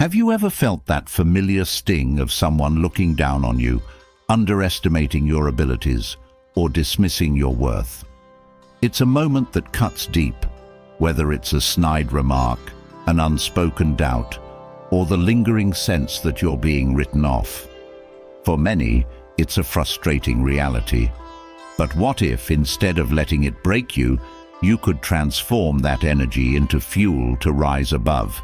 Have you ever felt that familiar sting of someone looking down on you, underestimating your abilities, or dismissing your worth? It's a moment that cuts deep, whether it's a snide remark, an unspoken doubt, or the lingering sense that you're being written off. For many, it's a frustrating reality. But what if, instead of letting it break you, you could transform that energy into fuel to rise above?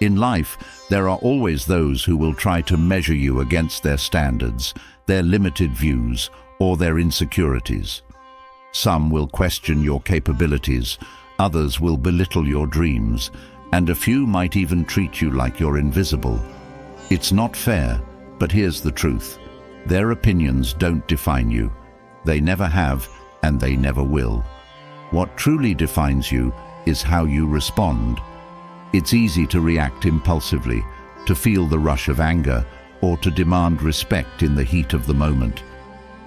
In life, there are always those who will try to measure you against their standards, their limited views, or their insecurities. Some will question your capabilities, others will belittle your dreams, and a few might even treat you like you're invisible. It's not fair, but here's the truth. Their opinions don't define you. They never have, and they never will. What truly defines you is how you respond. It's easy to react impulsively, to feel the rush of anger, or to demand respect in the heat of the moment.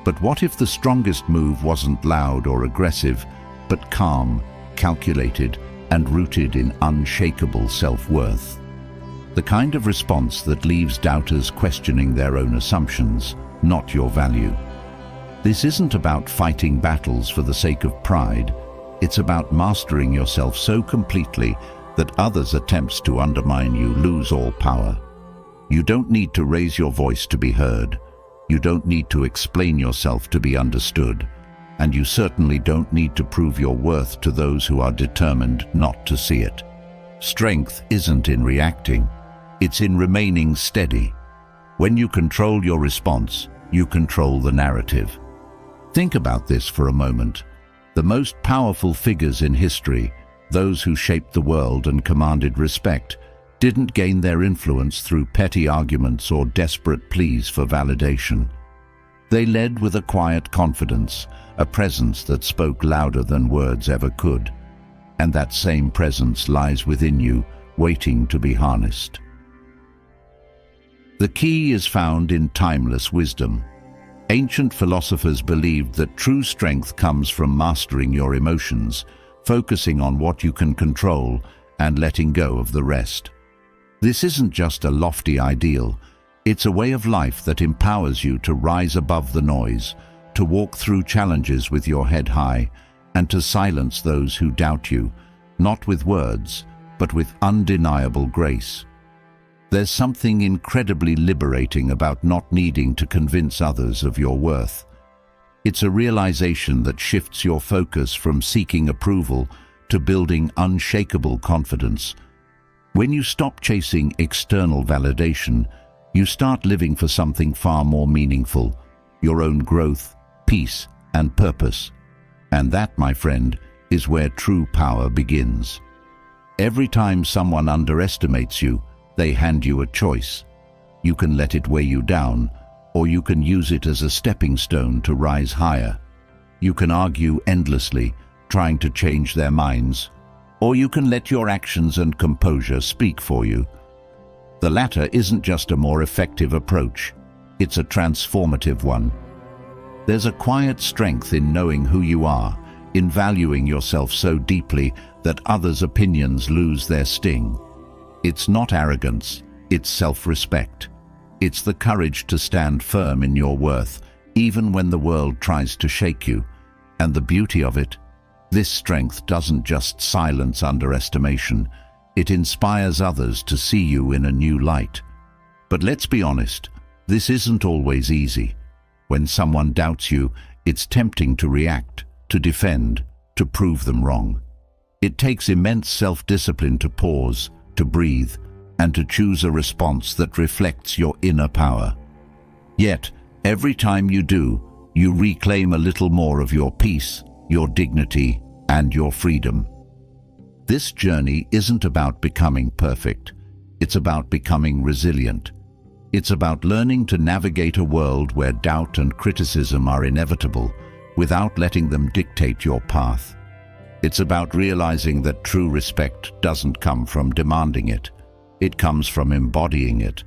But what if the strongest move wasn't loud or aggressive, but calm, calculated, and rooted in unshakable self-worth? The kind of response that leaves doubters questioning their own assumptions, not your value. This isn't about fighting battles for the sake of pride. It's about mastering yourself so completely that others' attempts to undermine you lose all power. You don't need to raise your voice to be heard. You don't need to explain yourself to be understood. And you certainly don't need to prove your worth to those who are determined not to see it. Strength isn't in reacting. It's in remaining steady. When you control your response, you control the narrative. Think about this for a moment. The most powerful figures in history, those who shaped the world and commanded respect, didn't gain their influence through petty arguments or desperate pleas for validation. They led with a quiet confidence, a presence that spoke louder than words ever could. And that same presence lies within you, waiting to be harnessed. The key is found in timeless wisdom. Ancient philosophers believed that true strength comes from mastering your emotions, focusing on what you can control, and letting go of the rest. This isn't just a lofty ideal. It's a way of life that empowers you to rise above the noise, to walk through challenges with your head high, and to silence those who doubt you, not with words, but with undeniable grace. There's something incredibly liberating about not needing to convince others of your worth. It's a realization that shifts your focus from seeking approval to building unshakable confidence. When you stop chasing external validation, you start living for something far more meaningful, your own growth, peace, and purpose. And that, my friend, is where true power begins. Every time someone underestimates you, they hand you a choice. You can let it weigh you down, or you can use it as a stepping stone to rise higher. You can argue endlessly, trying to change their minds, or you can let your actions and composure speak for you. The latter isn't just a more effective approach, it's a transformative one. There's a quiet strength in knowing who you are, in valuing yourself so deeply that others' opinions lose their sting. It's not arrogance, it's self-respect. It's the courage to stand firm in your worth, even when the world tries to shake you. And the beauty of it, this strength doesn't just silence underestimation, it inspires others to see you in a new light. But let's be honest, this isn't always easy. When someone doubts you, it's tempting to react, to defend, to prove them wrong. It takes immense self-discipline to pause, to breathe, and to choose a response that reflects your inner power. Yet, every time you do, you reclaim a little more of your peace, your dignity, and your freedom. This journey isn't about becoming perfect. It's about becoming resilient. It's about learning to navigate a world where doubt and criticism are inevitable, without letting them dictate your path. It's about realizing that true respect doesn't come from demanding it. It comes from embodying it.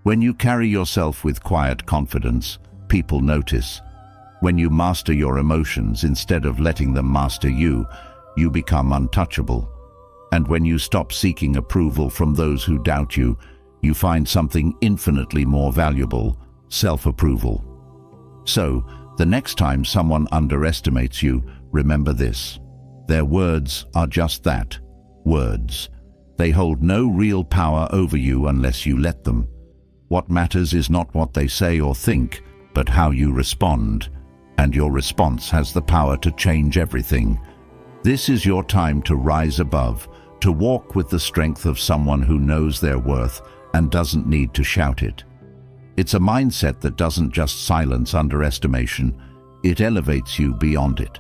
When you carry yourself with quiet confidence, people notice. When you master your emotions instead of letting them master you, you become untouchable. And when you stop seeking approval from those who doubt you, you find something infinitely more valuable: self-approval. So, the next time someone underestimates you, remember this: their words are just that, words. They hold no real power over you unless you let them. What matters is not what they say or think, but how you respond. And your response has the power to change everything. This is your time to rise above, to walk with the strength of someone who knows their worth and doesn't need to shout it. It's a mindset that doesn't just silence underestimation, it elevates you beyond it.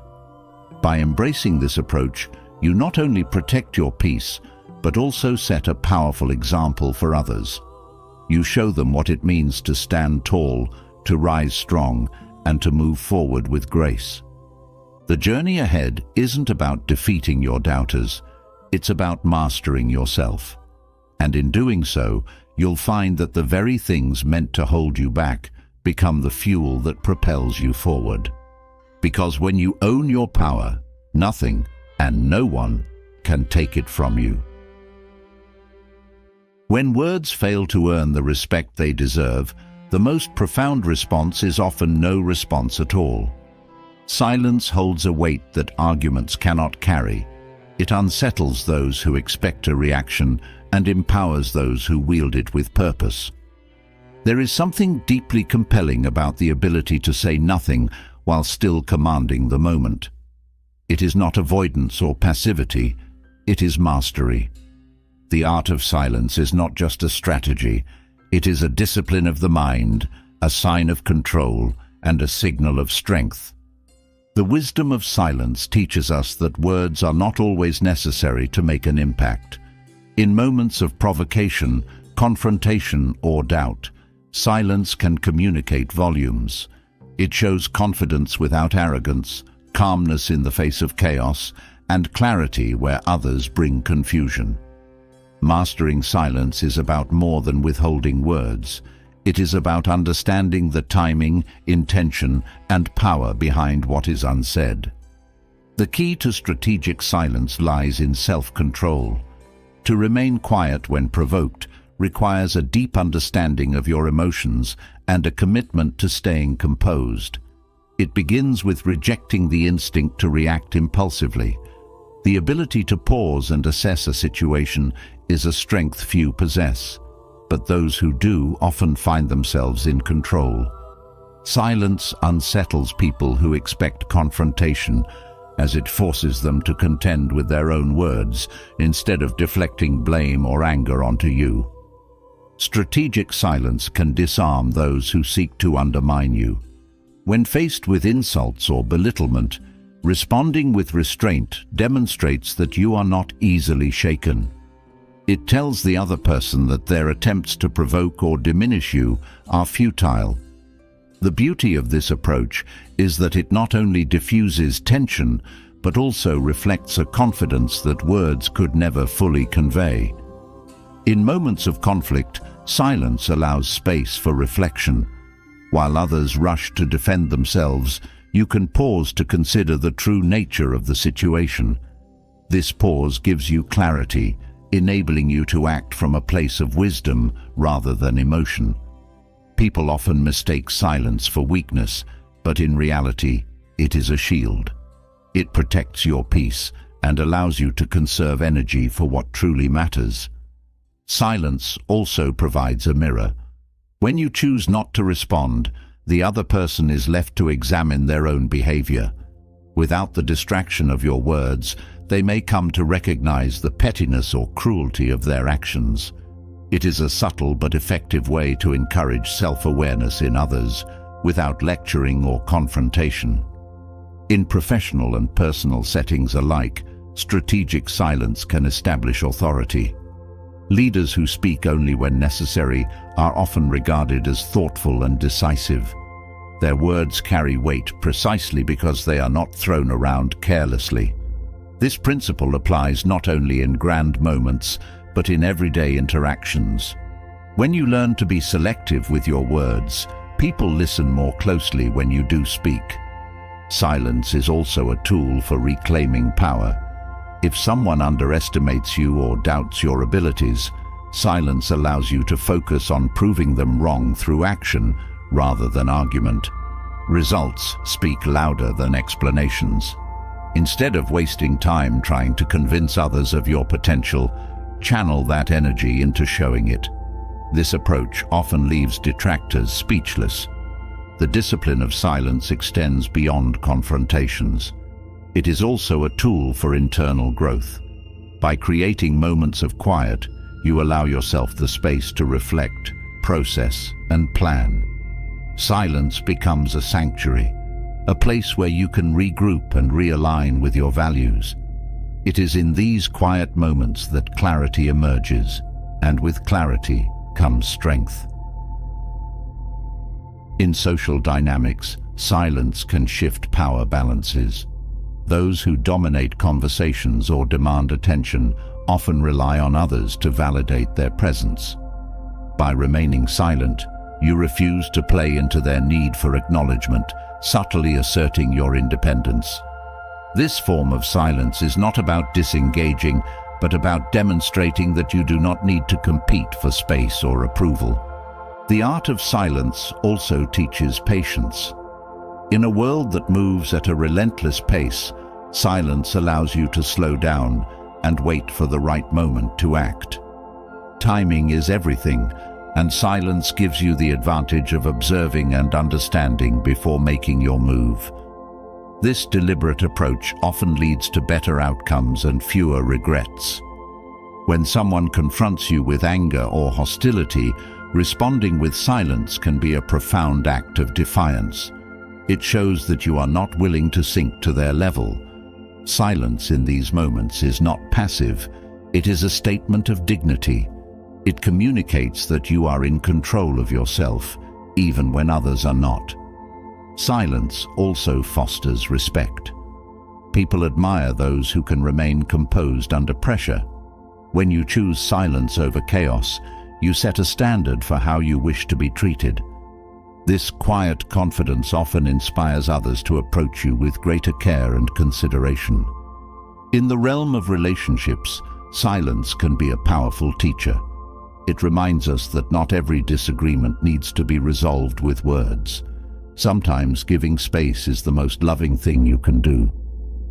By embracing this approach, you not only protect your peace, but also set a powerful example for others. You show them what it means to stand tall, to rise strong, and to move forward with grace. The journey ahead isn't about defeating your doubters, it's about mastering yourself. And in doing so, you'll find that the very things meant to hold you back become the fuel that propels you forward. Because when you own your power, nothing and no one can take it from you. When words fail to earn the respect they deserve, the most profound response is often no response at all. Silence holds a weight that arguments cannot carry. It unsettles those who expect a reaction and empowers those who wield it with purpose. There is something deeply compelling about the ability to say nothing while still commanding the moment. It is not avoidance or passivity, it is mastery. The art of silence is not just a strategy, it is a discipline of the mind, a sign of control, and a signal of strength. The wisdom of silence teaches us that words are not always necessary to make an impact. In moments of provocation, confrontation, or doubt, silence can communicate volumes. It shows confidence without arrogance, calmness in the face of chaos, and clarity where others bring confusion. Mastering silence is about more than withholding words. It is about understanding the timing, intention, and power behind what is unsaid. The key to strategic silence lies in self-control. To remain quiet when provoked requires a deep understanding of your emotions and a commitment to staying composed. It begins with rejecting the instinct to react impulsively. The ability to pause and assess a situation is a strength few possess, but those who do often find themselves in control. Silence unsettles people who expect confrontation, as it forces them to contend with their own words instead of deflecting blame or anger onto you. Strategic silence can disarm those who seek to undermine you. When faced with insults or belittlement, responding with restraint demonstrates that you are not easily shaken. It tells the other person that their attempts to provoke or diminish you are futile. The beauty of this approach is that it not only diffuses tension, but also reflects a confidence that words could never fully convey. In moments of conflict, silence allows space for reflection. While others rush to defend themselves, you can pause to consider the true nature of the situation. This pause gives you clarity, enabling you to act from a place of wisdom rather than emotion. People often mistake silence for weakness, but in reality, it is a shield. It protects your peace and allows you to conserve energy for what truly matters. Silence also provides a mirror. When you choose not to respond, the other person is left to examine their own behavior. Without the distraction of your words, they may come to recognize the pettiness or cruelty of their actions. It is a subtle but effective way to encourage self-awareness in others, without lecturing or confrontation. In professional and personal settings alike, strategic silence can establish authority. Leaders who speak only when necessary are often regarded as thoughtful and decisive. Their words carry weight precisely because they are not thrown around carelessly. This principle applies not only in grand moments, but in everyday interactions. When you learn to be selective with your words, people listen more closely when you do speak. Silence is also a tool for reclaiming power. If someone underestimates you or doubts your abilities, silence allows you to focus on proving them wrong through action rather than argument. Results speak louder than explanations. Instead of wasting time trying to convince others of your potential, channel that energy into showing it. This approach often leaves detractors speechless. The discipline of silence extends beyond confrontations. It is also a tool for internal growth. By creating moments of quiet, you allow yourself the space to reflect, process, and plan. Silence becomes a sanctuary, a place where you can regroup and realign with your values. It is in these quiet moments that clarity emerges, and with clarity comes strength. In social dynamics, silence can shift power balances. Those who dominate conversations or demand attention often rely on others to validate their presence. By remaining silent, you refuse to play into their need for acknowledgement, subtly asserting your independence. This form of silence is not about disengaging, but about demonstrating that you do not need to compete for space or approval. The art of silence also teaches patience. In a world that moves at a relentless pace, silence allows you to slow down and wait for the right moment to act. Timing is everything, and silence gives you the advantage of observing and understanding before making your move. This deliberate approach often leads to better outcomes and fewer regrets. When someone confronts you with anger or hostility, responding with silence can be a profound act of defiance. It shows that you are not willing to sink to their level. Silence in these moments is not passive. It is a statement of dignity. It communicates that you are in control of yourself, even when others are not. Silence also fosters respect. People admire those who can remain composed under pressure. When you choose silence over chaos, you set a standard for how you wish to be treated. This quiet confidence often inspires others to approach you with greater care and consideration. In the realm of relationships, silence can be a powerful teacher. It reminds us that not every disagreement needs to be resolved with words. Sometimes giving space is the most loving thing you can do.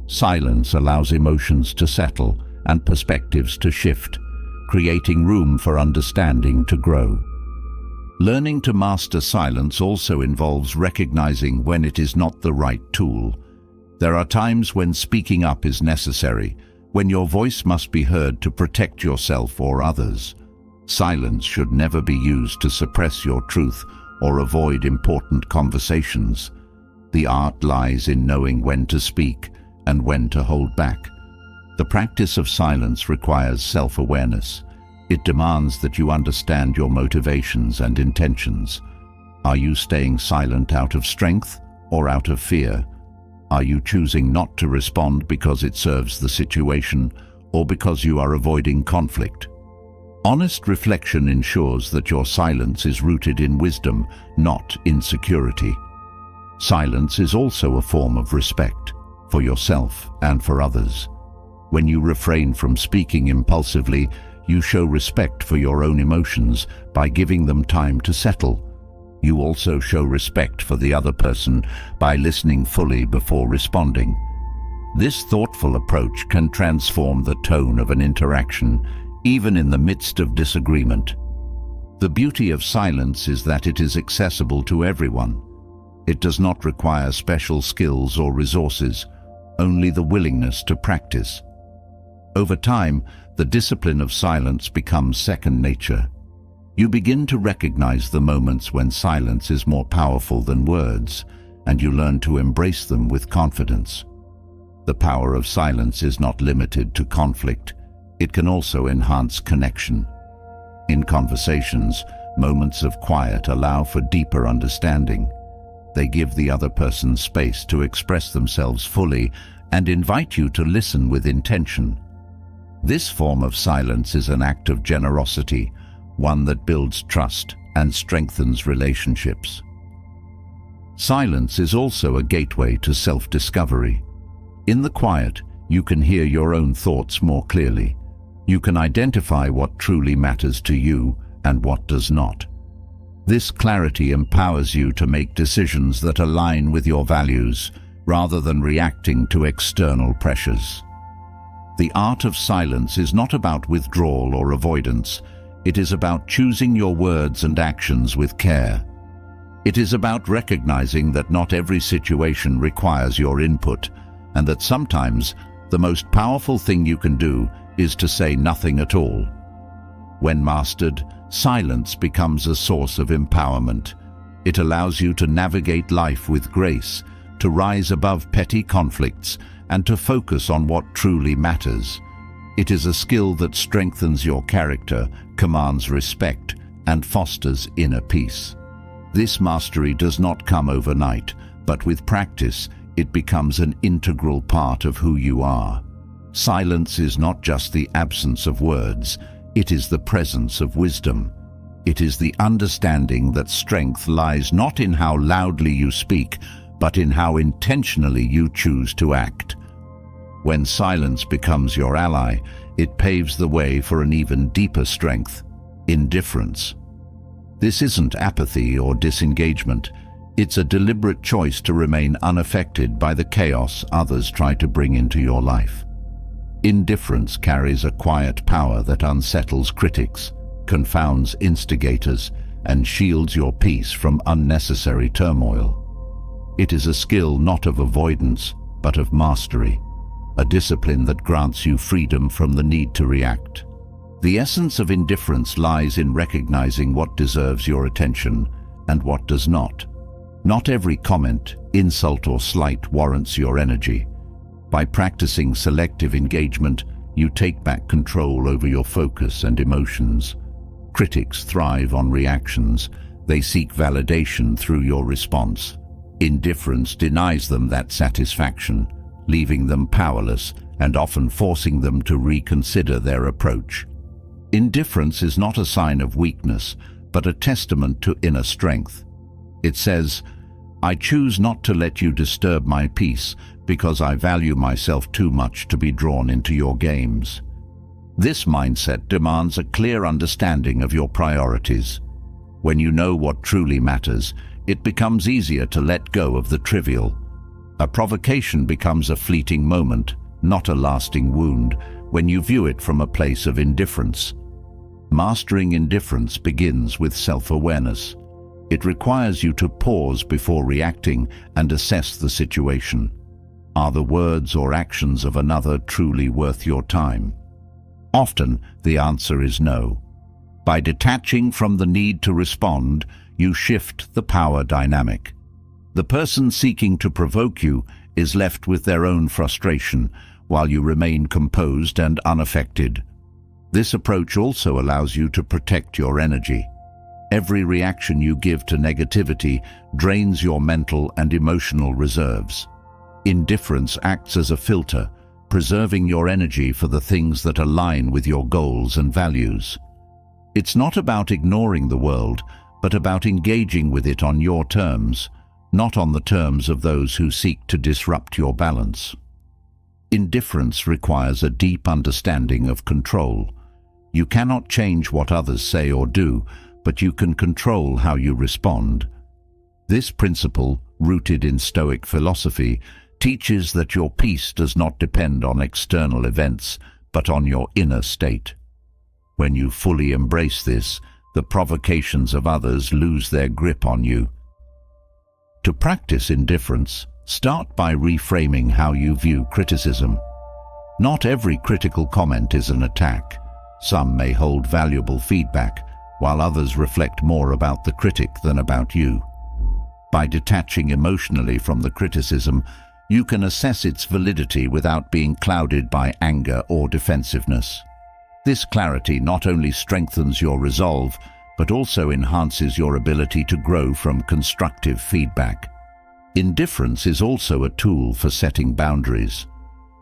Silence allows emotions to settle and perspectives to shift, creating room for understanding to grow. Learning to master silence also involves recognizing when it is not the right tool. There are times when speaking up is necessary, when your voice must be heard to protect yourself or others. Silence should never be used to suppress your truth or avoid important conversations. The art lies in knowing when to speak and when to hold back. The practice of silence requires self-awareness. It demands that you understand your motivations and intentions. Are you staying silent out of strength or out of fear? Are you choosing not to respond because it serves the situation or because you are avoiding conflict? Honest reflection ensures that your silence is rooted in wisdom, not insecurity. Silence is also a form of respect for yourself and for others. When you refrain from speaking impulsively, you show respect for your own emotions by giving them time to settle. You also show respect for the other person by listening fully before responding. This thoughtful approach can transform the tone of an interaction, even in the midst of disagreement. The beauty of silence is that it is accessible to everyone. It does not require special skills or resources, only the willingness to practice. Over time, the discipline of silence becomes second nature. You begin to recognize the moments when silence is more powerful than words, and you learn to embrace them with confidence. The power of silence is not limited to conflict. It can also enhance connection. In conversations, moments of quiet allow for deeper understanding. They give the other person space to express themselves fully and invite you to listen with intention. This form of silence is an act of generosity, one that builds trust and strengthens relationships. Silence is also a gateway to self-discovery. In the quiet, you can hear your own thoughts more clearly. You can identify what truly matters to you and what does not. This clarity empowers you to make decisions that align with your values, rather than reacting to external pressures. The art of silence is not about withdrawal or avoidance. It is about choosing your words and actions with care. It is about recognizing that not every situation requires your input, and that sometimes the most powerful thing you can do is to say nothing at all. When mastered, silence becomes a source of empowerment. It allows you to navigate life with grace, to rise above petty conflicts, and to focus on what truly matters. It is a skill that strengthens your character, commands respect, and fosters inner peace. This mastery does not come overnight, but with practice, it becomes an integral part of who you are. Silence is not just the absence of words, it is the presence of wisdom. It is the understanding that strength lies not in how loudly you speak, but in how intentionally you choose to act. When silence becomes your ally, it paves the way for an even deeper strength: indifference. This isn't apathy or disengagement. It's a deliberate choice to remain unaffected by the chaos others try to bring into your life. Indifference carries a quiet power that unsettles critics, confounds instigators, and shields your peace from unnecessary turmoil. It is a skill not of avoidance, but of mastery, a discipline that grants you freedom from the need to react. The essence of indifference lies in recognizing what deserves your attention and what does not. Not every comment, insult, or slight warrants your energy. By practicing selective engagement, you take back control over your focus and emotions. Critics thrive on reactions. They seek validation through your response. Indifference denies them that satisfaction, leaving them powerless and often forcing them to reconsider their approach. Indifference is not a sign of weakness, but a testament to inner strength. It says, "I choose not to let you disturb my peace because I value myself too much to be drawn into your games." This mindset demands a clear understanding of your priorities. When you know what truly matters, it becomes easier to let go of the trivial. A provocation becomes a fleeting moment, not a lasting wound, when you view it from a place of indifference. Mastering indifference begins with self-awareness. It requires you to pause before reacting and assess the situation. Are the words or actions of another truly worth your time? Often, the answer is no. By detaching from the need to respond, you shift the power dynamic. The person seeking to provoke you is left with their own frustration, while you remain composed and unaffected. This approach also allows you to protect your energy. Every reaction you give to negativity drains your mental and emotional reserves. Indifference acts as a filter, preserving your energy for the things that align with your goals and values. It's not about ignoring the world, but about engaging with it on your terms, not on the terms of those who seek to disrupt your balance. Indifference requires a deep understanding of control. You cannot change what others say or do, but you can control how you respond. This principle, rooted in Stoic philosophy, teaches that your peace does not depend on external events, but on your inner state. When you fully embrace this, the provocations of others lose their grip on you. To practice indifference, start by reframing how you view criticism. Not every critical comment is an attack. Some may hold valuable feedback, while others reflect more about the critic than about you. By detaching emotionally from the criticism, you can assess its validity without being clouded by anger or defensiveness. This clarity not only strengthens your resolve, but also enhances your ability to grow from constructive feedback. Indifference is also a tool for setting boundaries.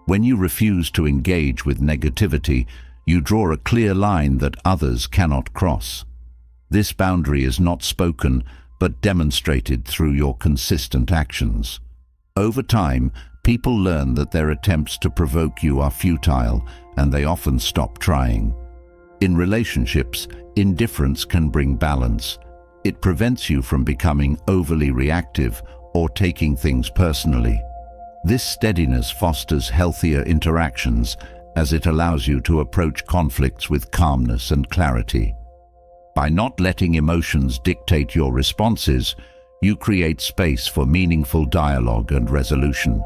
When you refuse to engage with negativity, you draw a clear line that others cannot cross. This boundary is not spoken, but demonstrated through your consistent actions. Over time, people learn that their attempts to provoke you are futile, and they often stop trying. In relationships, indifference can bring balance. It prevents you from becoming overly reactive or taking things personally. This steadiness fosters healthier interactions as it allows you to approach conflicts with calmness and clarity. By not letting emotions dictate your responses, you create space for meaningful dialogue and resolution.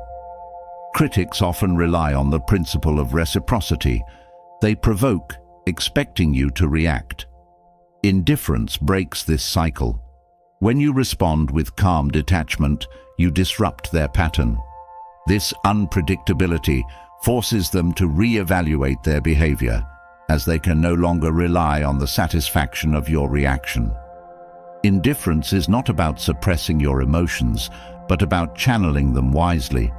Critics often rely on the principle of reciprocity. They provoke, expecting you to react. Indifference breaks this cycle. When you respond with calm detachment, you disrupt their pattern. This unpredictability forces them to re-evaluate their behavior, as they can no longer rely on the satisfaction of your reaction. Indifference is not about suppressing your emotions, but about channeling them wisely.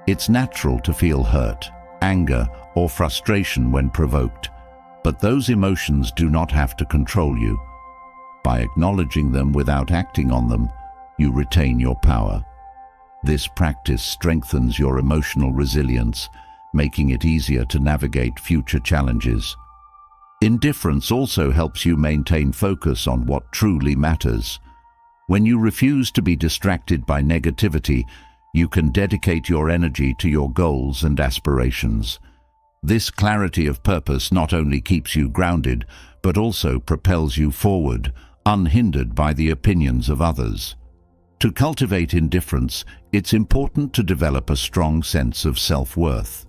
It's natural to feel hurt, anger, or frustration when provoked, but those emotions do not have to control you. By acknowledging them without acting on them, you retain your power. This practice strengthens your emotional resilience, making it easier to navigate future challenges. Indifference also helps you maintain focus on what truly matters. When you refuse to be distracted by negativity, you can dedicate your energy to your goals and aspirations. This clarity of purpose not only keeps you grounded, but also propels you forward, unhindered by the opinions of others. To cultivate indifference, it's important to develop a strong sense of self-worth.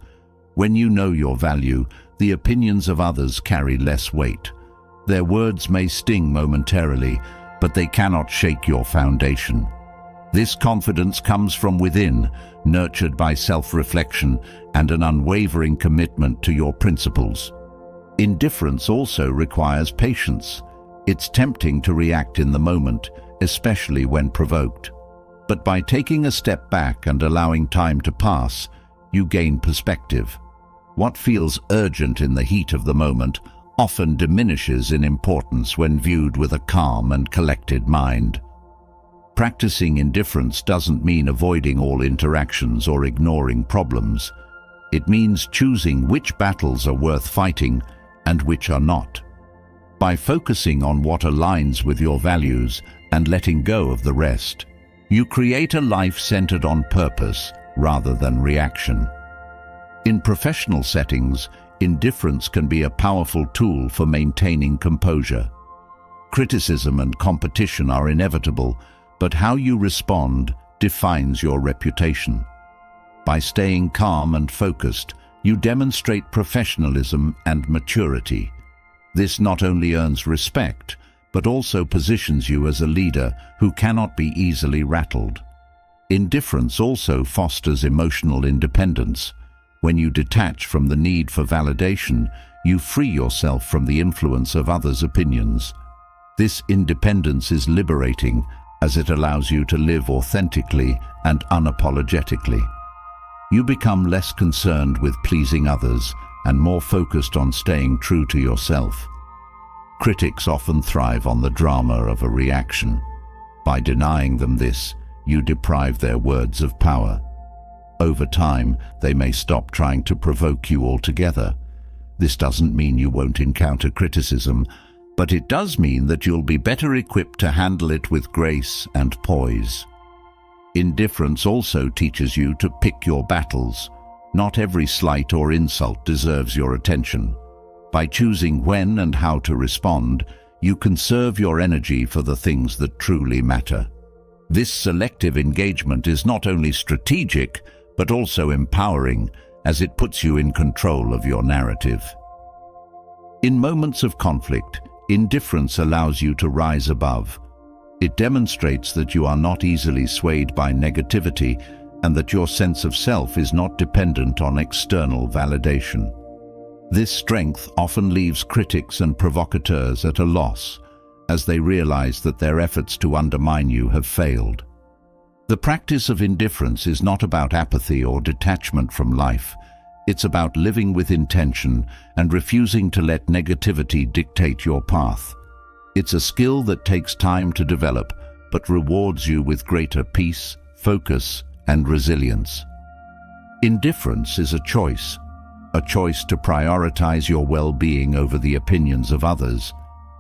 When you know your value, the opinions of others carry less weight. Their words may sting momentarily, but they cannot shake your foundation. This confidence comes from within, nurtured by self-reflection and an unwavering commitment to your principles. Indifference also requires patience. It's tempting to react in the moment, especially when provoked. But by taking a step back and allowing time to pass, you gain perspective. What feels urgent in the heat of the moment often diminishes in importance when viewed with a calm and collected mind. Practicing indifference doesn't mean avoiding all interactions or ignoring problems. It means choosing which battles are worth fighting and which are not. By focusing on what aligns with your values and letting go of the rest, you create a life centered on purpose rather than reaction. In professional settings, indifference can be a powerful tool for maintaining composure. Criticism and competition are inevitable, but how you respond defines your reputation. By staying calm and focused, you demonstrate professionalism and maturity. This not only earns respect, but also positions you as a leader who cannot be easily rattled. Indifference also fosters emotional independence. When you detach from the need for validation, you free yourself from the influence of others' opinions. This independence is liberating, as it allows you to live authentically and unapologetically. You become less concerned with pleasing others and more focused on staying true to yourself. Critics often thrive on the drama of a reaction. By denying them this, you deprive their words of power. Over time, they may stop trying to provoke you altogether. This doesn't mean you won't encounter criticism, but it does mean that you'll be better equipped to handle it with grace and poise. Indifference also teaches you to pick your battles. Not every slight or insult deserves your attention. By choosing when and how to respond, you conserve your energy for the things that truly matter. This selective engagement is not only strategic, but also empowering, as it puts you in control of your narrative. In moments of conflict, indifference allows you to rise above. It demonstrates that you are not easily swayed by negativity and that your sense of self is not dependent on external validation. This strength often leaves critics and provocateurs at a loss, as they realize that their efforts to undermine you have failed. The practice of indifference is not about apathy or detachment from life. It's about living with intention and refusing to let negativity dictate your path. It's a skill that takes time to develop, but rewards you with greater peace, focus, and resilience. Indifference is a choice to prioritize your well-being over the opinions of others,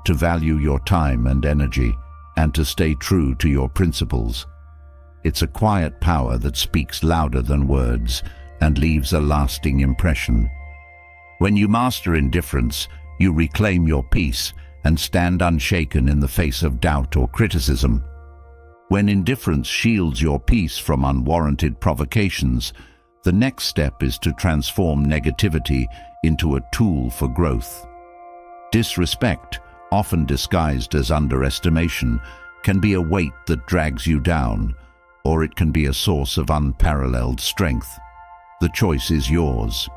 to value your time and energy, and to stay true to your principles. It's a quiet power that speaks louder than words and leaves a lasting impression. When you master indifference, you reclaim your peace and stand unshaken in the face of doubt or criticism. When indifference shields your peace from unwarranted provocations, the next step is to transform negativity into a tool for growth. Disrespect, often disguised as underestimation, can be a weight that drags you down, or it can be a source of unparalleled strength. The choice is yours.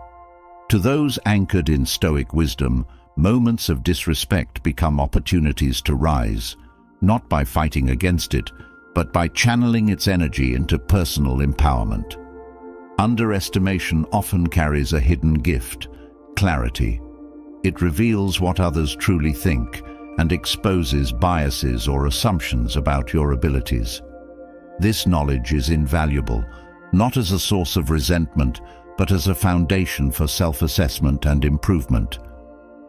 To those anchored in Stoic wisdom, moments of disrespect become opportunities to rise, not by fighting against it, but by channeling its energy into personal empowerment. Underestimation often carries a hidden gift: clarity. It reveals what others truly think and exposes biases or assumptions about your abilities. This knowledge is invaluable, not as a source of resentment, but as a foundation for self-assessment and improvement.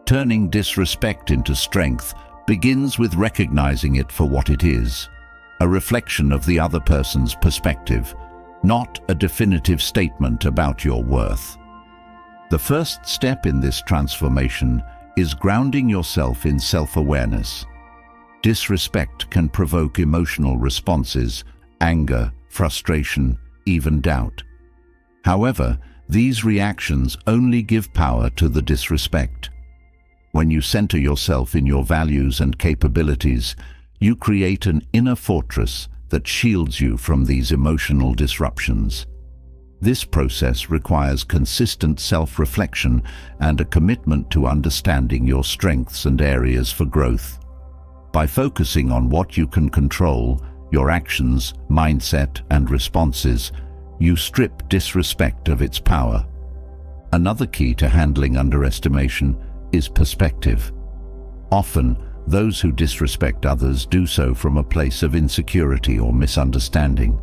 Turning disrespect into strength begins with recognizing it for what it is: a reflection of the other person's perspective, not a definitive statement about your worth. The first step in this transformation is grounding yourself in self-awareness. Disrespect can provoke emotional responses: anger, frustration, even doubt. However, these reactions only give power to the disrespect. When you center yourself in your values and capabilities, you create an inner fortress that shields you from these emotional disruptions. This process requires consistent self-reflection and a commitment to understanding your strengths and areas for growth. By focusing on what you can control, your actions, mindset, and responses, you strip disrespect of its power. Another key to handling underestimation is perspective. Often, those who disrespect others do so from a place of insecurity or misunderstanding.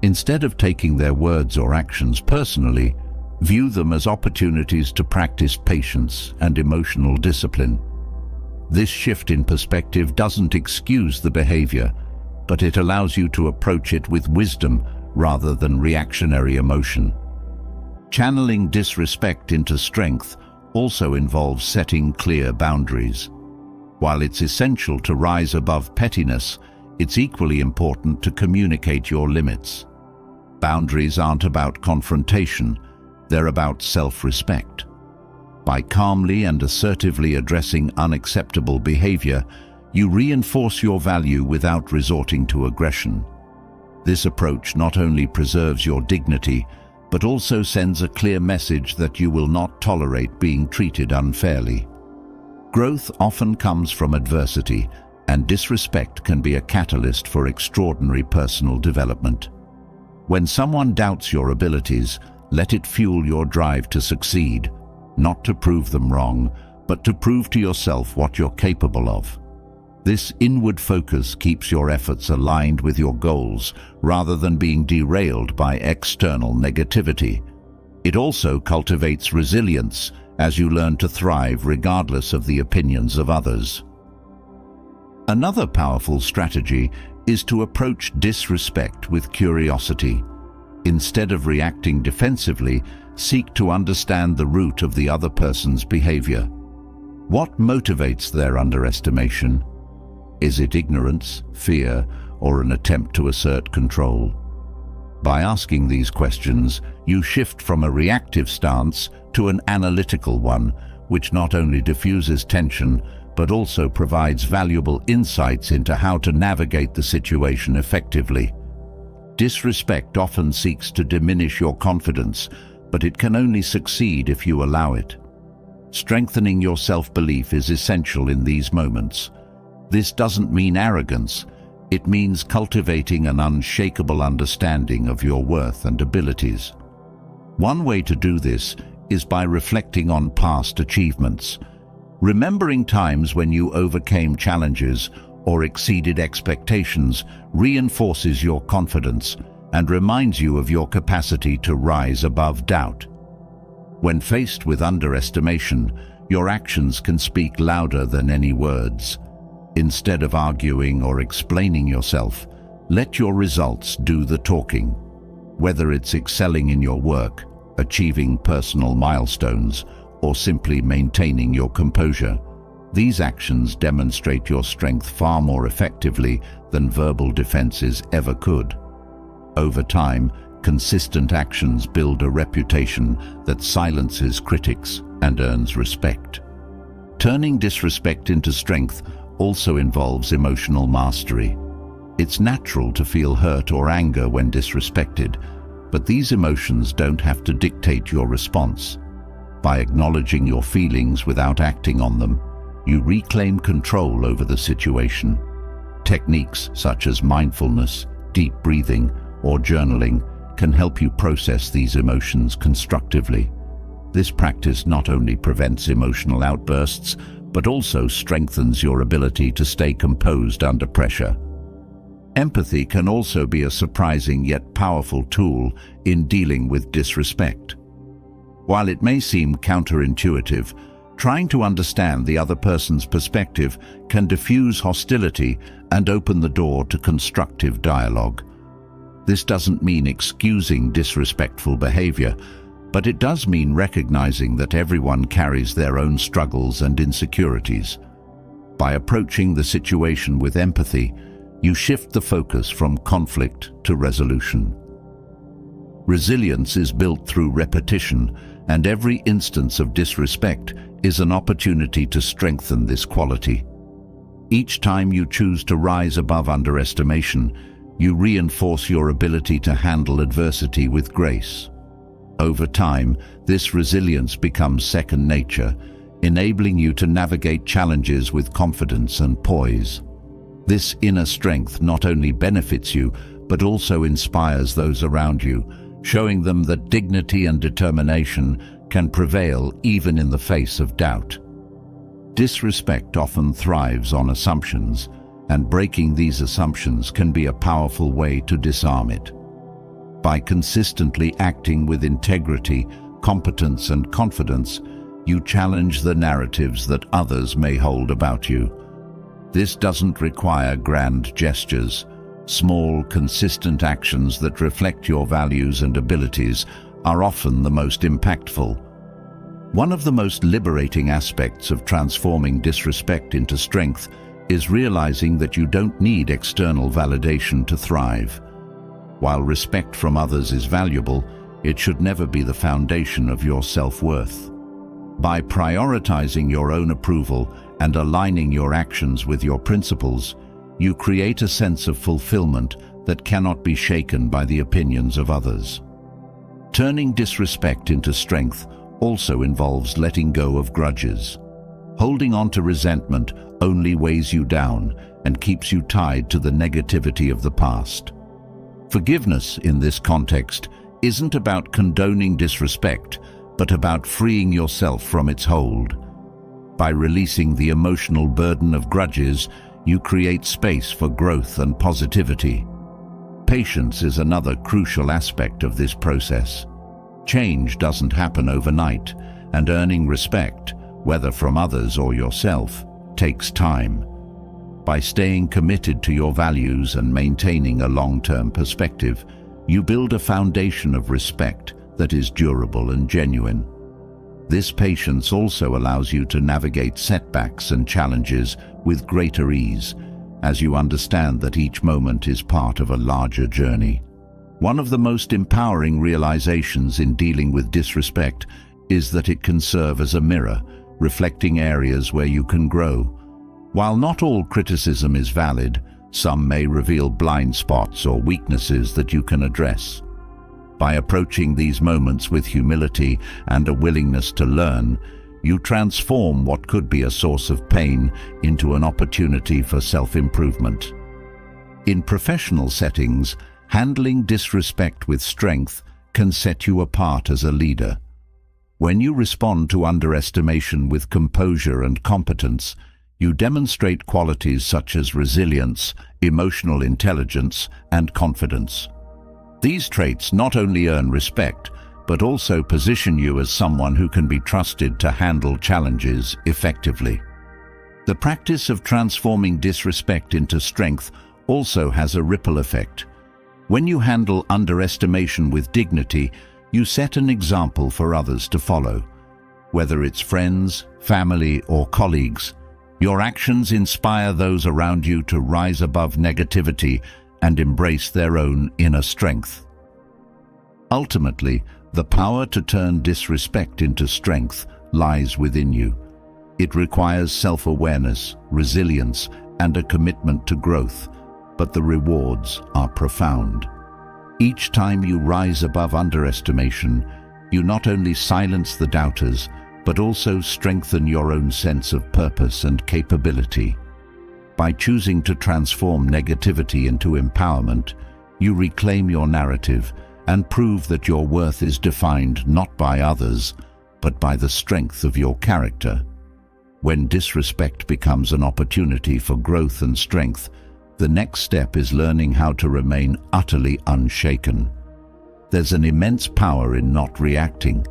Instead of taking their words or actions personally, view them as opportunities to practice patience and emotional discipline. This shift in perspective doesn't excuse the behavior, but it allows you to approach it with wisdom rather than reactionary emotion. Channeling disrespect into strength also involves setting clear boundaries. While it's essential to rise above pettiness, it's equally important to communicate your limits. Boundaries aren't about confrontation, they're about self-respect. By calmly and assertively addressing unacceptable behavior, you reinforce your value without resorting to aggression. This approach not only preserves your dignity, but also sends a clear message that you will not tolerate being treated unfairly. Growth often comes from adversity, and disrespect can be a catalyst for extraordinary personal development. When someone doubts your abilities, let it fuel your drive to succeed, not to prove them wrong, but to prove to yourself what you're capable of. This inward focus keeps your efforts aligned with your goals rather than being derailed by external negativity. It also cultivates resilience as you learn to thrive regardless of the opinions of others. Another powerful strategy is to approach disrespect with curiosity. Instead of reacting defensively, seek to understand the root of the other person's behavior. What motivates their underestimation? Is it ignorance, fear, or an attempt to assert control? By asking these questions, you shift from a reactive stance to an analytical one, which not only diffuses tension, but also provides valuable insights into how to navigate the situation effectively. Disrespect often seeks to diminish your confidence, but it can only succeed if you allow it. Strengthening your self-belief is essential in these moments. This doesn't mean arrogance. It means cultivating an unshakable understanding of your worth and abilities. One way to do this is by reflecting on past achievements. Remembering times when you overcame challenges or exceeded expectations reinforces your confidence and reminds you of your capacity to rise above doubt. When faced with underestimation, your actions can speak louder than any words. Instead of arguing or explaining yourself, let your results do the talking. Whether it's excelling in your work, achieving personal milestones, or simply maintaining your composure, these actions demonstrate your strength far more effectively than verbal defenses ever could. Over time, consistent actions build a reputation that silences critics and earns respect. Turning disrespect into strength also involves emotional mastery. It's natural to feel hurt or anger when disrespected, but these emotions don't have to dictate your response. By acknowledging your feelings without acting on them, you reclaim control over the situation. Techniques such as mindfulness, deep breathing, or journaling can help you process these emotions constructively. This practice not only prevents emotional outbursts, but also strengthens your ability to stay composed under pressure. Empathy can also be a surprising yet powerful tool in dealing with disrespect. While it may seem counterintuitive, trying to understand the other person's perspective can diffuse hostility and open the door to constructive dialogue. This doesn't mean excusing disrespectful behavior, but it does mean recognizing that everyone carries their own struggles and insecurities. By approaching the situation with empathy, you shift the focus from conflict to resolution. Resilience is built through repetition, and every instance of disrespect is an opportunity to strengthen this quality. Each time you choose to rise above underestimation, you reinforce your ability to handle adversity with grace. Over time, this resilience becomes second nature, enabling you to navigate challenges with confidence and poise. This inner strength not only benefits you, but also inspires those around you, showing them that dignity and determination can prevail even in the face of doubt. Disrespect often thrives on assumptions, and breaking these assumptions can be a powerful way to disarm it. By consistently acting with integrity, competence, and confidence, you challenge the narratives that others may hold about you. This doesn't require grand gestures. Small, consistent actions that reflect your values and abilities are often the most impactful. One of the most liberating aspects of transforming disrespect into strength is realizing that you don't need external validation to thrive. While respect from others is valuable, it should never be the foundation of your self-worth. By prioritizing your own approval and aligning your actions with your principles, you create a sense of fulfillment that cannot be shaken by the opinions of others. Turning disrespect into strength also involves letting go of grudges. Holding on to resentment only weighs you down and keeps you tied to the negativity of the past. Forgiveness in this context isn't about condoning disrespect, but about freeing yourself from its hold. By releasing the emotional burden of grudges, you create space for growth and positivity. Patience is another crucial aspect of this process. Change doesn't happen overnight, and earning respect, whether from others or yourself, takes time. By staying committed to your values and maintaining a long-term perspective, you build a foundation of respect that is durable and genuine. This patience also allows you to navigate setbacks and challenges with greater ease, as you understand that each moment is part of a larger journey. One of the most empowering realizations in dealing with disrespect is that it can serve as a mirror, reflecting areas where you can grow. While not all criticism is valid, some may reveal blind spots or weaknesses that you can address. By approaching these moments with humility and a willingness to learn, you transform what could be a source of pain into an opportunity for self-improvement. In professional settings, handling disrespect with strength can set you apart as a leader. When you respond to underestimation with composure and competence, you demonstrate qualities such as resilience, emotional intelligence, and confidence. These traits not only earn respect, but also position you as someone who can be trusted to handle challenges effectively. The practice of transforming disrespect into strength also has a ripple effect. When you handle underestimation with dignity, you set an example for others to follow. Whether it's friends, family, or colleagues, your actions inspire those around you to rise above negativity and embrace their own inner strength. Ultimately, the power to turn disrespect into strength lies within you. It requires self-awareness, resilience, and a commitment to growth, but the rewards are profound. Each time you rise above underestimation, you not only silence the doubters, but also strengthen your own sense of purpose and capability. By choosing to transform negativity into empowerment, you reclaim your narrative and prove that your worth is defined not by others, but by the strength of your character. When disrespect becomes an opportunity for growth and strength, the next step is learning how to remain utterly unshaken. There's an immense power in not reacting.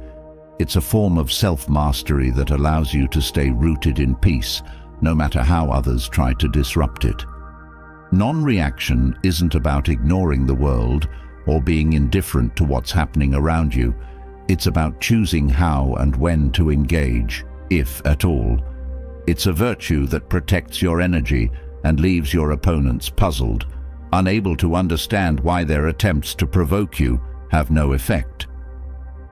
It's a form of self-mastery that allows you to stay rooted in peace, no matter how others try to disrupt it. Non-reaction isn't about ignoring the world or being indifferent to what's happening around you. It's about choosing how and when to engage, if at all. It's a virtue that protects your energy and leaves your opponents puzzled, unable to understand why their attempts to provoke you have no effect.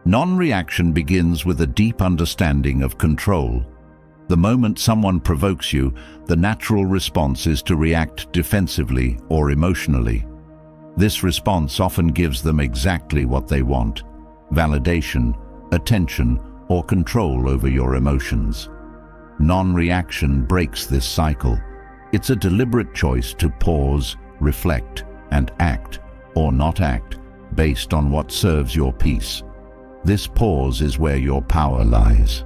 Non-reaction begins with a deep understanding of control. The moment someone provokes you, the natural response is to react defensively or emotionally. This response often gives them exactly what they want: validation, attention, or control over your emotions. Non-reaction breaks this cycle. It's a deliberate choice to pause, reflect, and act, or not act, based on what serves your peace. This pause is where your power lies.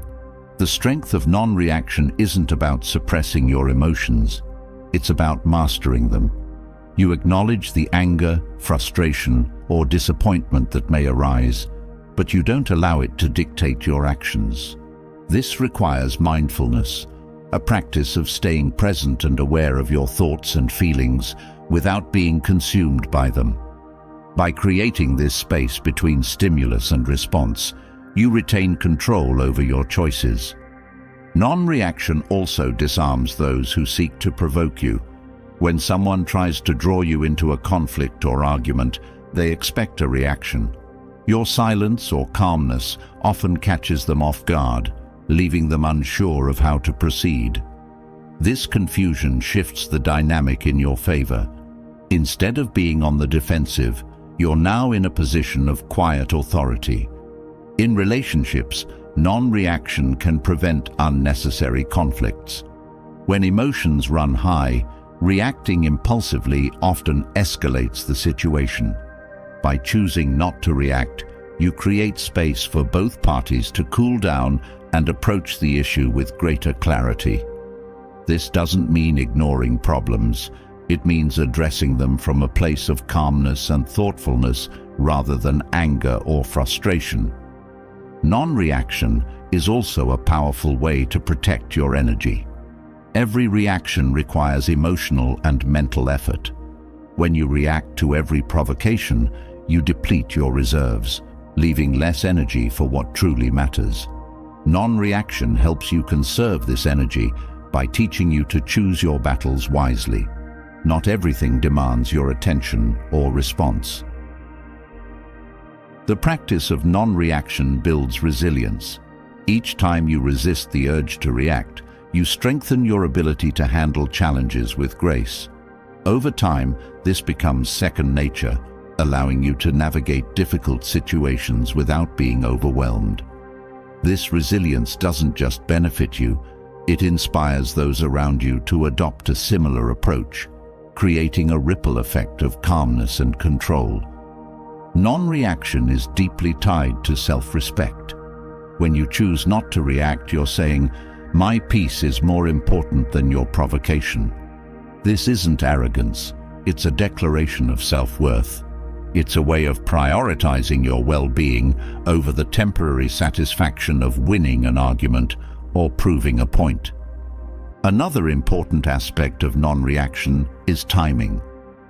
The strength of non-reaction isn't about suppressing your emotions. It's about mastering them. You acknowledge the anger, frustration, or disappointment that may arise, but you don't allow it to dictate your actions. This requires mindfulness, a practice of staying present and aware of your thoughts and feelings without being consumed by them. By creating this space between stimulus and response, you retain control over your choices. Non-reaction also disarms those who seek to provoke you. When someone tries to draw you into a conflict or argument, they expect a reaction. Your silence or calmness often catches them off guard, leaving them unsure of how to proceed. This confusion shifts the dynamic in your favor. Instead of being on the defensive, you're now in a position of quiet authority. In relationships, non-reaction can prevent unnecessary conflicts. When emotions run high, reacting impulsively often escalates the situation. By choosing not to react, you create space for both parties to cool down and approach the issue with greater clarity. This doesn't mean ignoring problems. It means addressing them from a place of calmness and thoughtfulness rather than anger or frustration. Non-reaction is also a powerful way to protect your energy. Every reaction requires emotional and mental effort. When you react to every provocation, you deplete your reserves, leaving less energy for what truly matters. Non-reaction helps you conserve this energy by teaching you to choose your battles wisely. Not everything demands your attention or response. The practice of non-reaction builds resilience. Each time you resist the urge to react, you strengthen your ability to handle challenges with grace. Over time, this becomes second nature, allowing you to navigate difficult situations without being overwhelmed. This resilience doesn't just benefit you, it inspires those around you to adopt a similar approach, creating a ripple effect of calmness and control. Non-reaction is deeply tied to self-respect. When you choose not to react, you're saying, "My peace is more important than your provocation." This isn't arrogance, it's a declaration of self-worth. It's a way of prioritizing your well-being over the temporary satisfaction of winning an argument or proving a point. Another important aspect of non-reaction is timing.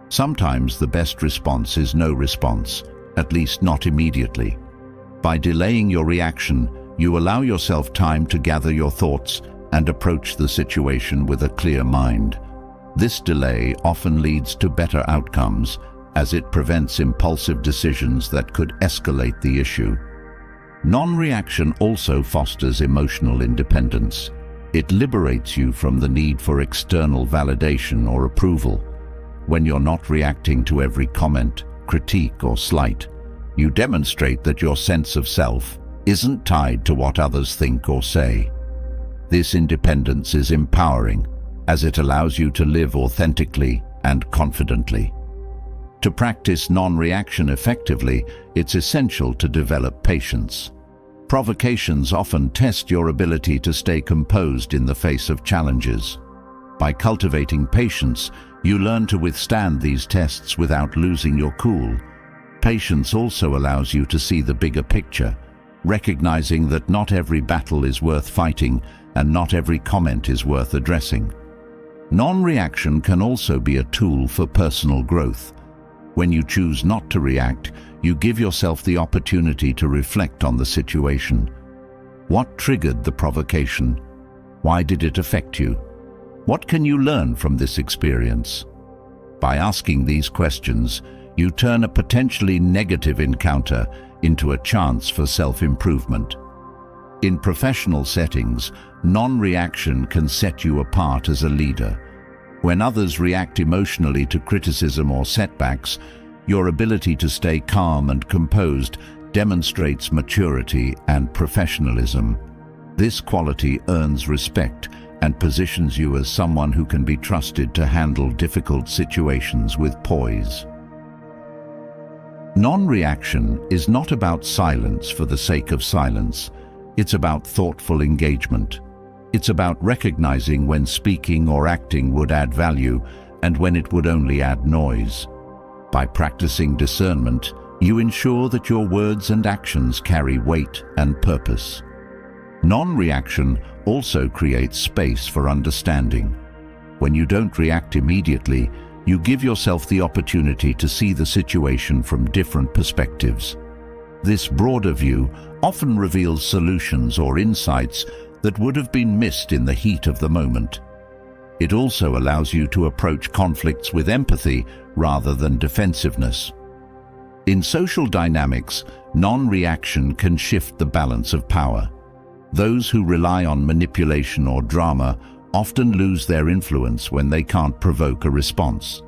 Sometimes the best response is no response, at least not immediately. By delaying your reaction, you allow yourself time to gather your thoughts and approach the situation with a clear mind. This delay often leads to better outcomes, as it prevents impulsive decisions that could escalate the issue. Non-reaction also fosters emotional independence. It liberates you from the need for external validation or approval. When you're not reacting to every comment, critique, or slight, you demonstrate that your sense of self isn't tied to what others think or say. This independence is empowering, as it allows you to live authentically and confidently. To practice non-reaction effectively, it's essential to develop patience. Provocations often test your ability to stay composed in the face of challenges. By cultivating patience, you learn to withstand these tests without losing your cool. Patience also allows you to see the bigger picture, recognizing that not every battle is worth fighting and not every comment is worth addressing. Non-reaction can also be a tool for personal growth. When you choose not to react, you give yourself the opportunity to reflect on the situation. What triggered the provocation? Why did it affect you? What can you learn from this experience? By asking these questions, you turn a potentially negative encounter into a chance for self-improvement. In professional settings, non-reaction can set you apart as a leader. When others react emotionally to criticism or setbacks, your ability to stay calm and composed demonstrates maturity and professionalism. This quality earns respect and positions you as someone who can be trusted to handle difficult situations with poise. Non-reaction is not about silence for the sake of silence. It's about thoughtful engagement. It's about recognizing when speaking or acting would add value and when it would only add noise. By practicing discernment, you ensure that your words and actions carry weight and purpose. Non-reaction also creates space for understanding. When you don't react immediately, you give yourself the opportunity to see the situation from different perspectives. This broader view often reveals solutions or insights that would have been missed in the heat of the moment. It also allows you to approach conflicts with empathy rather than defensiveness. In social dynamics, non-reaction can shift the balance of power. Those who rely on manipulation or drama often lose their influence when they can't provoke a response.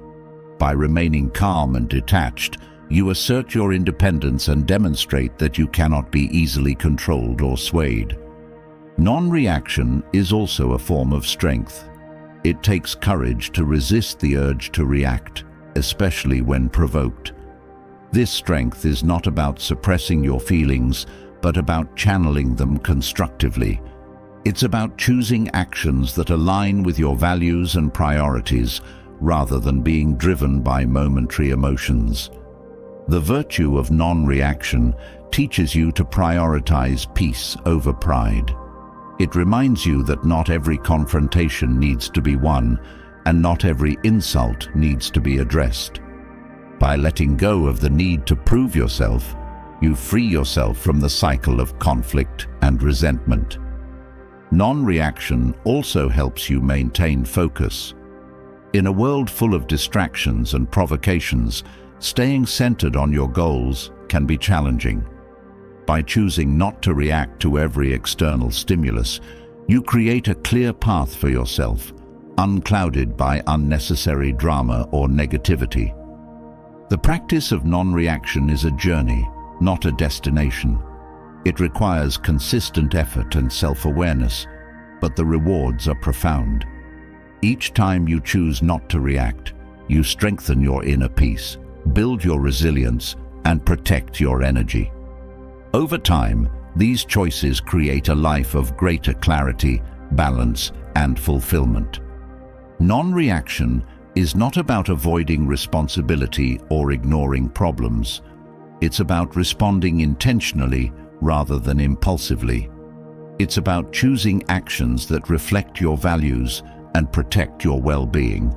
By remaining calm and detached, you assert your independence and demonstrate that you cannot be easily controlled or swayed. Non-reaction is also a form of strength. It takes courage to resist the urge to react, especially when provoked. This strength is not about suppressing your feelings, but about channeling them constructively. It's about choosing actions that align with your values and priorities, rather than being driven by momentary emotions. The virtue of non-reaction teaches you to prioritize peace over pride. It reminds you that not every confrontation needs to be won, and not every insult needs to be addressed. By letting go of the need to prove yourself, you free yourself from the cycle of conflict and resentment. Non-reaction also helps you maintain focus. In a world full of distractions and provocations, staying centered on your goals can be challenging. By choosing not to react to every external stimulus, you create a clear path for yourself, unclouded by unnecessary drama or negativity. The practice of non-reaction is a journey, not a destination. It requires consistent effort and self-awareness, but the rewards are profound. Each time you choose not to react, you strengthen your inner peace, build your resilience, and protect your energy. Over time, these choices create a life of greater clarity, balance, and fulfillment. Non-reaction is not about avoiding responsibility or ignoring problems. It's about responding intentionally rather than impulsively. It's about choosing actions that reflect your values and protect your well-being.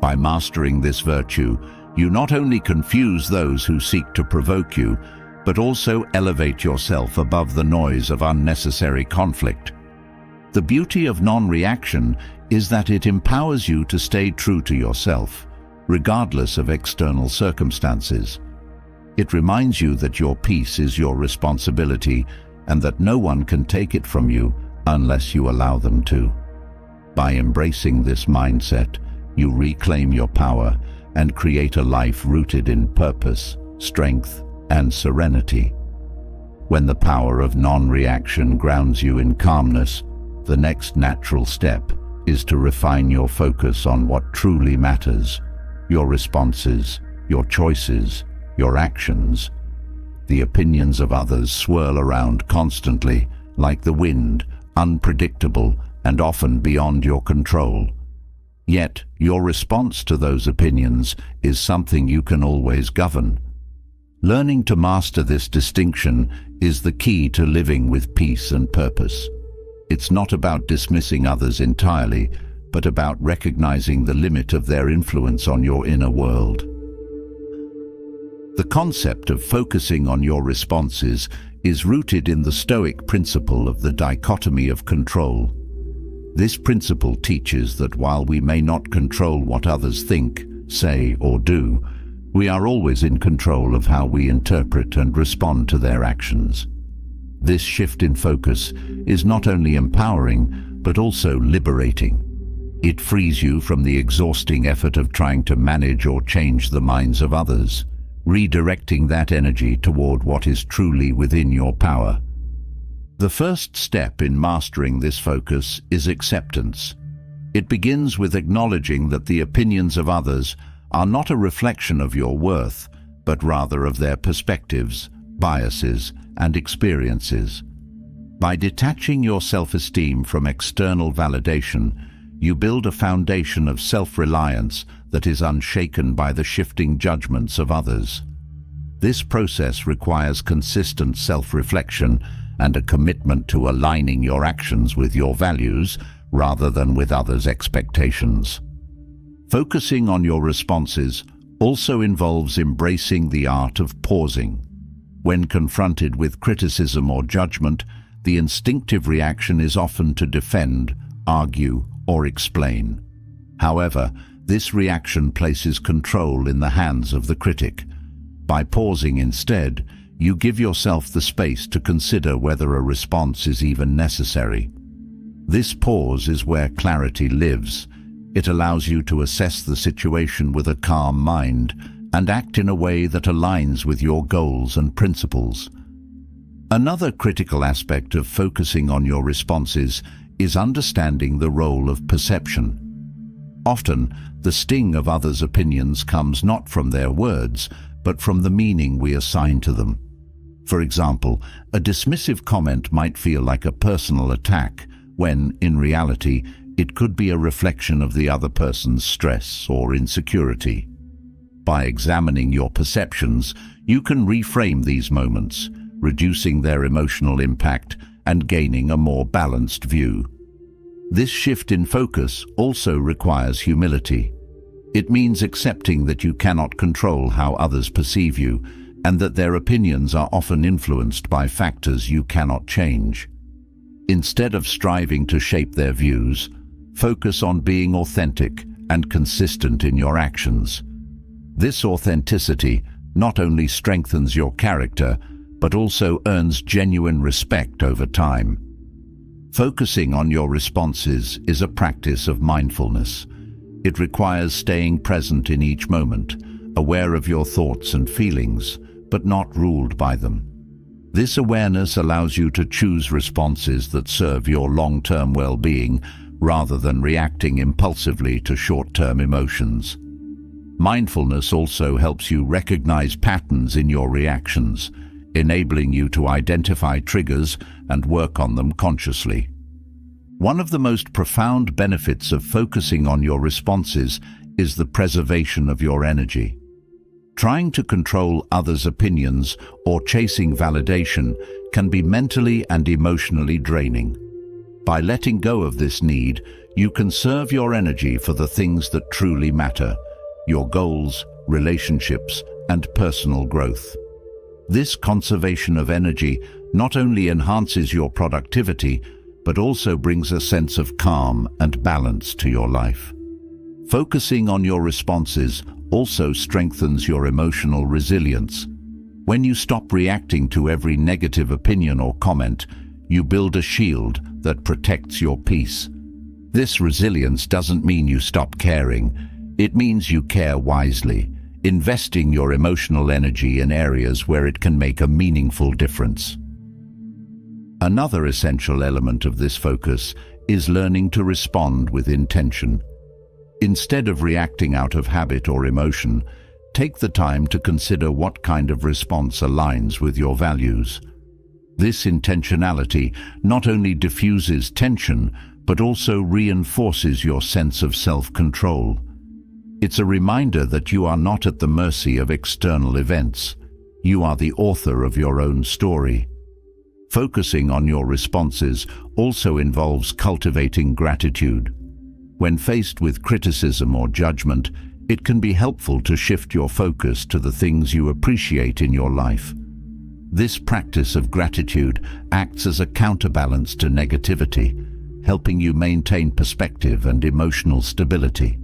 By mastering this virtue, you not only confuse those who seek to provoke you, but also elevate yourself above the noise of unnecessary conflict. The beauty of non-reaction is that it empowers you to stay true to yourself, regardless of external circumstances. It reminds you that your peace is your responsibility and that no one can take it from you unless you allow them to. By embracing this mindset, you reclaim your power and create a life rooted in purpose, strength, and serenity. When the power of non-reaction grounds you in calmness, the next natural step is to refine your focus on what truly matters: your responses, your choices, your actions. The opinions of others swirl around constantly, like the wind, unpredictable and often beyond your control. Yet, your response to those opinions is something you can always govern. Learning to master this distinction is the key to living with peace and purpose. It's not about dismissing others entirely, but about recognizing the limit of their influence on your inner world. The concept of focusing on your responses is rooted in the Stoic principle of the dichotomy of control. This principle teaches that while we may not control what others think, say, or do, we are always in control of how we interpret and respond to their actions. This shift in focus is not only empowering, but also liberating. It frees you from the exhausting effort of trying to manage or change the minds of others, redirecting that energy toward what is truly within your power. The first step in mastering this focus is acceptance. It begins with acknowledging that the opinions of others are not a reflection of your worth, but rather of their perspectives, biases, and experiences. By detaching your self-esteem from external validation, you build a foundation of self-reliance that is unshaken by the shifting judgments of others. This process requires consistent self-reflection and a commitment to aligning your actions with your values rather than with others' expectations. Focusing on your responses also involves embracing the art of pausing. When confronted with criticism or judgment, the instinctive reaction is often to defend, argue, or explain. However, this reaction places control in the hands of the critic. By pausing instead, you give yourself the space to consider whether a response is even necessary. This pause is where clarity lives. It allows you to assess the situation with a calm mind and act in a way that aligns with your goals and principles. Another critical aspect of focusing on your responses is understanding the role of perception. Often, the sting of others' opinions comes not from their words, but from the meaning we assign to them. For example, a dismissive comment might feel like a personal attack, when, in reality, it could be a reflection of the other person's stress or insecurity. By examining your perceptions, you can reframe these moments, reducing their emotional impact and gaining a more balanced view. This shift in focus also requires humility. It means accepting that you cannot control how others perceive you, and that their opinions are often influenced by factors you cannot change. Instead of striving to shape their views, focus on being authentic and consistent in your actions. This authenticity not only strengthens your character, but also earns genuine respect over time. Focusing on your responses is a practice of mindfulness. It requires staying present in each moment, aware of your thoughts and feelings, but not ruled by them. This awareness allows you to choose responses that serve your long-term well-being rather than reacting impulsively to short-term emotions. Mindfulness also helps you recognize patterns in your reactions, enabling you to identify triggers and work on them consciously. One of the most profound benefits of focusing on your responses is the preservation of your energy. Trying to control others' opinions or chasing validation can be mentally and emotionally draining. By letting go of this need, you conserve your energy for the things that truly matter: your goals, relationships, and personal growth. This conservation of energy not only enhances your productivity, but also brings a sense of calm and balance to your life. Focusing on your responses also strengthens your emotional resilience. When you stop reacting to every negative opinion or comment, you build a shield that protects your peace. This resilience doesn't mean you stop caring. It means you care wisely, investing your emotional energy in areas where it can make a meaningful difference. Another essential element of this focus is learning to respond with intention. Instead of reacting out of habit or emotion, take the time to consider what kind of response aligns with your values. This intentionality not only diffuses tension, but also reinforces your sense of self-control. It's a reminder that you are not at the mercy of external events. You are the author of your own story. Focusing on your responses also involves cultivating gratitude. When faced with criticism or judgment, it can be helpful to shift your focus to the things you appreciate in your life. This practice of gratitude acts as a counterbalance to negativity, helping you maintain perspective and emotional stability.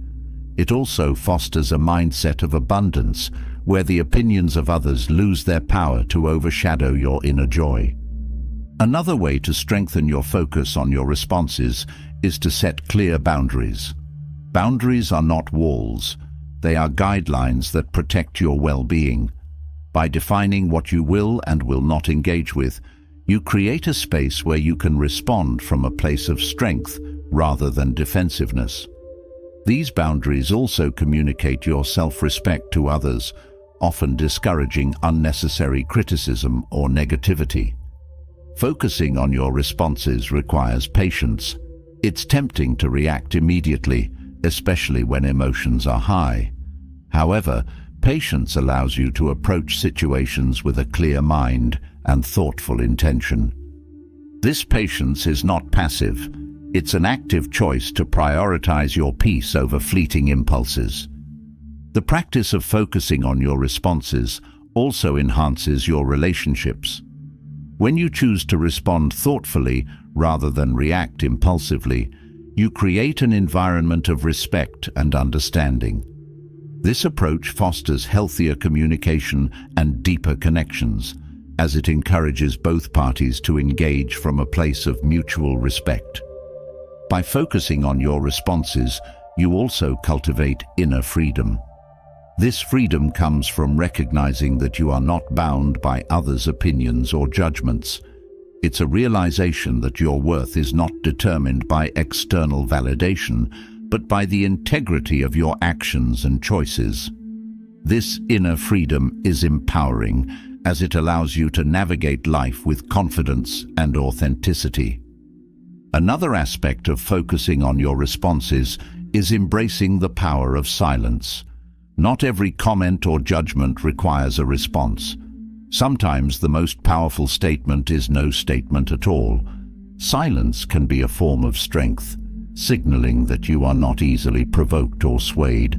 It also fosters a mindset of abundance, where the opinions of others lose their power to overshadow your inner joy. Another way to strengthen your focus on your responses is to set clear boundaries. Boundaries are not walls. They are guidelines that protect your well-being. By defining what you will and will not engage with, you create a space where you can respond from a place of strength rather than defensiveness. These boundaries also communicate your self-respect to others, often discouraging unnecessary criticism or negativity. Focusing on your responses requires patience. It's tempting to react immediately, especially when emotions are high. However, patience allows you to approach situations with a clear mind and thoughtful intention. This patience is not passive. It's an active choice to prioritize your peace over fleeting impulses. The practice of focusing on your responses also enhances your relationships. When you choose to respond thoughtfully rather than react impulsively, you create an environment of respect and understanding. This approach fosters healthier communication and deeper connections, as it encourages both parties to engage from a place of mutual respect. By focusing on your responses, you also cultivate inner freedom. This freedom comes from recognizing that you are not bound by others' opinions or judgments. It's a realization that your worth is not determined by external validation, but by the integrity of your actions and choices. This inner freedom is empowering, as it allows you to navigate life with confidence and authenticity. Another aspect of focusing on your responses is embracing the power of silence. Not every comment or judgment requires a response. Sometimes the most powerful statement is no statement at all. Silence can be a form of strength, signaling that you are not easily provoked or swayed.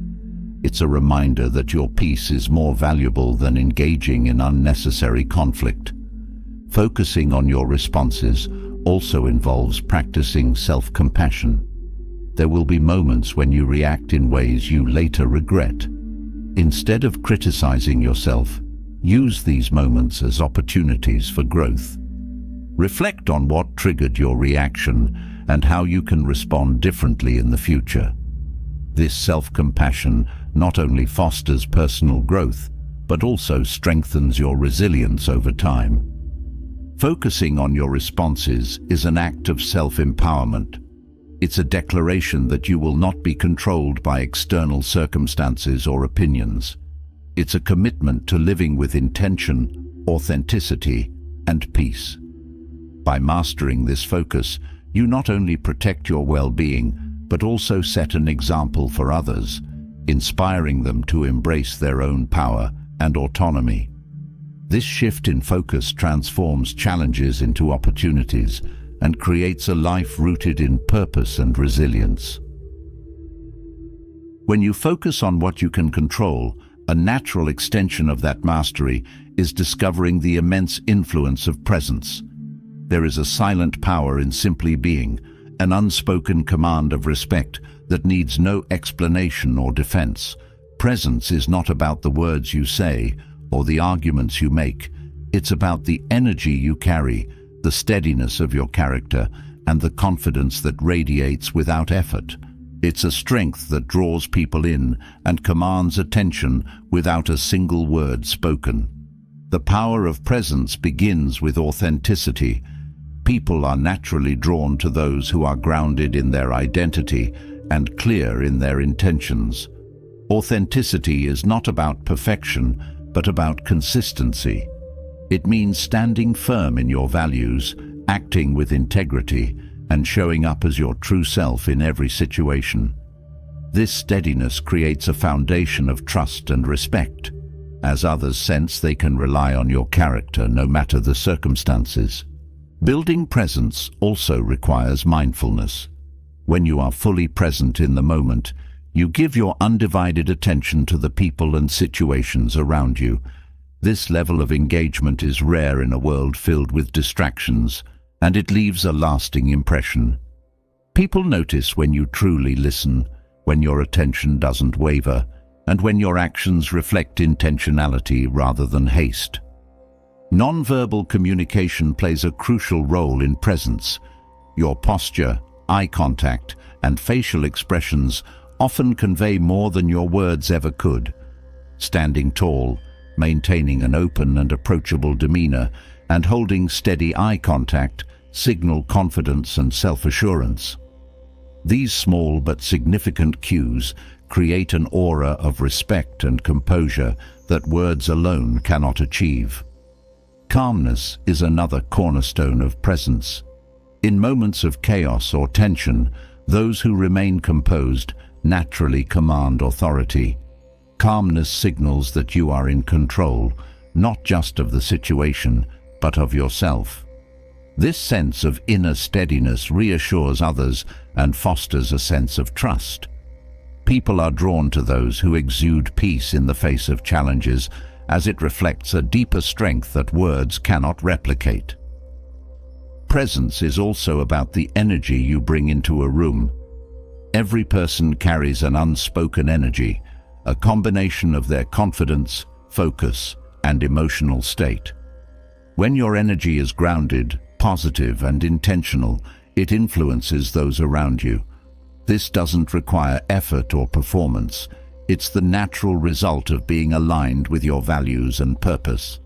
It's a reminder that your peace is more valuable than engaging in unnecessary conflict. Focusing on your responses also involves practicing self-compassion. There will be moments when you react in ways you later regret. Instead of criticizing yourself, use these moments as opportunities for growth. Reflect on what triggered your reaction and how you can respond differently in the future. This self-compassion not only fosters personal growth, but also strengthens your resilience over time. Focusing on your responses is an act of self-empowerment. It's a declaration that you will not be controlled by external circumstances or opinions. It's a commitment to living with intention, authenticity, and peace. By mastering this focus, you not only protect your well-being, but also set an example for others. inspiring them to embrace their own power and autonomy. This shift in focus transforms challenges into opportunities and creates a life rooted in purpose and resilience. When you focus on what you can control, a natural extension of that mastery is discovering the immense influence of presence. There is a silent power in simply being, an unspoken command of respect that needs no explanation or defense. Presence is not about the words you say or the arguments you make. It's about the energy you carry, the steadiness of your character, and the confidence that radiates without effort. It's a strength that draws people in and commands attention without a single word spoken. The power of presence begins with authenticity. People are naturally drawn to those who are grounded in their identity and clear in their intentions. Authenticity is not about perfection, but about consistency. It means standing firm in your values, acting with integrity, and showing up as your true self in every situation. This steadiness creates a foundation of trust and respect, as others sense they can rely on your character no matter the circumstances. Building presence also requires mindfulness. When you are fully present in the moment, you give your undivided attention to the people and situations around you. This level of engagement is rare in a world filled with distractions, and it leaves a lasting impression. People notice when you truly listen, when your attention doesn't waver, and when your actions reflect intentionality rather than haste. Nonverbal communication plays a crucial role in presence. Your posture, eye contact, and facial expressions often convey more than your words ever could. Standing tall, maintaining an open and approachable demeanor, and holding steady eye contact signal confidence and self-assurance. These small but significant cues create an aura of respect and composure that words alone cannot achieve. Calmness is another cornerstone of presence. In moments of chaos or tension, those who remain composed naturally command authority. Calmness signals that you are in control, not just of the situation, but of yourself. This sense of inner steadiness reassures others and fosters a sense of trust. People are drawn to those who exude peace in the face of challenges, as it reflects a deeper strength that words cannot replicate. Presence is also about the energy you bring into a room. Every person carries an unspoken energy, a combination of their confidence, focus, and emotional state. When your energy is grounded, positive, and intentional, it influences those around you. This doesn't require effort or performance. It's the natural result of being aligned with your values and purpose.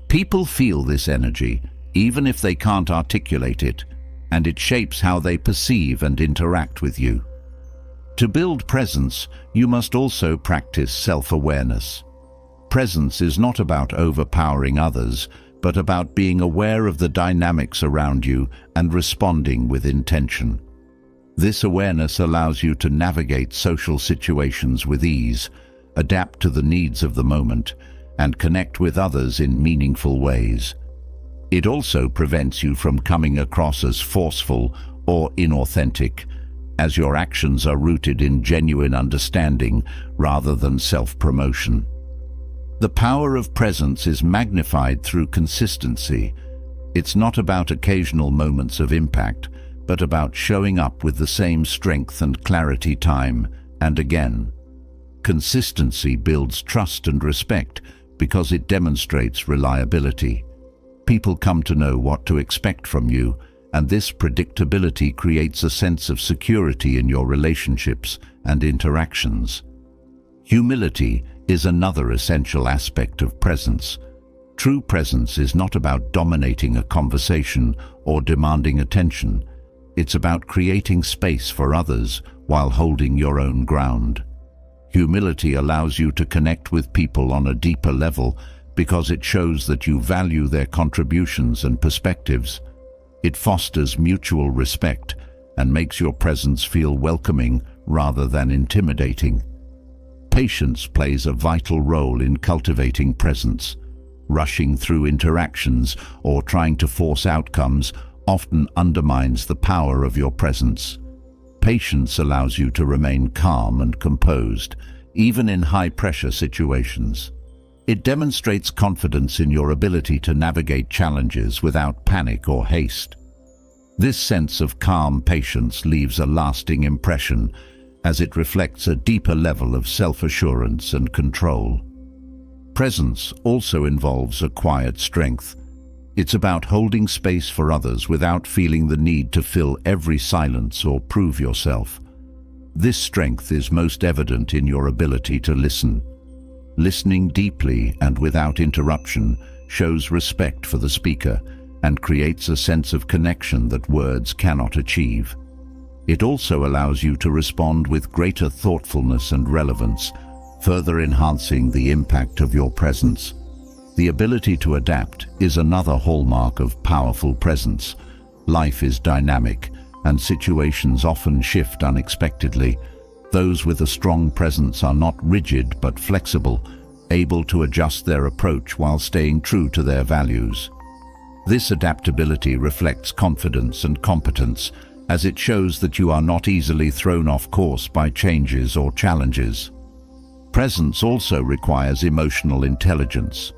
People feel this energy, even if they can't articulate it, and it shapes how they perceive and interact with you. To build presence, you must also practice self-awareness. Presence is not about overpowering others, but about being aware of the dynamics around you and responding with intention. This awareness allows you to navigate social situations with ease, adapt to the needs of the moment, and connect with others in meaningful ways. It also prevents you from coming across as forceful or inauthentic, as your actions are rooted in genuine understanding rather than self-promotion. The power of presence is magnified through consistency. It's not about occasional moments of impact, but about showing up with the same strength and clarity time and again. Consistency builds trust and respect because it demonstrates reliability. People come to know what to expect from you, and this predictability creates a sense of security in your relationships and interactions. Humility is another essential aspect of presence. True presence is not about dominating a conversation or demanding attention. It's about creating space for others while holding your own ground. Humility allows you to connect with people on a deeper level because it shows that you value their contributions and perspectives. It fosters mutual respect and makes your presence feel welcoming rather than intimidating. Patience plays a vital role in cultivating presence. Rushing through interactions or trying to force outcomes often undermines the power of your presence. Patience allows you to remain calm and composed, even in high-pressure situations. It demonstrates confidence in your ability to navigate challenges without panic or haste. This sense of calm patience leaves a lasting impression, as it reflects a deeper level of self-assurance and control. Presence also involves a quiet strength. It's about holding space for others without feeling the need to fill every silence or prove yourself. This strength is most evident in your ability to listen. Listening deeply and without interruption shows respect for the speaker and creates a sense of connection that words cannot achieve. It also allows you to respond with greater thoughtfulness and relevance, further enhancing the impact of your presence. The ability to adapt is another hallmark of powerful presence. Life is dynamic, and situations often shift unexpectedly. Those with a strong presence are not rigid but flexible, able to adjust their approach while staying true to their values. This adaptability reflects confidence and competence, as it shows that you are not easily thrown off course by changes or challenges. Presence also requires emotional intelligence.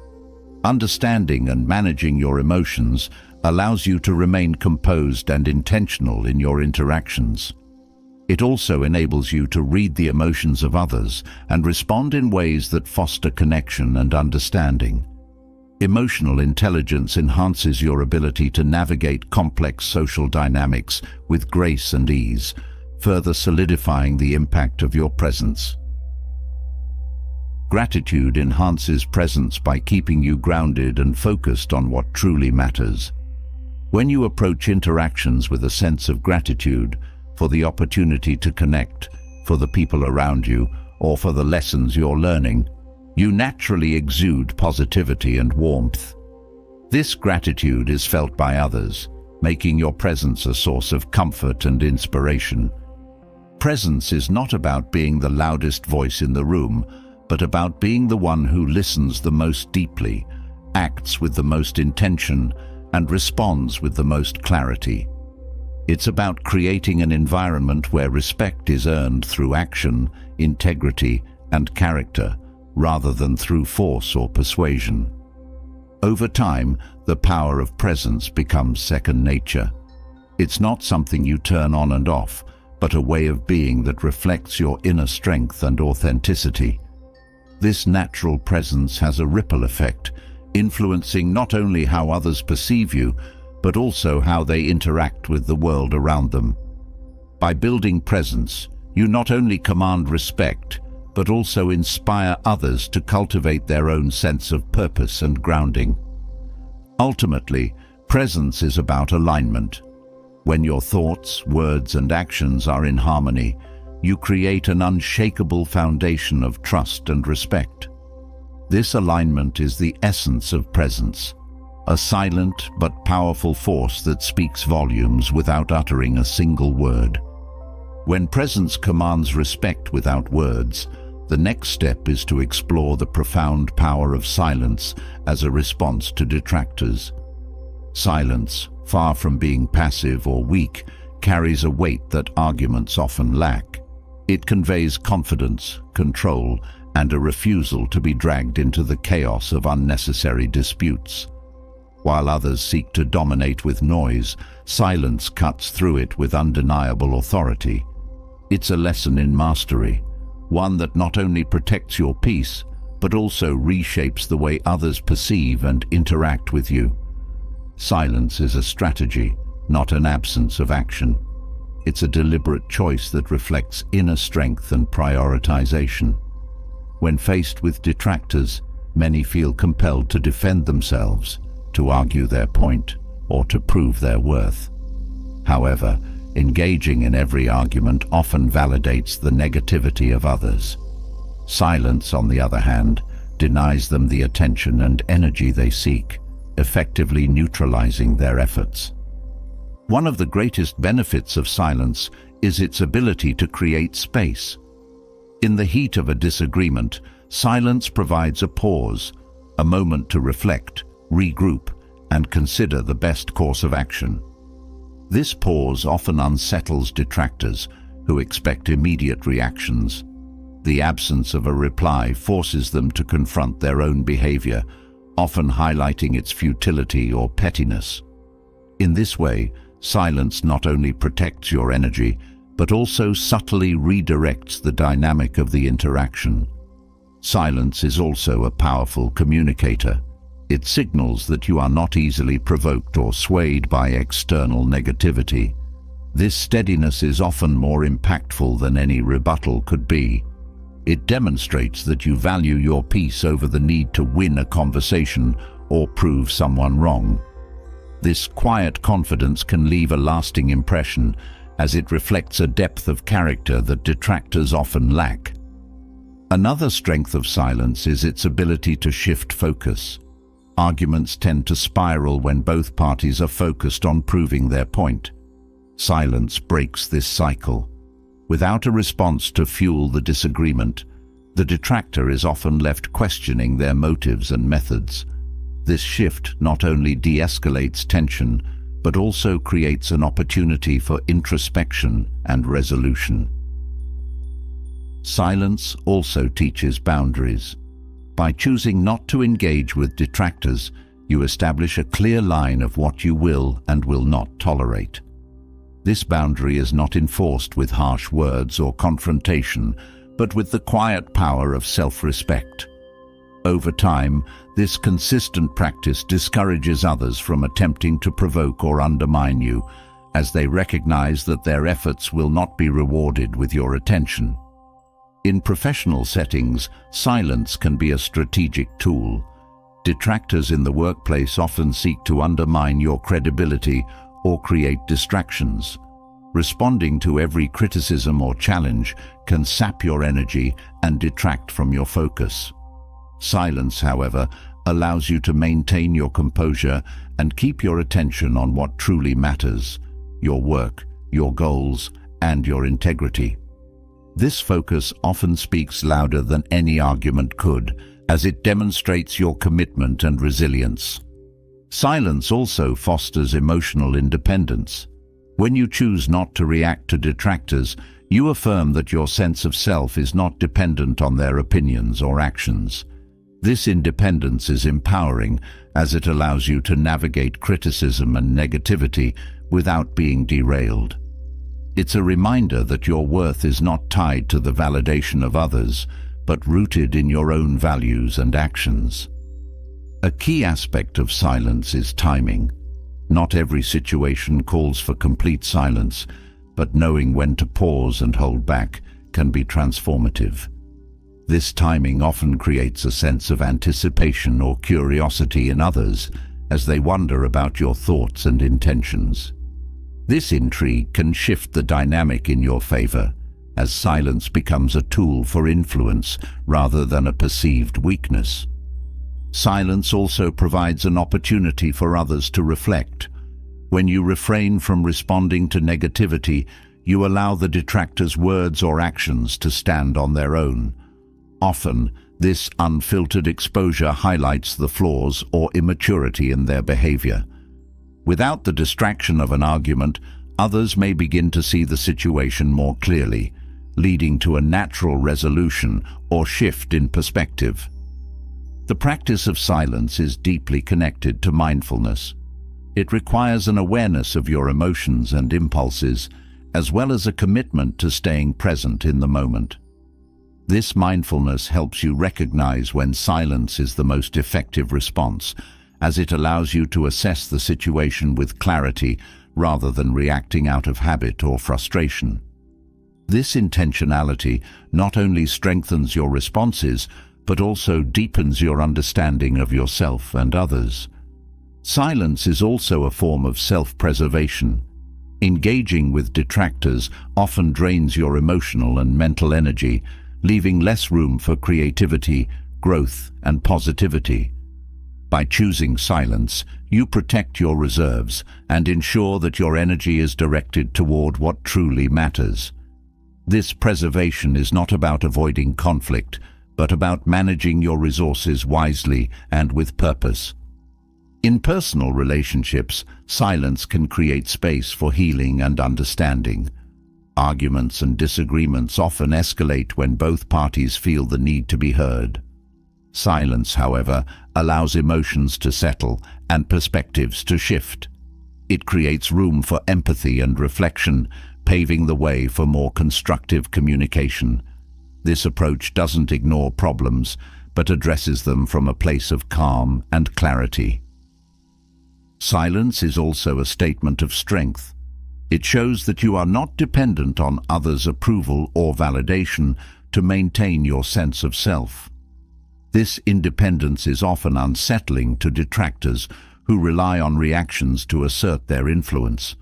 Understanding and managing your emotions allows you to remain composed and intentional in your interactions. It also enables you to read the emotions of others and respond in ways that foster connection and understanding. Emotional intelligence enhances your ability to navigate complex social dynamics with grace and ease, further solidifying the impact of your presence. Gratitude enhances presence by keeping you grounded and focused on what truly matters. When you approach interactions with a sense of gratitude for the opportunity to connect, for the people around you, or for the lessons you're learning, you naturally exude positivity and warmth. This gratitude is felt by others, making your presence a source of comfort and inspiration. Presence is not about being the loudest voice in the room, but about being the one who listens the most deeply, acts with the most intention, and responds with the most clarity. It's about creating an environment where respect is earned through action, integrity, and character, rather than through force or persuasion. Over time, the power of presence becomes second nature. It's not something you turn on and off, but a way of being that reflects your inner strength and authenticity. This natural presence has a ripple effect, influencing not only how others perceive you, but also how they interact with the world around them. By building presence, you not only command respect, but also inspire others to cultivate their own sense of purpose and grounding. Ultimately, presence is about alignment. When your thoughts, words, and actions are in harmony, you create an unshakable foundation of trust and respect. This alignment is the essence of presence, a silent but powerful force that speaks volumes without uttering a single word. When presence commands respect without words, the next step is to explore the profound power of silence as a response to detractors. Silence, far from being passive or weak, carries a weight that arguments often lack. It conveys confidence, control, and a refusal to be dragged into the chaos of unnecessary disputes. While others seek to dominate with noise, silence cuts through it with undeniable authority. It's a lesson in mastery, one that not only protects your peace, but also reshapes the way others perceive and interact with you. Silence is a strategy, not an absence of action. It's a deliberate choice that reflects inner strength and prioritization. When faced with detractors, many feel compelled to defend themselves, to argue their point, or to prove their worth. However, engaging in every argument often validates the negativity of others. Silence, on the other hand, denies them the attention and energy they seek, effectively neutralizing their efforts. One of the greatest benefits of silence is its ability to create space. In the heat of a disagreement, silence provides a pause, a moment to reflect, regroup, and consider the best course of action. This pause often unsettles detractors who expect immediate reactions. The absence of a reply forces them to confront their own behavior, often highlighting its futility or pettiness. In this way, silence not only protects your energy, but also subtly redirects the dynamic of the interaction. Silence is also a powerful communicator. It signals that you are not easily provoked or swayed by external negativity. This steadiness is often more impactful than any rebuttal could be. It demonstrates that you value your peace over the need to win a conversation or prove someone wrong. This quiet confidence can leave a lasting impression, as it reflects a depth of character that detractors often lack. Another strength of silence is its ability to shift focus. Arguments tend to spiral when both parties are focused on proving their point. Silence breaks this cycle. Without a response to fuel the disagreement, the detractor is often left questioning their motives and methods. This shift not only de-escalates tension, but also creates an opportunity for introspection and resolution. Silence also teaches boundaries. By choosing not to engage with detractors, you establish a clear line of what you will and will not tolerate. This boundary is not enforced with harsh words or confrontation, but with the quiet power of self-respect. Over time, this consistent practice discourages others from attempting to provoke or undermine you, as they recognize that their efforts will not be rewarded with your attention. In professional settings, silence can be a strategic tool. Detractors in the workplace often seek to undermine your credibility or create distractions. Responding to every criticism or challenge can sap your energy and detract from your focus. Silence, however, allows you to maintain your composure and keep your attention on what truly matters: your work, your goals, and your integrity. This focus often speaks louder than any argument could, as it demonstrates your commitment and resilience. Silence also fosters emotional independence. When you choose not to react to detractors, you affirm that your sense of self is not dependent on their opinions or actions. This independence is empowering, as it allows you to navigate criticism and negativity without being derailed. It's a reminder that your worth is not tied to the validation of others, but rooted in your own values and actions. A key aspect of silence is timing. Not every situation calls for complete silence, but knowing when to pause and hold back can be transformative. This timing often creates a sense of anticipation or curiosity in others as they wonder about your thoughts and intentions. This intrigue can shift the dynamic in your favor, as silence becomes a tool for influence rather than a perceived weakness. Silence also provides an opportunity for others to reflect. When you refrain from responding to negativity, you allow the detractor's words or actions to stand on their own. Often, this unfiltered exposure highlights the flaws or immaturity in their behavior. Without the distraction of an argument, others may begin to see the situation more clearly, leading to a natural resolution or shift in perspective. The practice of silence is deeply connected to mindfulness. It requires an awareness of your emotions and impulses, as well as a commitment to staying present in the moment. This mindfulness helps you recognize when silence is the most effective response, as it allows you to assess the situation with clarity rather than reacting out of habit or frustration. This intentionality not only strengthens your responses, but also deepens your understanding of yourself and others. Silence is also a form of self-preservation. Engaging with detractors often drains your emotional and mental energy, leaving less room for creativity, growth, and positivity. By choosing silence, you protect your reserves and ensure that your energy is directed toward what truly matters. This preservation is not about avoiding conflict, but about managing your resources wisely and with purpose. In personal relationships, silence can create space for healing and understanding. Arguments and disagreements often escalate when both parties feel the need to be heard. Silence, however, allows emotions to settle and perspectives to shift. It creates room for empathy and reflection, paving the way for more constructive communication. This approach doesn't ignore problems, but addresses them from a place of calm and clarity. Silence is also a statement of strength. It shows that you are not dependent on others' approval or validation to maintain your sense of self. This independence is often unsettling to detractors who rely on reactions to assert their influence.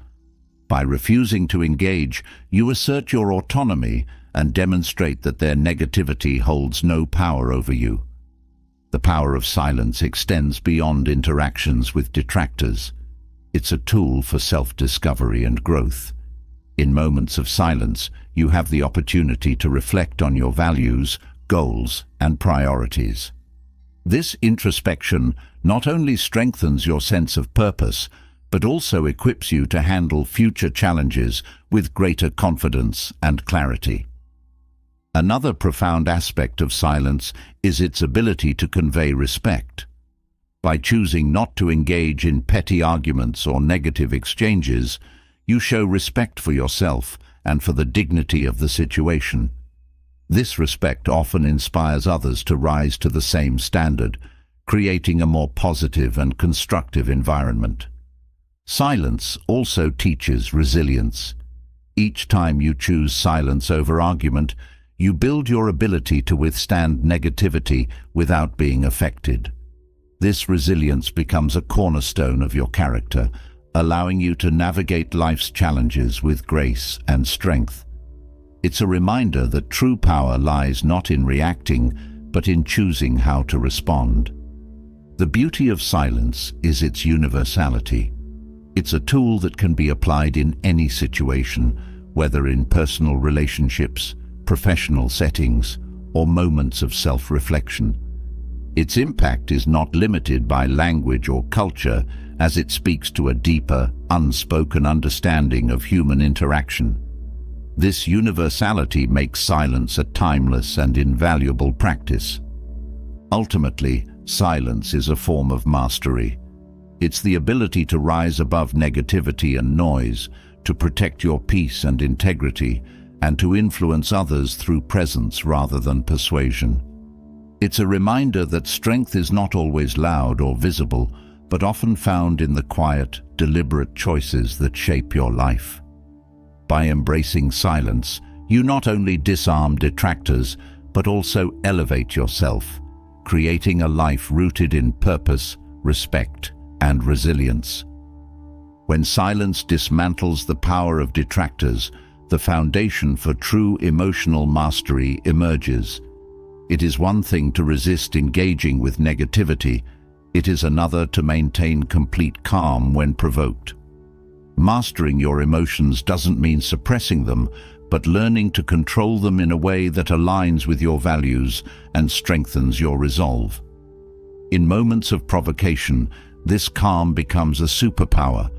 By refusing to engage, you assert your autonomy and demonstrate that their negativity holds no power over you. The power of silence extends beyond interactions with detractors. It's a tool for self-discovery and growth. In moments of silence, you have the opportunity to reflect on your values, goals, and priorities. This introspection not only strengthens your sense of purpose, but also equips you to handle future challenges with greater confidence and clarity. Another profound aspect of silence is its ability to convey respect. By choosing not to engage in petty arguments or negative exchanges, you show respect for yourself and for the dignity of the situation. This respect often inspires others to rise to the same standard, creating a more positive and constructive environment. Silence also teaches resilience. Each time you choose silence over argument, you build your ability to withstand negativity without being affected. This resilience becomes a cornerstone of your character, allowing you to navigate life's challenges with grace and strength. It's a reminder that true power lies not in reacting, but in choosing how to respond. The beauty of silence is its universality. It's a tool that can be applied in any situation, whether in personal relationships, professional settings, or moments of self-reflection. Its impact is not limited by language or culture, as it speaks to a deeper, unspoken understanding of human interaction. This universality makes silence a timeless and invaluable practice. Ultimately, silence is a form of mastery. It's the ability to rise above negativity and noise, to protect your peace and integrity, and to influence others through presence rather than persuasion. It's a reminder that strength is not always loud or visible, but often found in the quiet, deliberate choices that shape your life. By embracing silence, you not only disarm detractors, but also elevate yourself, creating a life rooted in purpose, respect, and resilience. When silence dismantles the power of detractors, the foundation for true emotional mastery emerges. It is one thing to resist engaging with negativity. It is another to maintain complete calm when provoked. Mastering your emotions doesn't mean suppressing them, but learning to control them in a way that aligns with your values and strengthens your resolve. In moments of provocation, this calm becomes a superpower,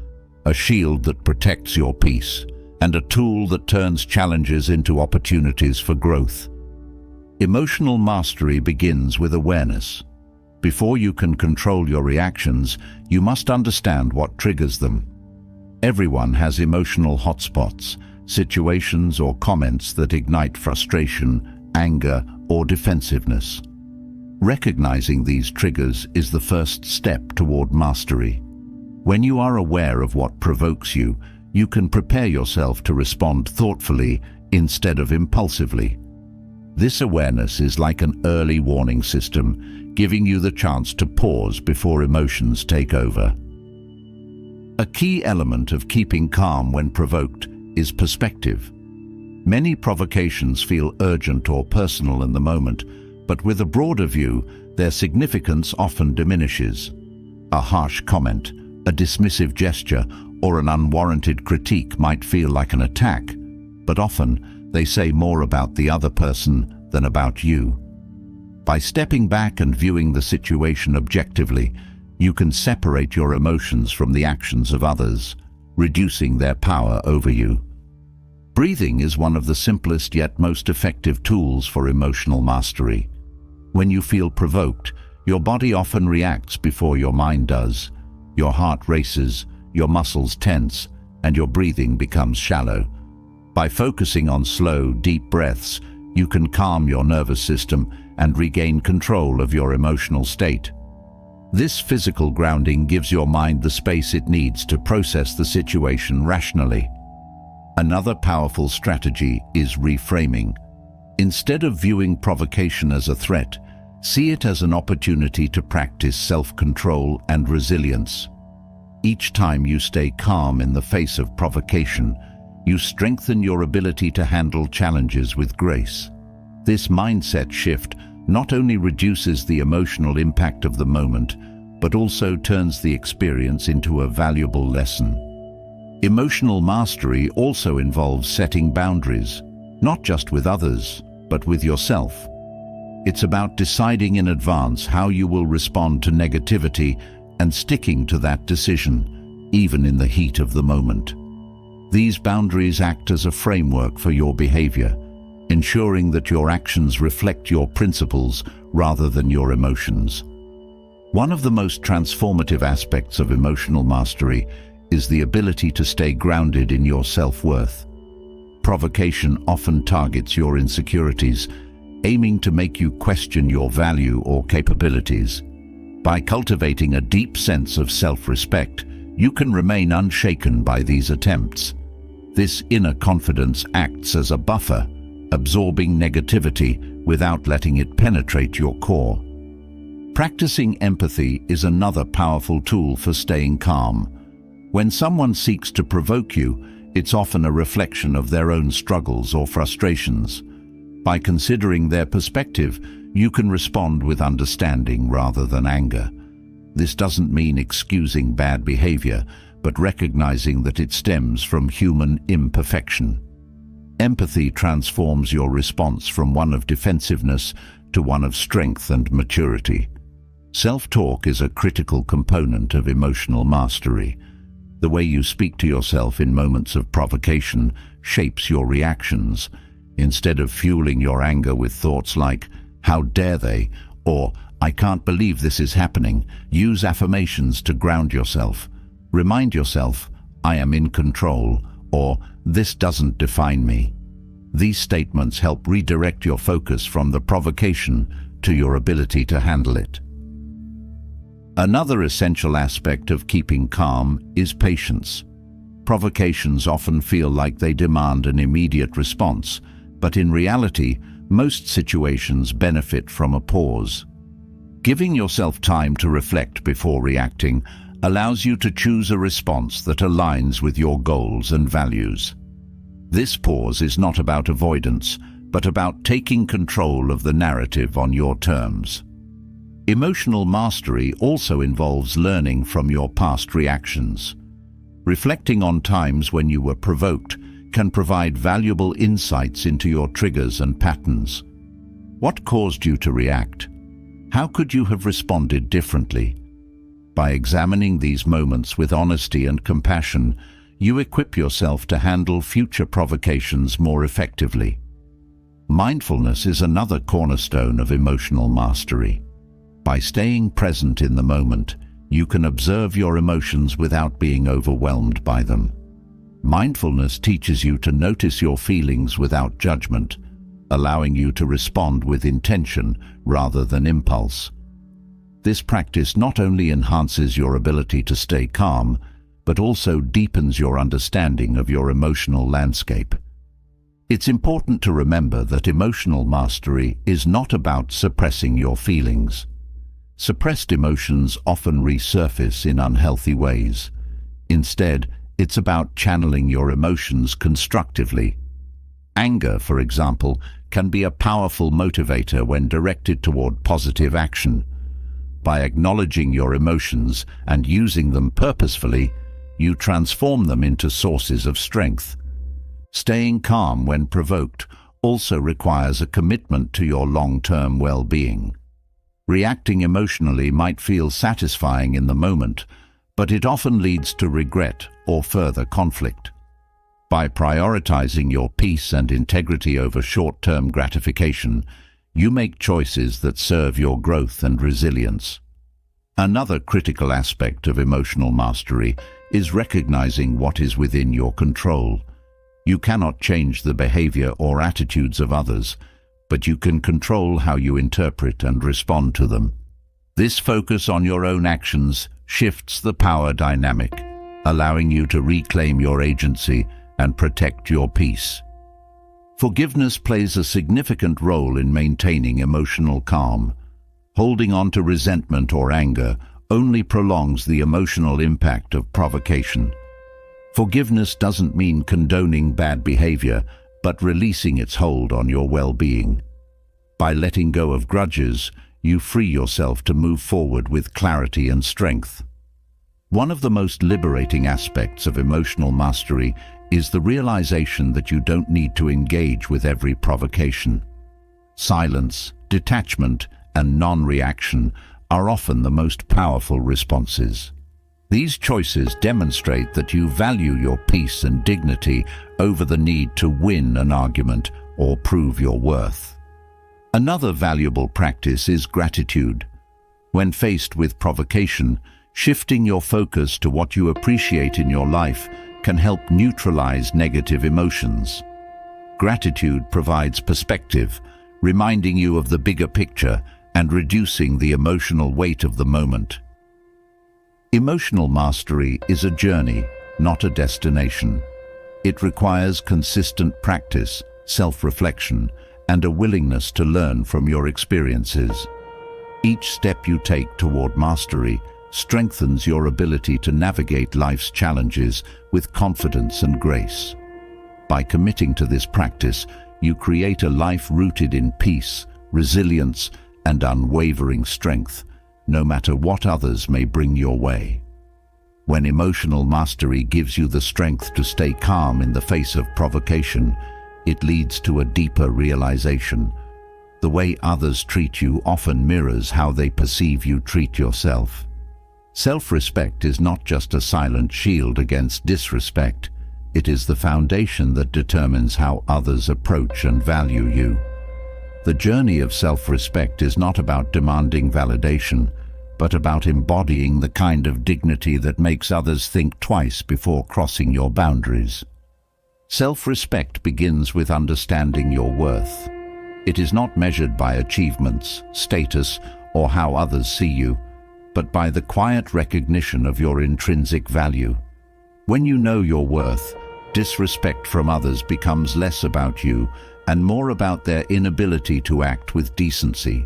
a shield that protects your peace, and a tool that turns challenges into opportunities for growth. Emotional mastery begins with awareness. Before you can control your reactions, you must understand what triggers them. Everyone has emotional hotspots, situations or comments that ignite frustration, anger, or defensiveness. Recognizing these triggers is the first step toward mastery. When you are aware of what provokes you, you can prepare yourself to respond thoughtfully instead of impulsively. This awareness is like an early warning system, giving you the chance to pause before emotions take over. A key element of keeping calm when provoked is perspective. Many provocations feel urgent or personal in the moment, but with a broader view, their significance often diminishes. A harsh comment, a dismissive gesture, or an unwarranted critique might feel like an attack, but often They say more about the other person than about you. By stepping back and viewing the situation objectively, you can separate your emotions from the actions of others, reducing their power over you. Breathing is one of the simplest yet most effective tools for emotional mastery. When you feel provoked, your body often reacts before your mind does. Your heart races, your muscles tense, and your breathing becomes shallow. By focusing on slow, deep breaths, you can calm your nervous system and regain control of your emotional state. This physical grounding gives your mind the space it needs to process the situation rationally. Another powerful strategy is reframing. Instead of viewing provocation as a threat, see it as an opportunity to practice self-control and resilience. Each time you stay calm in the face of provocation, you strengthen your ability to handle challenges with grace. This mindset shift not only reduces the emotional impact of the moment, but also turns the experience into a valuable lesson. Emotional mastery also involves setting boundaries, not just with others, but with yourself. It's about deciding in advance how you will respond to negativity and sticking to that decision, even in the heat of the moment. These boundaries act as a framework for your behavior, ensuring that your actions reflect your principles rather than your emotions. One of the most transformative aspects of emotional mastery is the ability to stay grounded in your self-worth. Provocation often targets your insecurities, aiming to make you question your value or capabilities. By cultivating a deep sense of self-respect, you can remain unshaken by these attempts. This inner confidence acts as a buffer, absorbing negativity without letting it penetrate your core. Practicing empathy is another powerful tool for staying calm. When someone seeks to provoke you, it's often a reflection of their own struggles or frustrations. By considering their perspective, you can respond with understanding rather than anger. This doesn't mean excusing bad behavior, but recognizing that it stems from human imperfection. Empathy transforms your response from one of defensiveness to one of strength and maturity. Self-talk is a critical component of emotional mastery. The way you speak to yourself in moments of provocation shapes your reactions. Instead of fueling your anger with thoughts like, "How dare they?" or "I can't believe this is happening," use affirmations to ground yourself. Remind yourself, "I am in control," or "This doesn't define me." These statements help redirect your focus from the provocation to your ability to handle it. Another essential aspect of keeping calm is patience. Provocations often feel like they demand an immediate response, but in reality, most situations benefit from a pause. Giving yourself time to reflect before reacting allows you to choose a response that aligns with your goals and values. This pause is not about avoidance, but about taking control of the narrative on your terms. Emotional mastery also involves learning from your past reactions. Reflecting on times when you were provoked can provide valuable insights into your triggers and patterns. What caused you to react? How could you have responded differently? By examining these moments with honesty and compassion, you equip yourself to handle future provocations more effectively. Mindfulness is another cornerstone of emotional mastery. By staying present in the moment, you can observe your emotions without being overwhelmed by them. Mindfulness teaches you to notice your feelings without judgment, allowing you to respond with intention rather than impulse. This practice not only enhances your ability to stay calm, but also deepens your understanding of your emotional landscape. It's important to remember that emotional mastery is not about suppressing your feelings. Suppressed emotions often resurface in unhealthy ways. Instead, it's about channeling your emotions constructively. Anger, for example, can be a powerful motivator when directed toward positive action. By acknowledging your emotions and using them purposefully, you transform them into sources of strength. Staying calm when provoked also requires a commitment to your long-term well-being. Reacting emotionally might feel satisfying in the moment, but it often leads to regret or further conflict. By prioritizing your peace and integrity over short-term gratification, you make choices that serve your growth and resilience. Another critical aspect of emotional mastery is recognizing what is within your control. You cannot change the behavior or attitudes of others, but you can control how you interpret and respond to them. This focus on your own actions shifts the power dynamic, allowing you to reclaim your agency and protect your peace. Forgiveness plays a significant role in maintaining emotional calm. Holding on to resentment or anger only prolongs the emotional impact of provocation. Forgiveness doesn't mean condoning bad behavior, but releasing its hold on your well-being. By letting go of grudges, you free yourself to move forward with clarity and strength. One of the most liberating aspects of emotional mastery is the realization that you don't need to engage with every provocation. Silence, detachment, and non-reaction are often the most powerful responses. These choices demonstrate that you value your peace and dignity over the need to win an argument or prove your worth. Another valuable practice is gratitude. When faced with provocation, shifting your focus to what you appreciate in your life can help neutralize negative emotions. Gratitude provides perspective, reminding you of the bigger picture and reducing the emotional weight of the moment. Emotional mastery is a journey, not a destination. It requires consistent practice, self-reflection, and a willingness to learn from your experiences. Each step you take toward mastery strengthens your ability to navigate life's challenges with confidence and grace. By committing to this practice, you create a life rooted in peace, resilience, and unwavering strength, no matter what others may bring your way. When emotional mastery gives you the strength to stay calm in the face of provocation, it leads to a deeper realization. The way others treat you often mirrors how they perceive you treat yourself. Self-respect is not just a silent shield against disrespect. It is the foundation that determines how others approach and value you. The journey of self-respect is not about demanding validation, but about embodying the kind of dignity that makes others think twice before crossing your boundaries. Self-respect begins with understanding your worth. It is not measured by achievements, status, or how others see you, but by the quiet recognition of your intrinsic value. When you know your worth, disrespect from others becomes less about you and more about their inability to act with decency.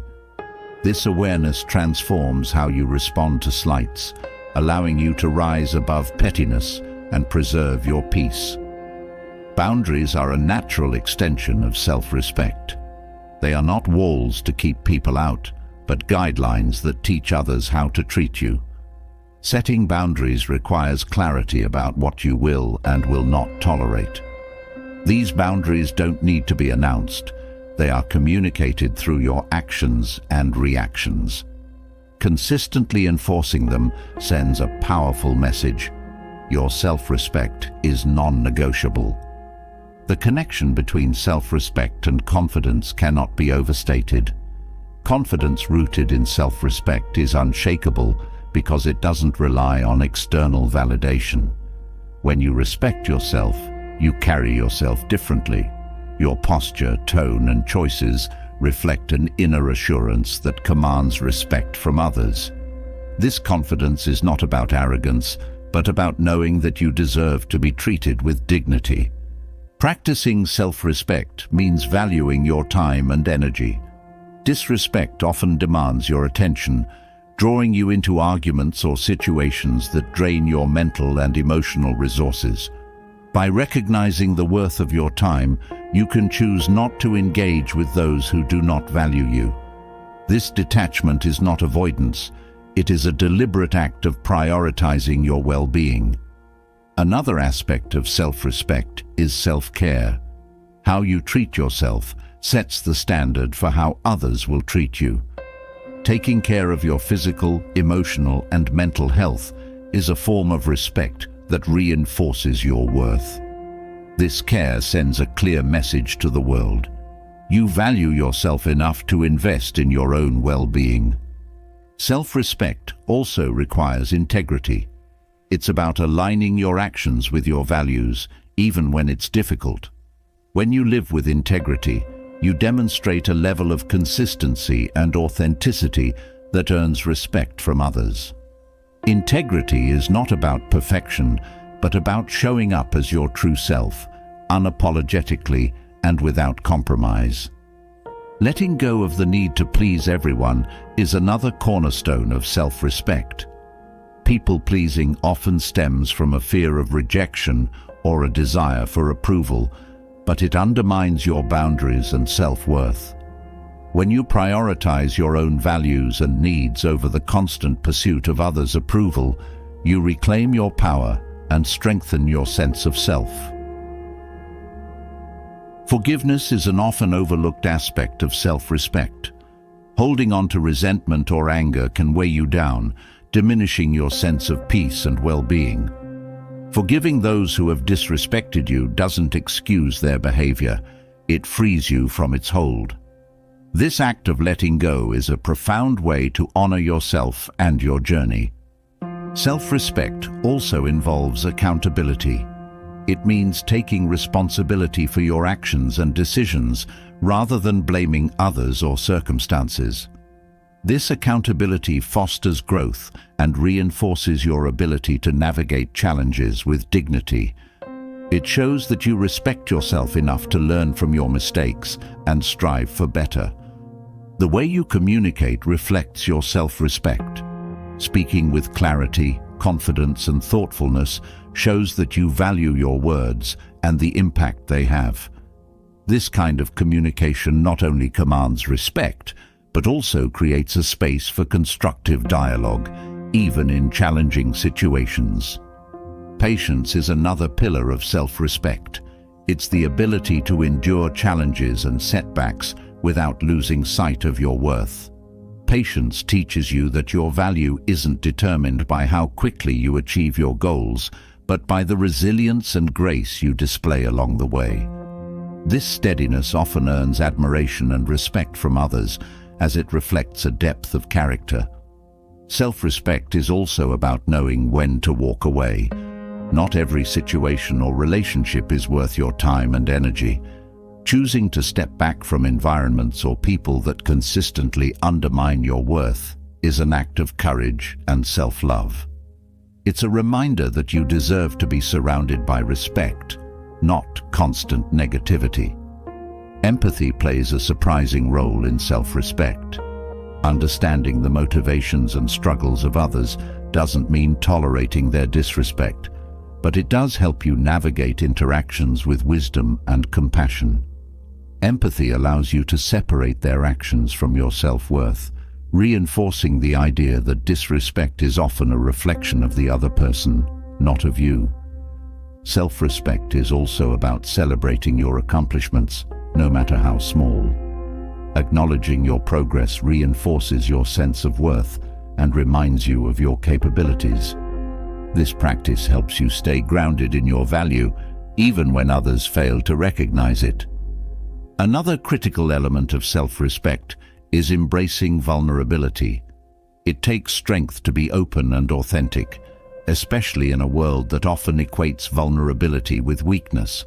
This awareness transforms how you respond to slights, allowing you to rise above pettiness and preserve your peace. Boundaries are a natural extension of self-respect. They are not walls to keep people out, but guidelines that teach others how to treat you. Setting boundaries requires clarity about what you will and will not tolerate. These boundaries don't need to be announced. They are communicated through your actions and reactions. Consistently enforcing them sends a powerful message. Your self-respect is non-negotiable. The connection between self-respect and confidence cannot be overstated. Confidence rooted in self-respect is unshakable because it doesn't rely on external validation. When you respect yourself, you carry yourself differently. Your posture, tone, and choices reflect an inner assurance that commands respect from others. This confidence is not about arrogance, but about knowing that you deserve to be treated with dignity. Practicing self-respect means valuing your time and energy. Disrespect often demands your attention, drawing you into arguments or situations that drain your mental and emotional resources. By recognizing the worth of your time, you can choose not to engage with those who do not value you. This detachment is not avoidance. It is a deliberate act of prioritizing your well-being. Another aspect of self-respect is self-care. How you treat yourself sets the standard for how others will treat you. Taking care of your physical, emotional, and mental health is a form of respect that reinforces your worth. This care sends a clear message to the world. You value yourself enough to invest in your own well-being. Self-respect also requires integrity. It's about aligning your actions with your values, even when it's difficult. When you live with integrity, you demonstrate a level of consistency and authenticity that earns respect from others. Integrity is not about perfection, but about showing up as your true self, unapologetically and without compromise. Letting go of the need to please everyone is another cornerstone of self-respect. People-pleasing often stems from a fear of rejection or a desire for approval, but it undermines your boundaries and self-worth. When you prioritize your own values and needs over the constant pursuit of others' approval, you reclaim your power and strengthen your sense of self. Forgiveness is an often overlooked aspect of self-respect. Holding on to resentment or anger can weigh you down, diminishing your sense of peace and well-being. Forgiving those who have disrespected you doesn't excuse their behavior, it frees you from its hold. This act of letting go is a profound way to honor yourself and your journey. Self-respect also involves accountability. It means taking responsibility for your actions and decisions rather than blaming others or circumstances. This accountability fosters growth and reinforces your ability to navigate challenges with dignity. It shows that you respect yourself enough to learn from your mistakes and strive for better. The way you communicate reflects your self-respect. Speaking with clarity, confidence, and thoughtfulness shows that you value your words and the impact they have. This kind of communication not only commands respect, but also creates a space for constructive dialogue, even in challenging situations. Patience is another pillar of self-respect. It's the ability to endure challenges and setbacks without losing sight of your worth. Patience teaches you that your value isn't determined by how quickly you achieve your goals, but by the resilience and grace you display along the way. This steadiness often earns admiration and respect from others, as it reflects a depth of character. Self-respect is also about knowing when to walk away. Not every situation or relationship is worth your time and energy. Choosing to step back from environments or people that consistently undermine your worth is an act of courage and self-love. It's a reminder that you deserve to be surrounded by respect, not constant negativity. Empathy plays a surprising role in self-respect. Understanding the motivations and struggles of others doesn't mean tolerating their disrespect, but it does help you navigate interactions with wisdom and compassion. Empathy allows you to separate their actions from your self-worth, reinforcing the idea that disrespect is often a reflection of the other person, not of you. Self-respect is also about celebrating your accomplishments, no matter how small. Acknowledging your progress reinforces your sense of worth and reminds you of your capabilities. This practice helps you stay grounded in your value, even when others fail to recognize it. Another critical element of self-respect is embracing vulnerability. It takes strength to be open and authentic, especially in a world that often equates vulnerability with weakness.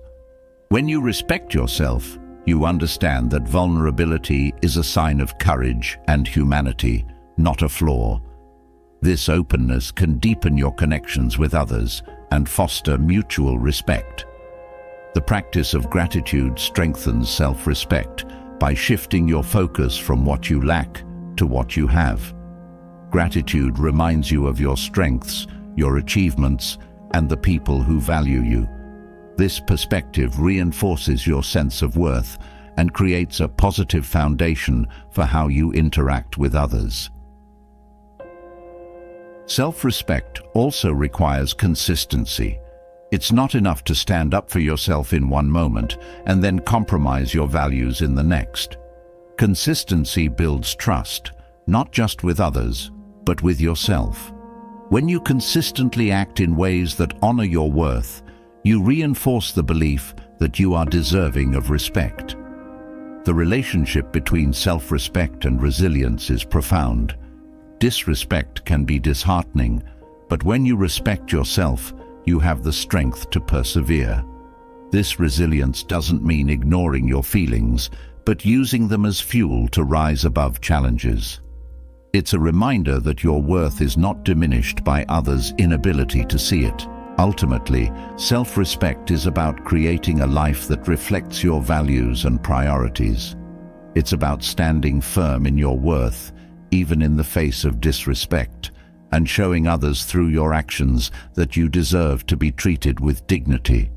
When you respect yourself, you understand that vulnerability is a sign of courage and humanity, not a flaw. This openness can deepen your connections with others and foster mutual respect. The practice of gratitude strengthens self-respect by shifting your focus from what you lack to what you have. Gratitude reminds you of your strengths, your achievements, and the people who value you. This perspective reinforces your sense of worth and creates a positive foundation for how you interact with others. Self-respect also requires consistency. It's not enough to stand up for yourself in one moment and then compromise your values in the next. Consistency builds trust, not just with others, but with yourself. When you consistently act in ways that honor your worth, you reinforce the belief that you are deserving of respect. The relationship between self-respect and resilience is profound. Disrespect can be disheartening, but when you respect yourself, you have the strength to persevere. This resilience doesn't mean ignoring your feelings, but using them as fuel to rise above challenges. It's a reminder that your worth is not diminished by others' inability to see it. Ultimately, self-respect is about creating a life that reflects your values and priorities. It's about standing firm in your worth, even in the face of disrespect, and showing others through your actions that you deserve to be treated with dignity.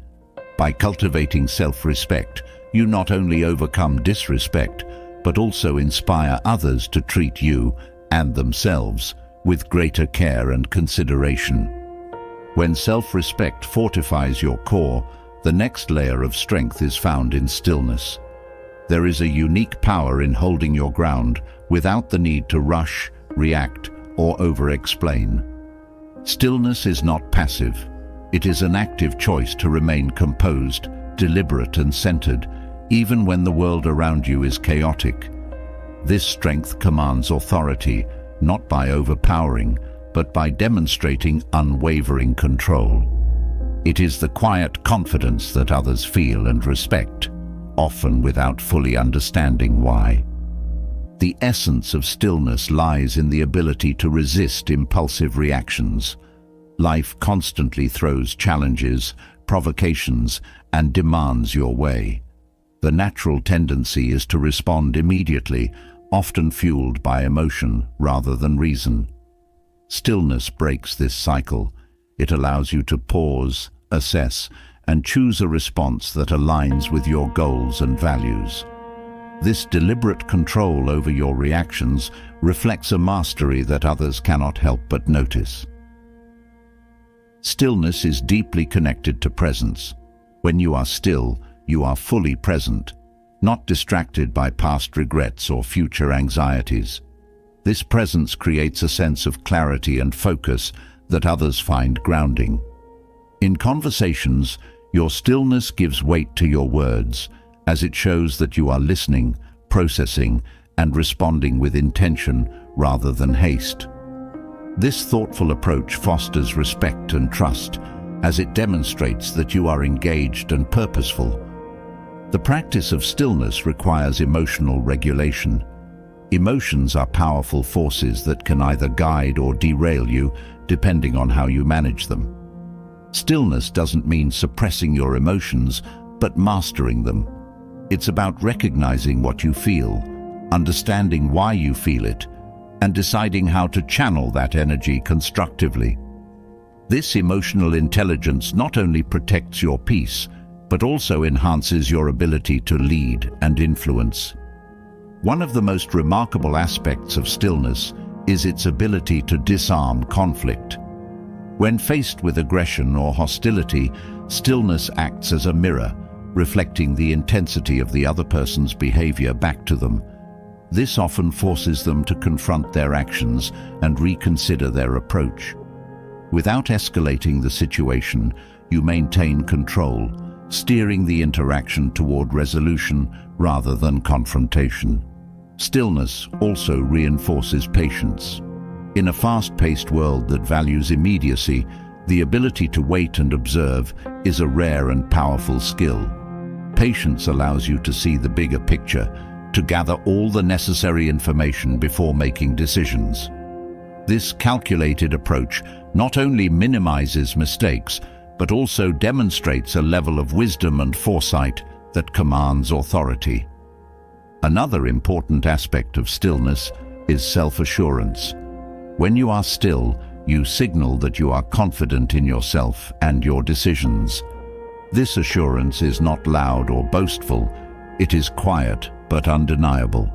By cultivating self-respect, you not only overcome disrespect, but also inspire others to treat you and themselves with greater care and consideration. When self-respect fortifies your core, the next layer of strength is found in stillness. There is a unique power in holding your ground without the need to rush, react, or over-explain. Stillness is not passive. It is an active choice to remain composed, deliberate, and centered, even when the world around you is chaotic. This strength commands authority, not by overpowering, but by demonstrating unwavering control. It is the quiet confidence that others feel and respect, often without fully understanding why. The essence of stillness lies in the ability to resist impulsive reactions. Life constantly throws challenges, provocations, and demands your way. The natural tendency is to respond immediately, often fueled by emotion rather than reason. Stillness breaks this cycle. It allows you to pause, assess, and choose a response that aligns with your goals and values. This deliberate control over your reactions reflects a mastery that others cannot help but notice. Stillness is deeply connected to presence. When you are still, you are fully present, not distracted by past regrets or future anxieties. This presence creates a sense of clarity and focus that others find grounding. In conversations, your stillness gives weight to your words, as it shows that you are listening, processing, and responding with intention rather than haste. This thoughtful approach fosters respect and trust, as it demonstrates that you are engaged and purposeful. The practice of stillness requires emotional regulation. Emotions are powerful forces that can either guide or derail you, depending on how you manage them. Stillness doesn't mean suppressing your emotions, but mastering them. It's about recognizing what you feel, understanding why you feel it, and deciding how to channel that energy constructively. This emotional intelligence not only protects your peace, but also enhances your ability to lead and influence. One of the most remarkable aspects of stillness is its ability to disarm conflict. When faced with aggression or hostility, stillness acts as a mirror, reflecting the intensity of the other person's behavior back to them. This often forces them to confront their actions and reconsider their approach. Without escalating the situation, you maintain control, steering the interaction toward resolution rather than confrontation. Stillness also reinforces patience. In a fast-paced world that values immediacy, the ability to wait and observe is a rare and powerful skill. Patience allows you to see the bigger picture, to gather all the necessary information before making decisions. This calculated approach not only minimizes mistakes, but also demonstrates a level of wisdom and foresight that commands authority. Another important aspect of stillness is self-assurance. When you are still, you signal that you are confident in yourself and your decisions. This assurance is not loud or boastful. It is quiet but undeniable.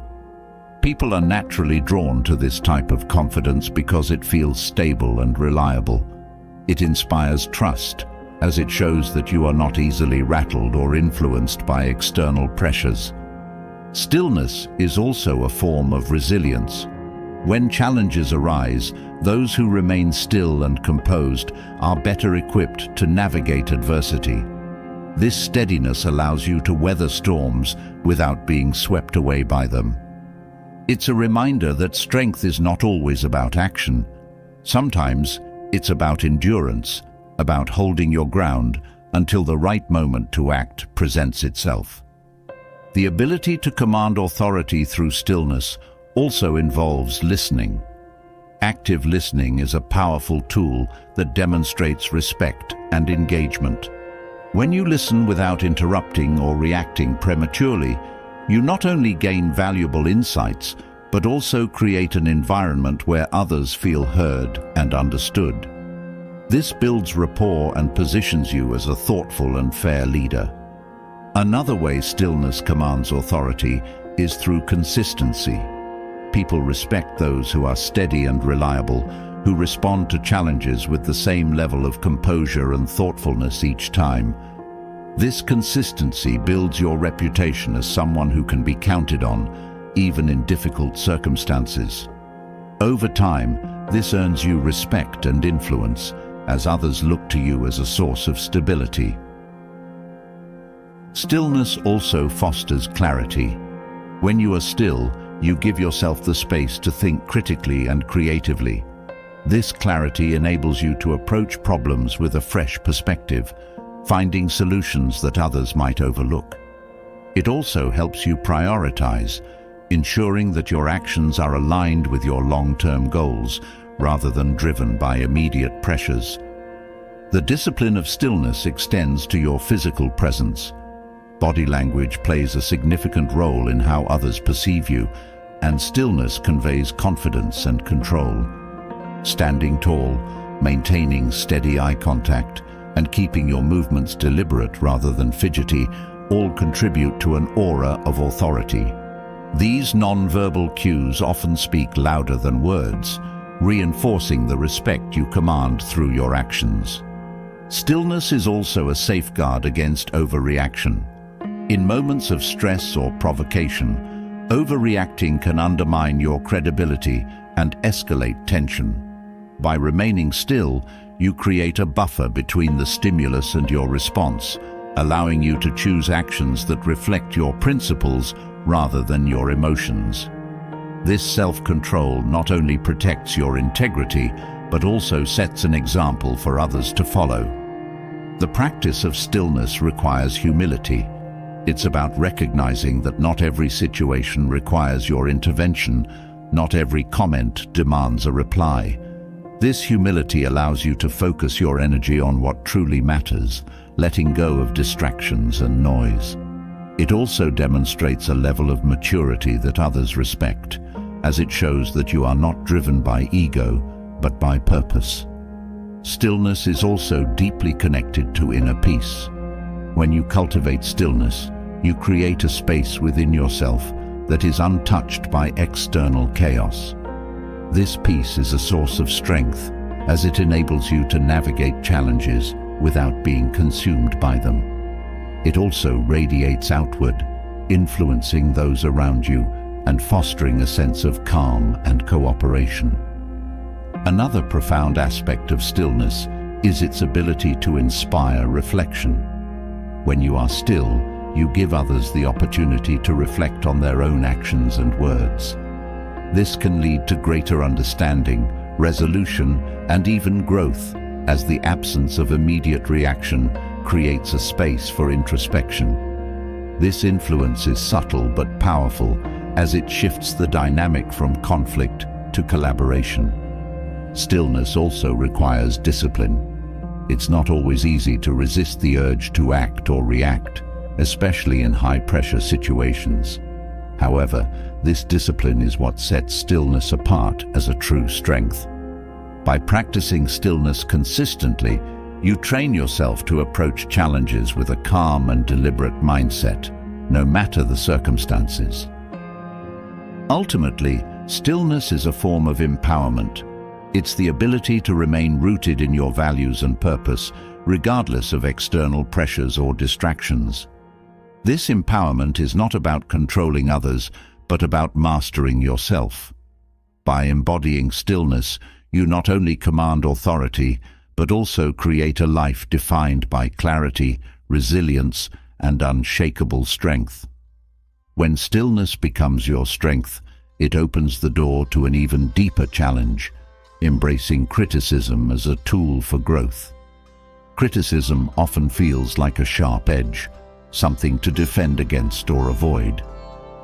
People are naturally drawn to this type of confidence because it feels stable and reliable. It inspires trust, as it shows that you are not easily rattled or influenced by external pressures. Stillness is also a form of resilience. When challenges arise, those who remain still and composed are better equipped to navigate adversity. This steadiness allows you to weather storms without being swept away by them. It's a reminder that strength is not always about action. Sometimes it's about endurance, about holding your ground until the right moment to act presents itself. The ability to command authority through stillness also involves listening. Active listening is a powerful tool that demonstrates respect and engagement. When you listen without interrupting or reacting prematurely, you not only gain valuable insights, but also create an environment where others feel heard and understood. This builds rapport and positions you as a thoughtful and fair leader. Another way stillness commands authority is through consistency. People respect those who are steady and reliable, who respond to challenges with the same level of composure and thoughtfulness each time. This consistency builds your reputation as someone who can be counted on, even in difficult circumstances. Over time, this earns you respect and influence, as others look to you as a source of stability. Stillness also fosters clarity. When you are still, you give yourself the space to think critically and creatively. This clarity enables you to approach problems with a fresh perspective, finding solutions that others might overlook. It also helps you prioritize, ensuring that your actions are aligned with your long-term goals rather than driven by immediate pressures. The discipline of stillness extends to your physical presence. Body language plays a significant role in how others perceive you, and stillness conveys confidence and control. Standing tall, maintaining steady eye contact, and keeping your movements deliberate rather than fidgety all contribute to an aura of authority. These non-verbal cues often speak louder than words, reinforcing the respect you command through your actions. Stillness is also a safeguard against overreaction. In moments of stress or provocation, overreacting can undermine your credibility and escalate tension. By remaining still, you create a buffer between the stimulus and your response, allowing you to choose actions that reflect your principles rather than your emotions. This self-control not only protects your integrity, but also sets an example for others to follow. The practice of stillness requires humility. It's about recognizing that not every situation requires your intervention, not every comment demands a reply. This humility allows you to focus your energy on what truly matters, letting go of distractions and noise. It also demonstrates a level of maturity that others respect, as it shows that you are not driven by ego, but by purpose. Stillness is also deeply connected to inner peace. When you cultivate stillness, you create a space within yourself that is untouched by external chaos. This peace is a source of strength, as it enables you to navigate challenges without being consumed by them. It also radiates outward, influencing those around you and fostering a sense of calm and cooperation. Another profound aspect of stillness is its ability to inspire reflection. When you are still, you give others the opportunity to reflect on their own actions and words. This can lead to greater understanding, resolution, and even growth, as the absence of immediate reaction creates a space for introspection. This influence is subtle but powerful, as it shifts the dynamic from conflict to collaboration. Stillness also requires discipline. It's not always easy to resist the urge to act or react, especially in high-pressure situations. However, this discipline is what sets stillness apart as a true strength. By practicing stillness consistently, you train yourself to approach challenges with a calm and deliberate mindset, no matter the circumstances. Ultimately, stillness is a form of empowerment. It's the ability to remain rooted in your values and purpose, regardless of external pressures or distractions. This empowerment is not about controlling others, but about mastering yourself. By embodying stillness, you not only command authority, but also create a life defined by clarity, resilience, and unshakable strength. When stillness becomes your strength, it opens the door to an even deeper challenge, embracing criticism as a tool for growth. Criticism often feels like a sharp edge, something to defend against or avoid.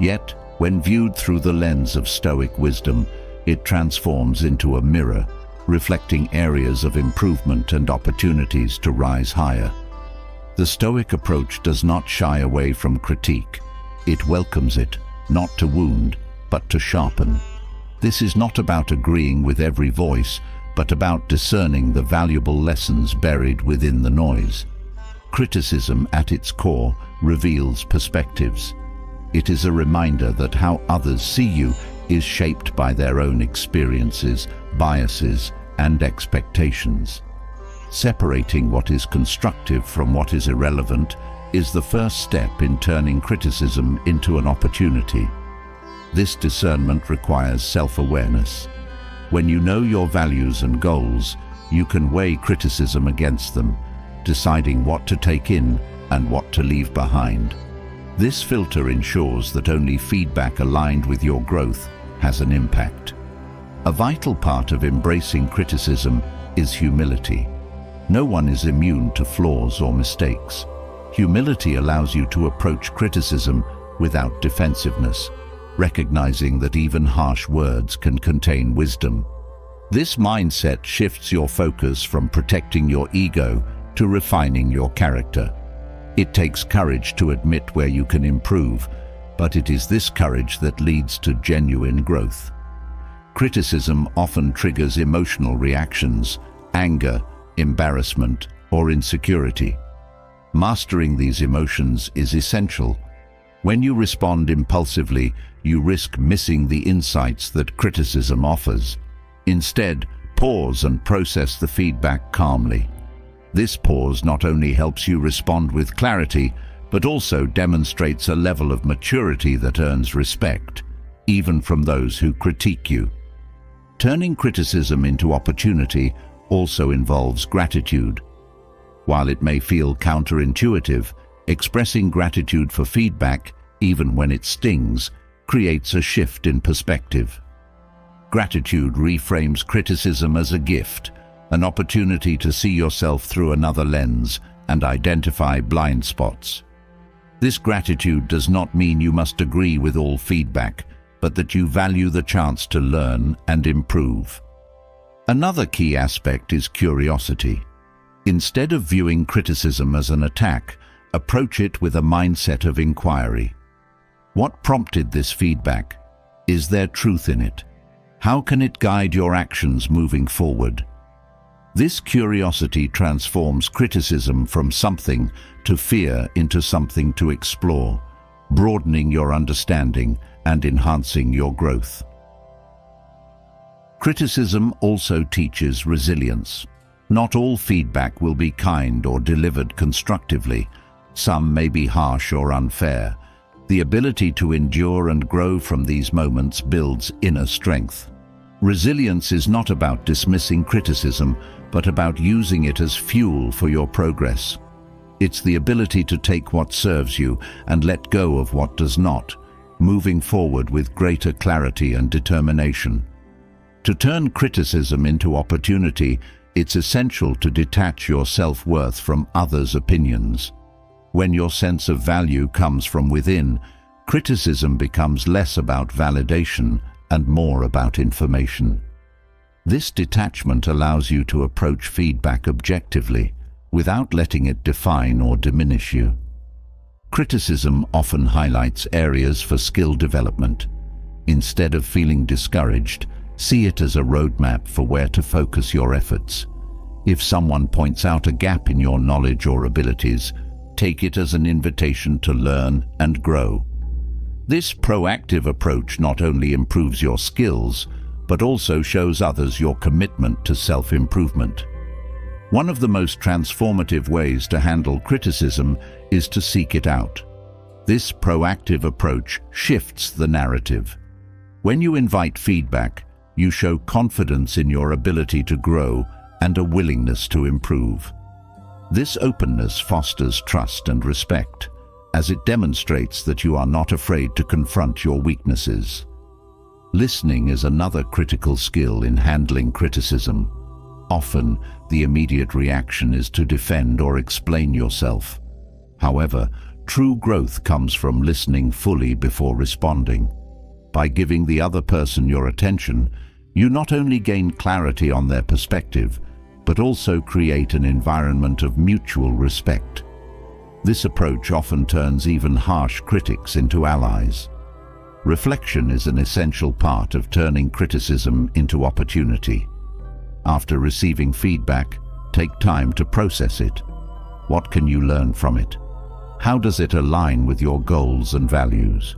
Yet, when viewed through the lens of Stoic wisdom, it transforms into a mirror, reflecting areas of improvement and opportunities to rise higher. The Stoic approach does not shy away from critique. It welcomes it, not to wound, but to sharpen. This is not about agreeing with every voice, but about discerning the valuable lessons buried within the noise. Criticism, at its core, reveals perspectives. It is a reminder that how others see you is shaped by their own experiences, biases, and expectations. Separating what is constructive from what is irrelevant is the first step in turning criticism into an opportunity. This discernment requires self-awareness. When you know your values and goals, you can weigh criticism against them, deciding what to take in and what to leave behind. This filter ensures that only feedback aligned with your growth has an impact. A vital part of embracing criticism is humility. No one is immune to flaws or mistakes. Humility allows you to approach criticism without defensiveness, recognizing that even harsh words can contain wisdom. This mindset shifts your focus from protecting your ego to refining your character. It takes courage to admit where you can improve, but it is this courage that leads to genuine growth. Criticism often triggers emotional reactions, anger, embarrassment, or insecurity. Mastering these emotions is essential. When you respond impulsively, you risk missing the insights that criticism offers. Instead, pause and process the feedback calmly. This pause not only helps you respond with clarity, but also demonstrates a level of maturity that earns respect, even from those who critique you. Turning criticism into opportunity also involves gratitude. While it may feel counterintuitive, expressing gratitude for feedback, even when it stings, creates a shift in perspective. Gratitude reframes criticism as a gift, an opportunity to see yourself through another lens and identify blind spots. This gratitude does not mean you must agree with all feedback, but that you value the chance to learn and improve. Another key aspect is curiosity. Instead of viewing criticism as an attack, approach it with a mindset of inquiry. What prompted this feedback? Is there truth in it? How can it guide your actions moving forward? This curiosity transforms criticism from something to fear into something to explore, broadening your understanding and enhancing your growth. Criticism also teaches resilience. Not all feedback will be kind or delivered constructively. Some may be harsh or unfair. The ability to endure and grow from these moments builds inner strength. Resilience is not about dismissing criticism, but about using it as fuel for your progress. It's the ability to take what serves you and let go of what does not, moving forward with greater clarity and determination. To turn criticism into opportunity, it's essential to detach your self-worth from others' opinions. When your sense of value comes from within, criticism becomes less about validation and more about information. This detachment allows you to approach feedback objectively, without letting it define or diminish you. Criticism often highlights areas for skill development. Instead of feeling discouraged, see it as a roadmap for where to focus your efforts. If someone points out a gap in your knowledge or abilities, take it as an invitation to learn and grow. This proactive approach not only improves your skills, but also shows others your commitment to self-improvement. One of the most transformative ways to handle criticism is to seek it out. This proactive approach shifts the narrative. When you invite feedback, you show confidence in your ability to grow and a willingness to improve. This openness fosters trust and respect, as it demonstrates that you are not afraid to confront your weaknesses. Listening is another critical skill in handling criticism. Often, the immediate reaction is to defend or explain yourself. However, true growth comes from listening fully before responding. By giving the other person your attention, you not only gain clarity on their perspective, but also create an environment of mutual respect. This approach often turns even harsh critics into allies. Reflection is an essential part of turning criticism into opportunity. After receiving feedback, take time to process it. What can you learn from it? How does it align with your goals and values?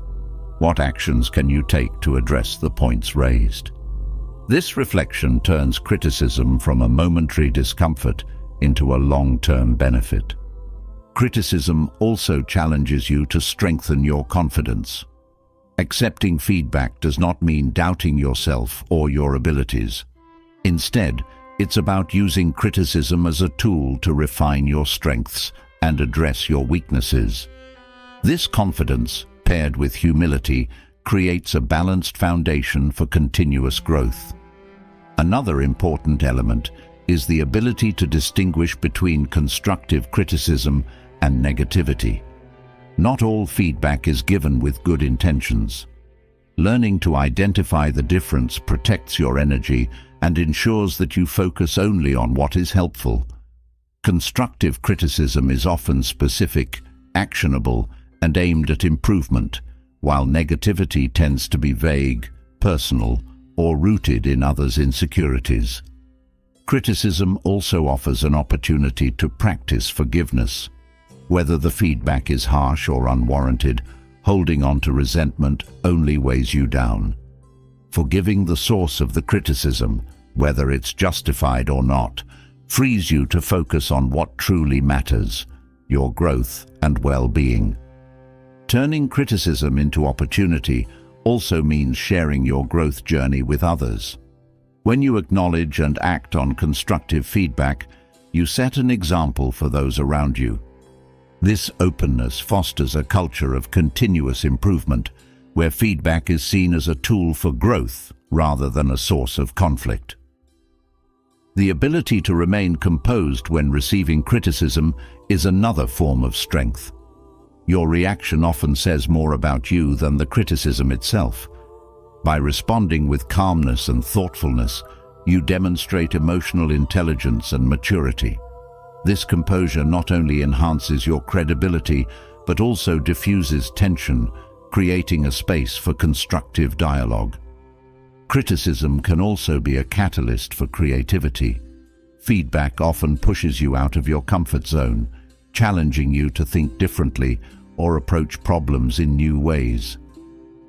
What actions can you take to address the points raised? This reflection turns criticism from a momentary discomfort into a long-term benefit. Criticism also challenges you to strengthen your confidence. Accepting feedback does not mean doubting yourself or your abilities. Instead, it's about using criticism as a tool to refine your strengths and address your weaknesses. This confidence, paired with humility, creates a balanced foundation for continuous growth. Another important element is the ability to distinguish between constructive criticism and negativity. Not all feedback is given with good intentions. Learning to identify the difference protects your energy and ensures that you focus only on what is helpful. Constructive criticism is often specific, actionable, and aimed at improvement, while negativity tends to be vague, personal, or rooted in others' insecurities. Criticism also offers an opportunity to practice forgiveness. Whether the feedback is harsh or unwarranted, holding on to resentment only weighs you down. Forgiving the source of the criticism, whether it's justified or not, frees you to focus on what truly matters, your growth and well-being. Turning criticism into opportunity also means sharing your growth journey with others. When you acknowledge and act on constructive feedback, you set an example for those around you. This openness fosters a culture of continuous improvement, where feedback is seen as a tool for growth rather than a source of conflict. The ability to remain composed when receiving criticism is another form of strength. Your reaction often says more about you than the criticism itself. By responding with calmness and thoughtfulness, you demonstrate emotional intelligence and maturity. This composure not only enhances your credibility, but also diffuses tension, creating a space for constructive dialogue. Criticism can also be a catalyst for creativity. Feedback often pushes you out of your comfort zone, challenging you to think differently or approach problems in new ways.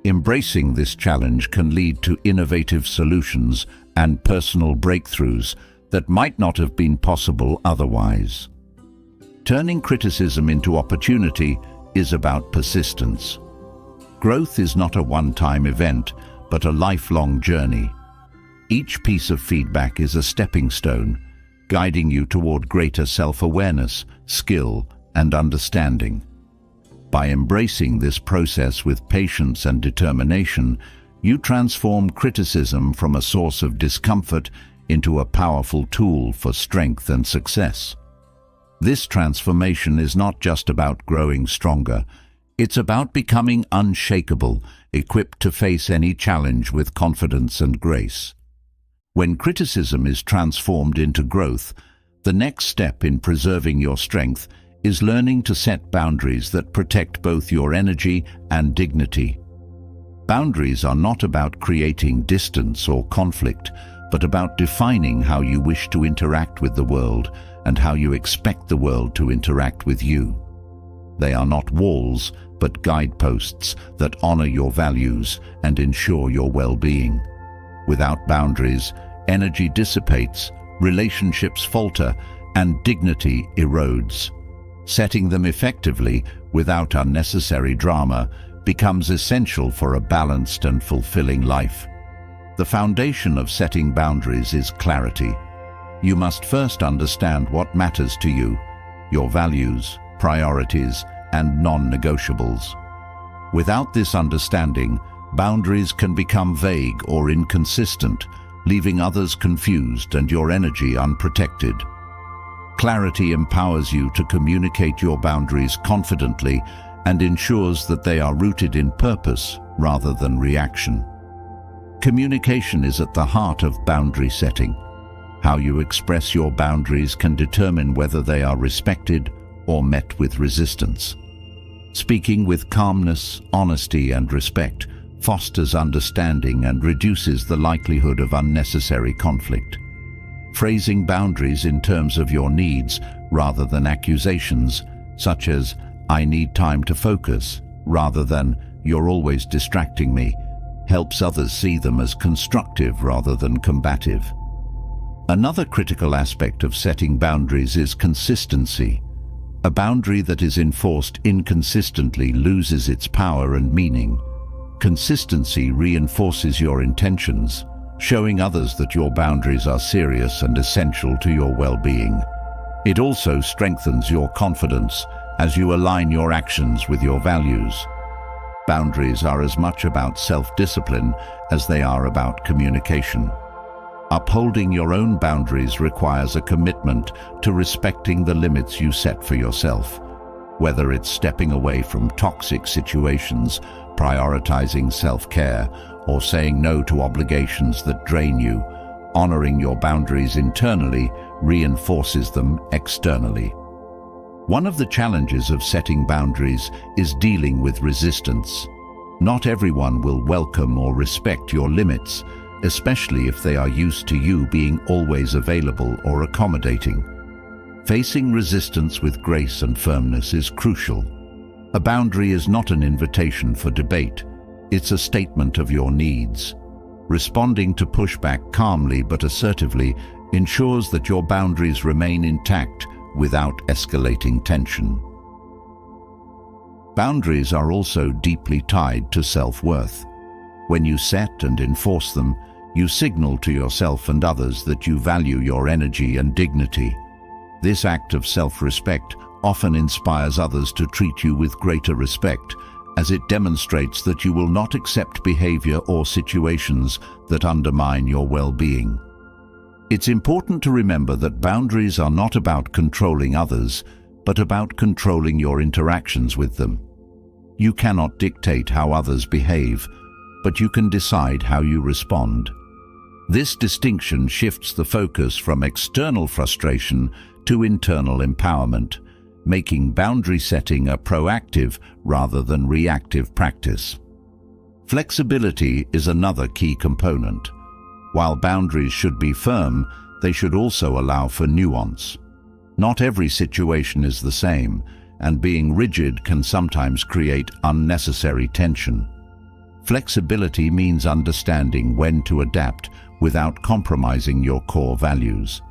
Embracing this challenge can lead to innovative solutions and personal breakthroughs that might not have been possible otherwise. Turning criticism into opportunity is about persistence. Growth is not a one-time event, but a lifelong journey. Each piece of feedback is a stepping stone, guiding you toward greater self-awareness, skill, and understanding. By embracing this process with patience and determination, you transform criticism from a source of discomfort into a powerful tool for strength and success. This transformation is not just about growing stronger, it's about becoming unshakable, equipped to face any challenge with confidence and grace. When criticism is transformed into growth, the next step in preserving your strength is learning to set boundaries that protect both your energy and dignity. Boundaries are not about creating distance or conflict, but about defining how you wish to interact with the world and how you expect the world to interact with you. They are not walls, but guideposts that honor your values and ensure your well-being. Without boundaries, energy dissipates, relationships falter, and dignity erodes. Setting them effectively, without unnecessary drama, becomes essential for a balanced and fulfilling life. The foundation of setting boundaries is clarity. You must first understand what matters to you, your values, priorities, and non-negotiables. Without this understanding, boundaries can become vague or inconsistent, leaving others confused and your energy unprotected. Clarity empowers you to communicate your boundaries confidently and ensures that they are rooted in purpose rather than reaction. Communication is at the heart of boundary setting. How you express your boundaries can determine whether they are respected or met with resistance. Speaking with calmness, honesty, and respect fosters understanding and reduces the likelihood of unnecessary conflict. Phrasing boundaries in terms of your needs rather than accusations, such as, "I need time to focus," rather than, "You're always distracting me," helps others see them as constructive rather than combative. Another critical aspect of setting boundaries is consistency. A boundary that is enforced inconsistently loses its power and meaning. Consistency reinforces your intentions, showing others that your boundaries are serious and essential to your well-being. It also strengthens your confidence as you align your actions with your values. Boundaries are as much about self-discipline as they are about communication. Upholding your own boundaries requires a commitment to respecting the limits you set for yourself. Whether it's stepping away from toxic situations, prioritizing self-care, or saying no to obligations that drain you, honoring your boundaries internally reinforces them externally. One of the challenges of setting boundaries is dealing with resistance. Not everyone will welcome or respect your limits, especially if they are used to you being always available or accommodating. Facing resistance with grace and firmness is crucial. A boundary is not an invitation for debate. It's a statement of your needs. Responding to pushback calmly but assertively ensures that your boundaries remain intact without escalating tension. Boundaries are also deeply tied to self-worth. When you set and enforce them, you signal to yourself and others that you value your energy and dignity. This act of self-respect often inspires others to treat you with greater respect, as it demonstrates that you will not accept behavior or situations that undermine your well-being. It's important to remember that boundaries are not about controlling others, but about controlling your interactions with them. You cannot dictate how others behave, but you can decide how you respond. This distinction shifts the focus from external frustration to internal empowerment, making boundary setting a proactive rather than reactive practice. Flexibility is another key component. While boundaries should be firm, they should also allow for nuance. Not every situation is the same, and being rigid can sometimes create unnecessary tension. Flexibility means understanding when to adapt without compromising your core values.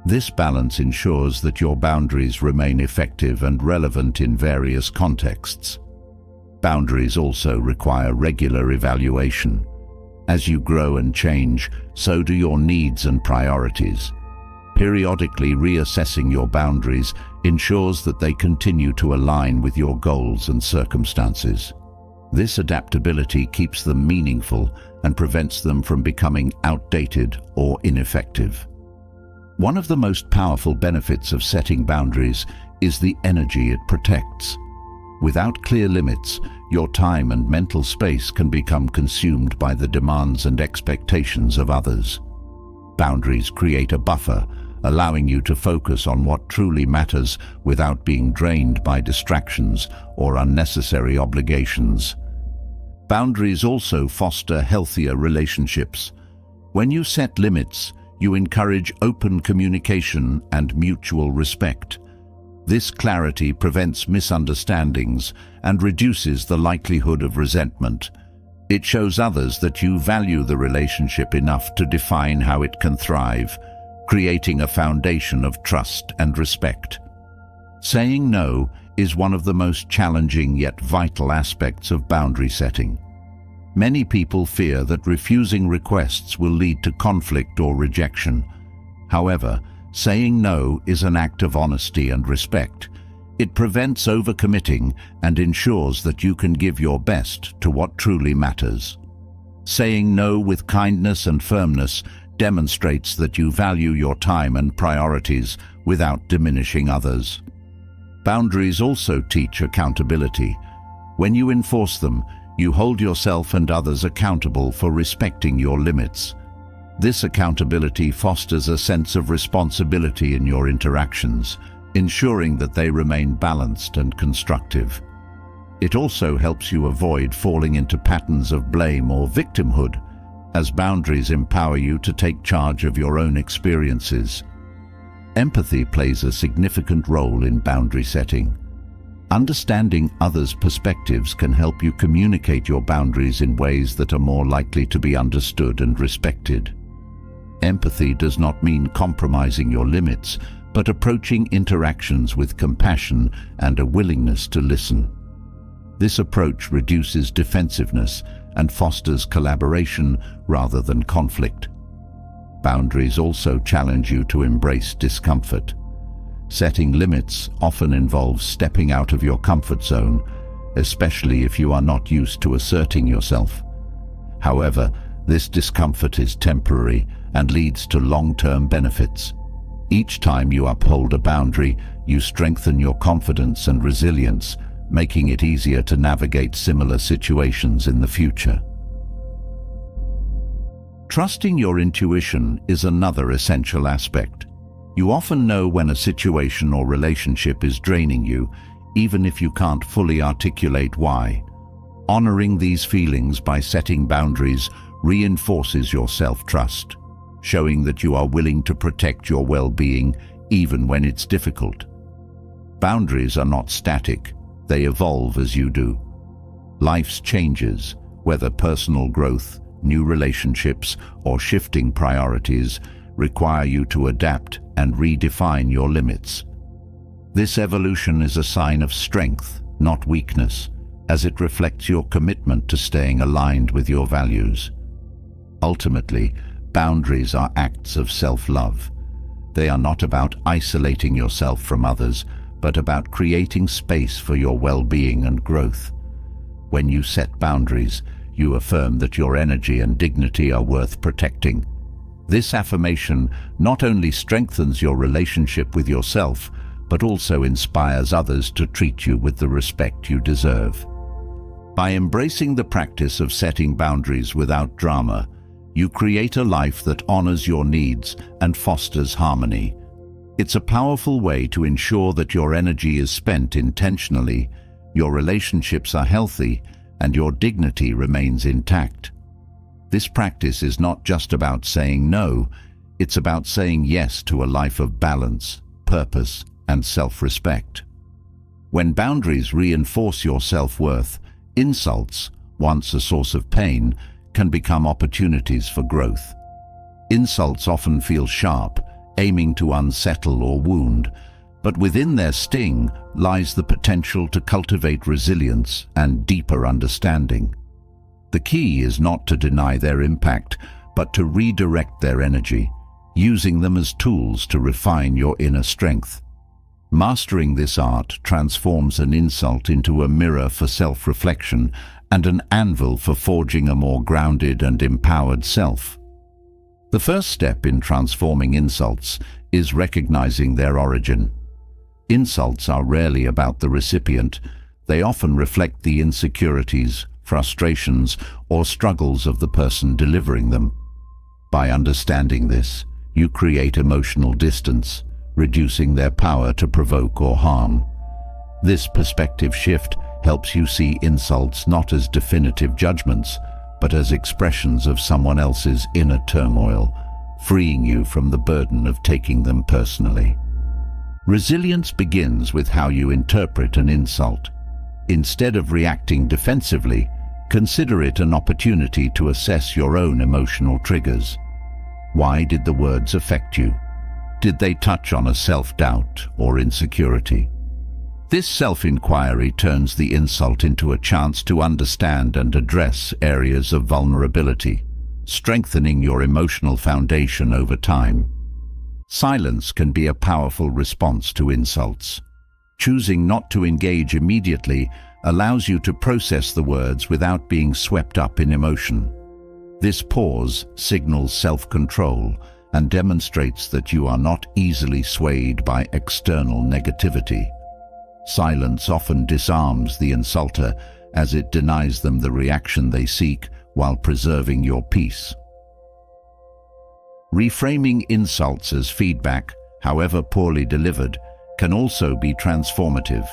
This balance ensures that your boundaries remain effective and relevant in various contexts. Boundaries also require regular evaluation. As you grow and change, so do your needs and priorities. Periodically reassessing your boundaries ensures that they continue to align with your goals and circumstances. This adaptability keeps them meaningful and prevents them from becoming outdated or ineffective. One of the most powerful benefits of setting boundaries is the energy it protects. Without clear limits, your time and mental space can become consumed by the demands and expectations of others. Boundaries create a buffer, allowing you to focus on what truly matters without being drained by distractions or unnecessary obligations. Boundaries also foster healthier relationships. When you set limits, you encourage open communication and mutual respect. This clarity prevents misunderstandings and reduces the likelihood of resentment. It shows others that you value the relationship enough to define how it can thrive, creating a foundation of trust and respect. Saying no is one of the most challenging yet vital aspects of boundary setting. Many people fear that refusing requests will lead to conflict or rejection. However, saying no is an act of honesty and respect. It prevents overcommitting and ensures that you can give your best to what truly matters. Saying no with kindness and firmness demonstrates that you value your time and priorities without diminishing others. Boundaries also teach accountability. When you enforce them, you hold yourself and others accountable for respecting your limits. This accountability fosters a sense of responsibility in your interactions, ensuring that they remain balanced and constructive. It also helps you avoid falling into patterns of blame or victimhood, as boundaries empower you to take charge of your own experiences. Empathy plays a significant role in boundary setting. Understanding others' perspectives can help you communicate your boundaries in ways that are more likely to be understood and respected. Empathy does not mean compromising your limits, but approaching interactions with compassion and a willingness to listen. This approach reduces defensiveness and fosters collaboration rather than conflict. Boundaries also challenge you to embrace discomfort. Setting limits often involves stepping out of your comfort zone, especially if you are not used to asserting yourself. However, this discomfort is temporary and leads to long-term benefits. Each time you uphold a boundary, you strengthen your confidence and resilience, making it easier to navigate similar situations in the future. Trusting your intuition is another essential aspect. You often know when a situation or relationship is draining you, even if you can't fully articulate why. Honoring these feelings by setting boundaries reinforces your self-trust, showing that you are willing to protect your well-being even when it's difficult. Boundaries are not static, they evolve as you do. Life's changes, whether personal growth, new relationships, or shifting priorities, require you to adapt and redefine your limits. This evolution is a sign of strength, not weakness, as it reflects your commitment to staying aligned with your values. Ultimately, boundaries are acts of self-love. They are not about isolating yourself from others, but about creating space for your well-being and growth. When you set boundaries, you affirm that your energy and dignity are worth protecting. This affirmation not only strengthens your relationship with yourself, but also inspires others to treat you with the respect you deserve. By embracing the practice of setting boundaries without drama, you create a life that honors your needs and fosters harmony. It's a powerful way to ensure that your energy is spent intentionally, your relationships are healthy, and your dignity remains intact. This practice is not just about saying no, it's about saying yes to a life of balance, purpose, and self-respect. When boundaries reinforce your self-worth, insults, once a source of pain, can become opportunities for growth. Insults often feel sharp, aiming to unsettle or wound, but within their sting lies the potential to cultivate resilience and deeper understanding. The key is not to deny their impact, but to redirect their energy, using them as tools to refine your inner strength. Mastering this art transforms an insult into a mirror for self-reflection and an anvil for forging a more grounded and empowered self. The first step in transforming insults is recognizing their origin. Insults are rarely about the recipient. They often reflect the insecurities, frustrations, or struggles of the person delivering them. By understanding this, you create emotional distance, reducing their power to provoke or harm. This perspective shift helps you see insults not as definitive judgments, but as expressions of someone else's inner turmoil, freeing you from the burden of taking them personally. Resilience begins with how you interpret an insult. Instead of reacting defensively, consider it an opportunity to assess your own emotional triggers. Why did the words affect you? Did they touch on a self-doubt or insecurity? This self-inquiry turns the insult into a chance to understand and address areas of vulnerability, strengthening your emotional foundation over time. Silence can be a powerful response to insults. Choosing not to engage immediately allows you to process the words without being swept up in emotion. This pause signals self-control and demonstrates that you are not easily swayed by external negativity. Silence often disarms the insulter as it denies them the reaction they seek while preserving your peace. Reframing insults as feedback, however poorly delivered, can also be transformative.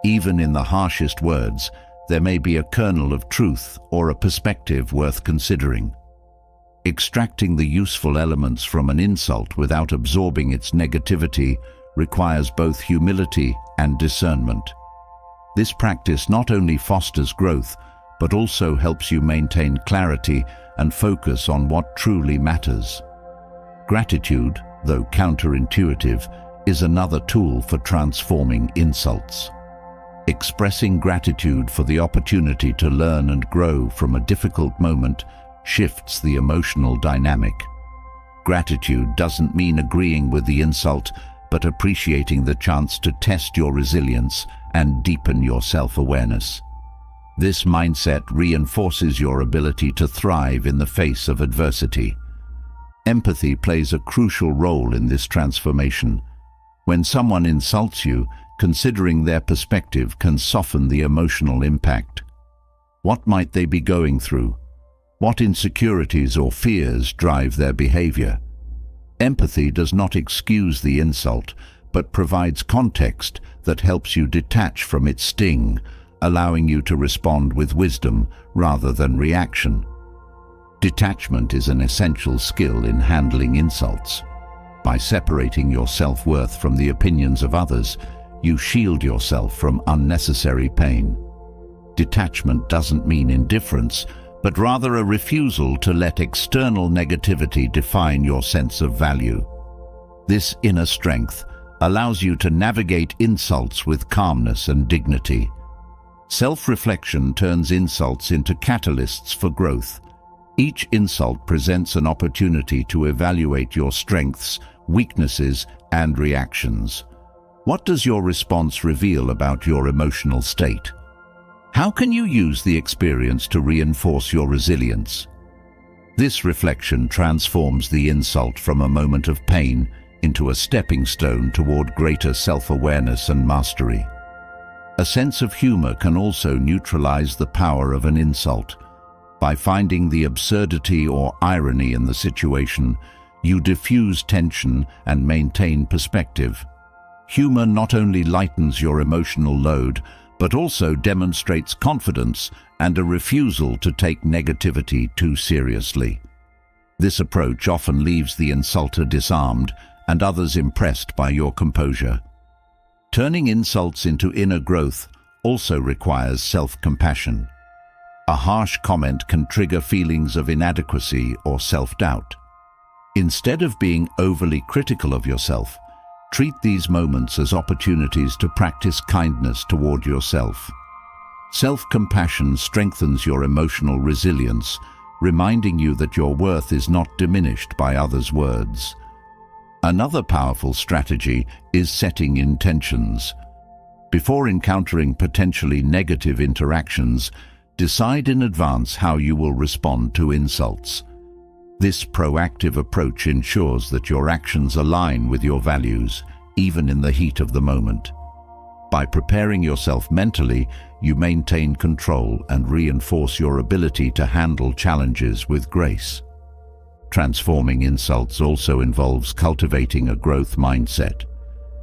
Even in the harshest words, there may be a kernel of truth or a perspective worth considering. Extracting the useful elements from an insult without absorbing its negativity requires both humility and discernment. This practice not only fosters growth, but also helps you maintain clarity and focus on what truly matters. Gratitude, though counterintuitive, is another tool for transforming insults. Expressing gratitude for the opportunity to learn and grow from a difficult moment shifts the emotional dynamic. Gratitude doesn't mean agreeing with the insult, but appreciating the chance to test your resilience and deepen your self-awareness. This mindset reinforces your ability to thrive in the face of adversity. Empathy plays a crucial role in this transformation. When someone insults you, considering their perspective can soften the emotional impact. What might they be going through? What insecurities or fears drive their behavior? Empathy does not excuse the insult, but provides context that helps you detach from its sting, allowing you to respond with wisdom rather than reaction. Detachment is an essential skill in handling insults. By separating your self-worth from the opinions of others, you shield yourself from unnecessary pain. Detachment doesn't mean indifference, but rather a refusal to let external negativity define your sense of value. This inner strength allows you to navigate insults with calmness and dignity. Self-reflection turns insults into catalysts for growth. Each insult presents an opportunity to evaluate your strengths, weaknesses, and reactions. What does your response reveal about your emotional state? How can you use the experience to reinforce your resilience? This reflection transforms the insult from a moment of pain into a stepping stone toward greater self-awareness and mastery. A sense of humor can also neutralize the power of an insult. By finding the absurdity or irony in the situation, you diffuse tension and maintain perspective. Humor not only lightens your emotional load, but also demonstrates confidence and a refusal to take negativity too seriously. This approach often leaves the insulter disarmed and others impressed by your composure. Turning insults into inner growth also requires self-compassion. A harsh comment can trigger feelings of inadequacy or self-doubt. Instead of being overly critical of yourself, treat these moments as opportunities to practice kindness toward yourself. Self-compassion strengthens your emotional resilience, reminding you that your worth is not diminished by others' words. Another powerful strategy is setting intentions. Before encountering potentially negative interactions, decide in advance how you will respond to insults. This proactive approach ensures that your actions align with your values, even in the heat of the moment. By preparing yourself mentally, you maintain control and reinforce your ability to handle challenges with grace. Transforming insults also involves cultivating a growth mindset.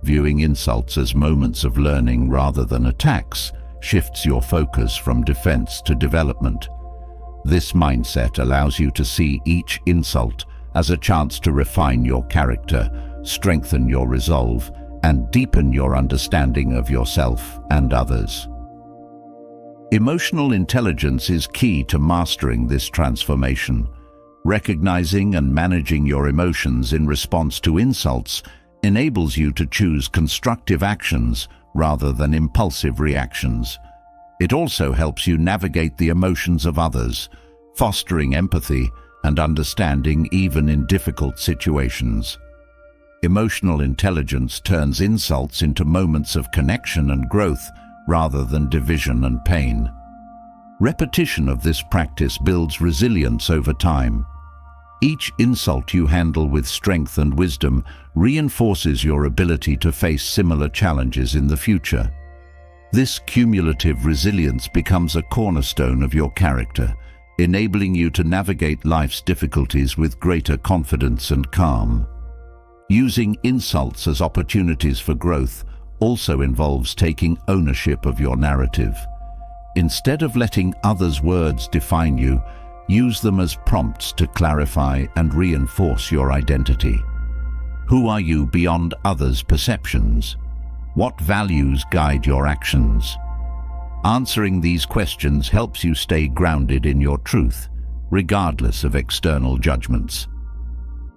Viewing insults as moments of learning rather than attacks shifts your focus from defense to development. This mindset allows you to see each insult as a chance to refine your character, strengthen your resolve, and deepen your understanding of yourself and others. Emotional intelligence is key to mastering this transformation. Recognizing and managing your emotions in response to insults enables you to choose constructive actions rather than impulsive reactions. It also helps you navigate the emotions of others, fostering empathy and understanding even in difficult situations. Emotional intelligence turns insults into moments of connection and growth rather than division and pain. Repetition of this practice builds resilience over time. Each insult you handle with strength and wisdom reinforces your ability to face similar challenges in the future. This cumulative resilience becomes a cornerstone of your character, enabling you to navigate life's difficulties with greater confidence and calm. Using insults as opportunities for growth also involves taking ownership of your narrative. Instead of letting others' words define you, use them as prompts to clarify and reinforce your identity. Who are you beyond others' perceptions? What values guide your actions? Answering these questions helps you stay grounded in your truth, regardless of external judgments.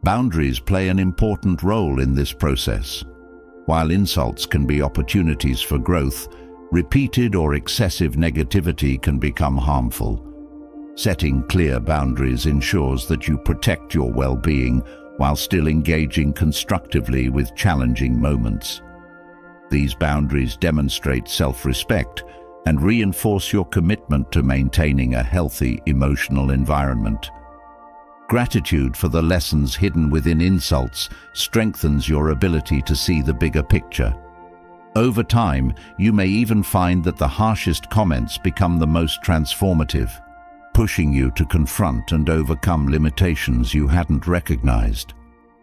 Boundaries play an important role in this process. While insults can be opportunities for growth, repeated or excessive negativity can become harmful. Setting clear boundaries ensures that you protect your well-being while still engaging constructively with challenging moments. These boundaries demonstrate self-respect and reinforce your commitment to maintaining a healthy emotional environment. Gratitude for the lessons hidden within insults strengthens your ability to see the bigger picture. Over time, you may even find that the harshest comments become the most transformative, pushing you to confront and overcome limitations you hadn't recognized.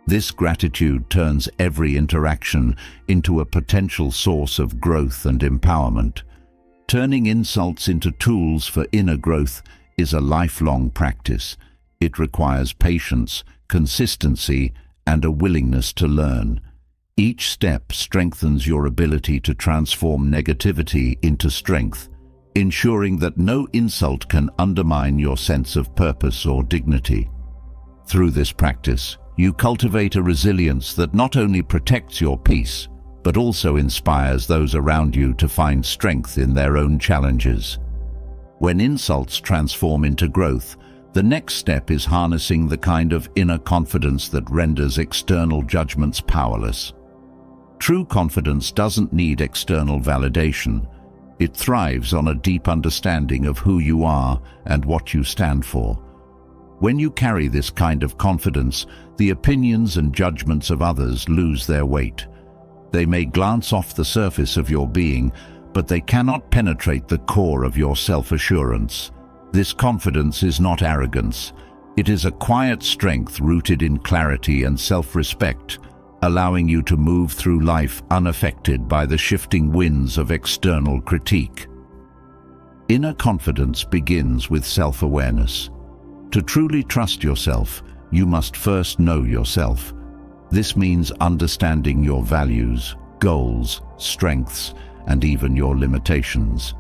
This gratitude turns every interaction into a potential source of growth and empowerment. Turning insults into tools for inner growth is a lifelong practice. It requires patience, consistency, and a willingness to learn. Each step strengthens your ability to transform negativity into strength, ensuring that no insult can undermine your sense of purpose or dignity. Through this practice, you cultivate a resilience that not only protects your peace, but also inspires those around you to find strength in their own challenges. When insults transform into growth, the next step is harnessing the kind of inner confidence that renders external judgments powerless. True confidence doesn't need external validation. It thrives on a deep understanding of who you are and what you stand for. When you carry this kind of confidence, the opinions and judgments of others lose their weight. They may glance off the surface of your being, but they cannot penetrate the core of your self-assurance. This confidence is not arrogance. It is a quiet strength rooted in clarity and self-respect, allowing you to move through life unaffected by the shifting winds of external critique. Inner confidence begins with self-awareness. To truly trust yourself, you must first know yourself. This means understanding your values, goals, strengths, and even your limitations.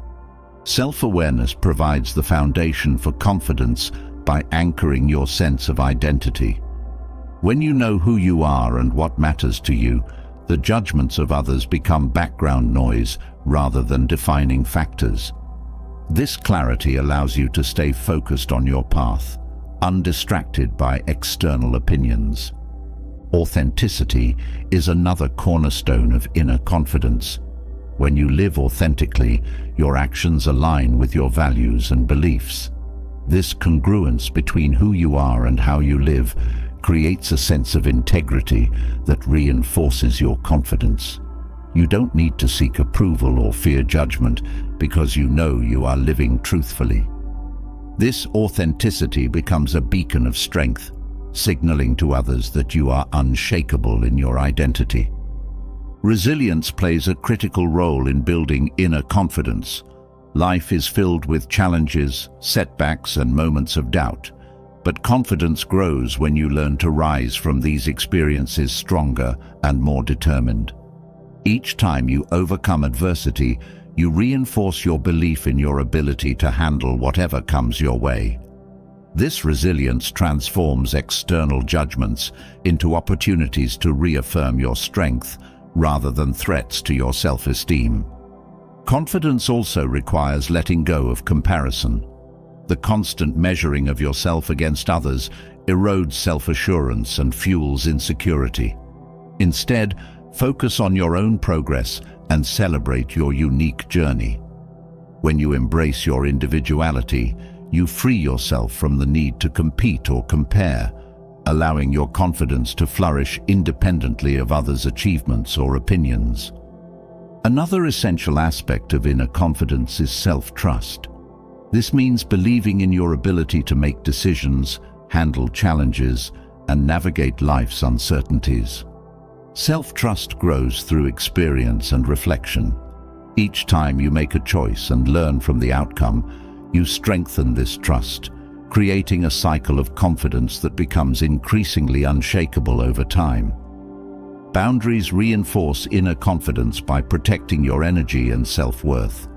Self-awareness provides the foundation for confidence by anchoring your sense of identity. When you know who you are and what matters to you, the judgments of others become background noise rather than defining factors. This clarity allows you to stay focused on your path, undistracted by external opinions. Authenticity is another cornerstone of inner confidence. When you live authentically, your actions align with your values and beliefs. This congruence between who you are and how you live creates a sense of integrity that reinforces your confidence. You don't need to seek approval or fear judgment because you know you are living truthfully. This authenticity becomes a beacon of strength, signaling to others that you are unshakable in your identity. Resilience plays a critical role in building inner confidence. Life is filled with challenges, setbacks, and moments of doubt, but confidence grows when you learn to rise from these experiences stronger and more determined. Each time you overcome adversity, you reinforce your belief in your ability to handle whatever comes your way. This resilience transforms external judgments into opportunities to reaffirm your strength rather than threats to your self-esteem. Confidence also requires letting go of comparison. The constant measuring of yourself against others erodes self-assurance and fuels insecurity. Instead, focus on your own progress and celebrate your unique journey. When you embrace your individuality, you free yourself from the need to compete or compare, allowing your confidence to flourish independently of others' achievements or opinions. Another essential aspect of inner confidence is self-trust. This means believing in your ability to make decisions, handle challenges, and navigate life's uncertainties. Self-trust grows through experience and reflection. Each time you make a choice and learn from the outcome, you strengthen this trust, creating a cycle of confidence that becomes increasingly unshakable over time. Boundaries reinforce inner confidence by protecting your energy and self-worth.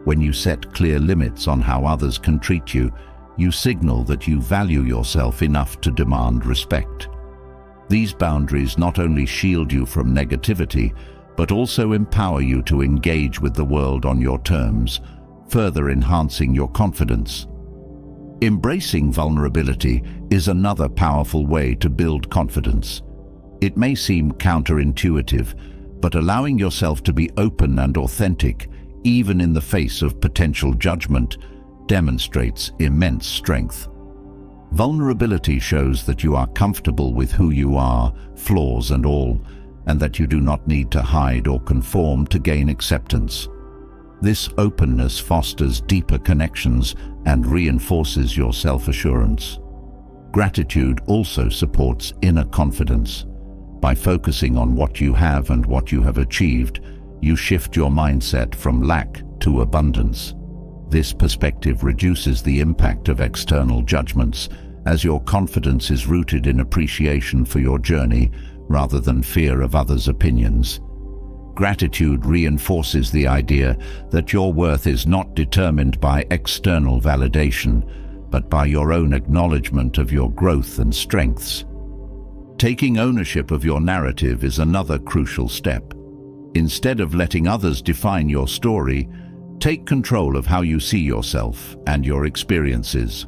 When you set clear limits on how others can treat you, you signal that you value yourself enough to demand respect. These boundaries not only shield you from negativity, but also empower you to engage with the world on your terms, further enhancing your confidence. Embracing vulnerability is another powerful way to build confidence. It may seem counterintuitive, but allowing yourself to be open and authentic, even in the face of potential judgment, demonstrates immense strength. Vulnerability shows that you are comfortable with who you are, flaws and all, and that you do not need to hide or conform to gain acceptance. This openness fosters deeper connections and reinforces your self-assurance. Gratitude also supports inner confidence. By focusing on what you have and what you have achieved, you shift your mindset from lack to abundance. This perspective reduces the impact of external judgments, as your confidence is rooted in appreciation for your journey rather than fear of others' opinions. Gratitude reinforces the idea that your worth is not determined by external validation, but by your own acknowledgement of your growth and strengths. Taking ownership of your narrative is another crucial step. Instead of letting others define your story, take control of how you see yourself and your experiences.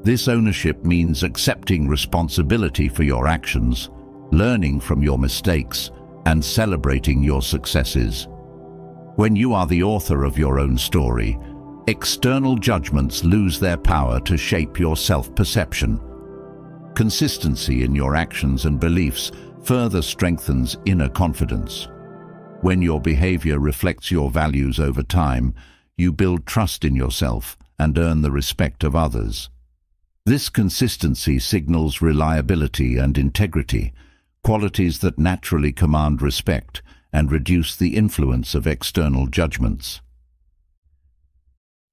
This ownership means accepting responsibility for your actions, learning from your mistakes, and celebrating your successes. When you are the author of your own story, external judgments lose their power to shape your self-perception. Consistency in your actions and beliefs further strengthens inner confidence. When your behavior reflects your values over time, you build trust in yourself and earn the respect of others. This consistency signals reliability and integrity, qualities that naturally command respect and reduce the influence of external judgments.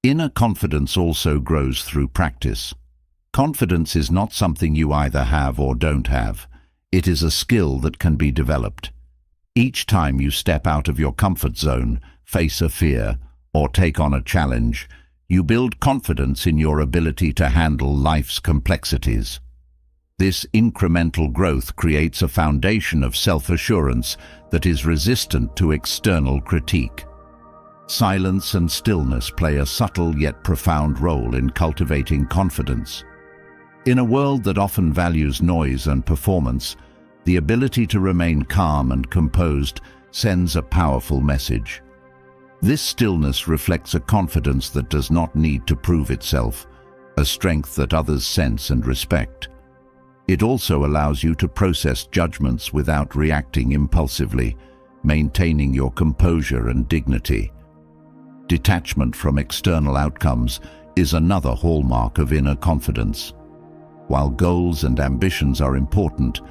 Inner confidence also grows through practice. Confidence is not something you either have or don't have. It is a skill that can be developed. Each time you step out of your comfort zone, face a fear, or take on a challenge, you build confidence in your ability to handle life's complexities. This incremental growth creates a foundation of self-assurance that is resistant to external critique. Silence and stillness play a subtle yet profound role in cultivating confidence. In a world that often values noise and performance, the ability to remain calm and composed sends a powerful message. This stillness reflects a confidence that does not need to prove itself, a strength that others sense and respect. It also allows you to process judgments without reacting impulsively, maintaining your composure and dignity. Detachment from external outcomes is another hallmark of inner confidence. While goals and ambitions are important,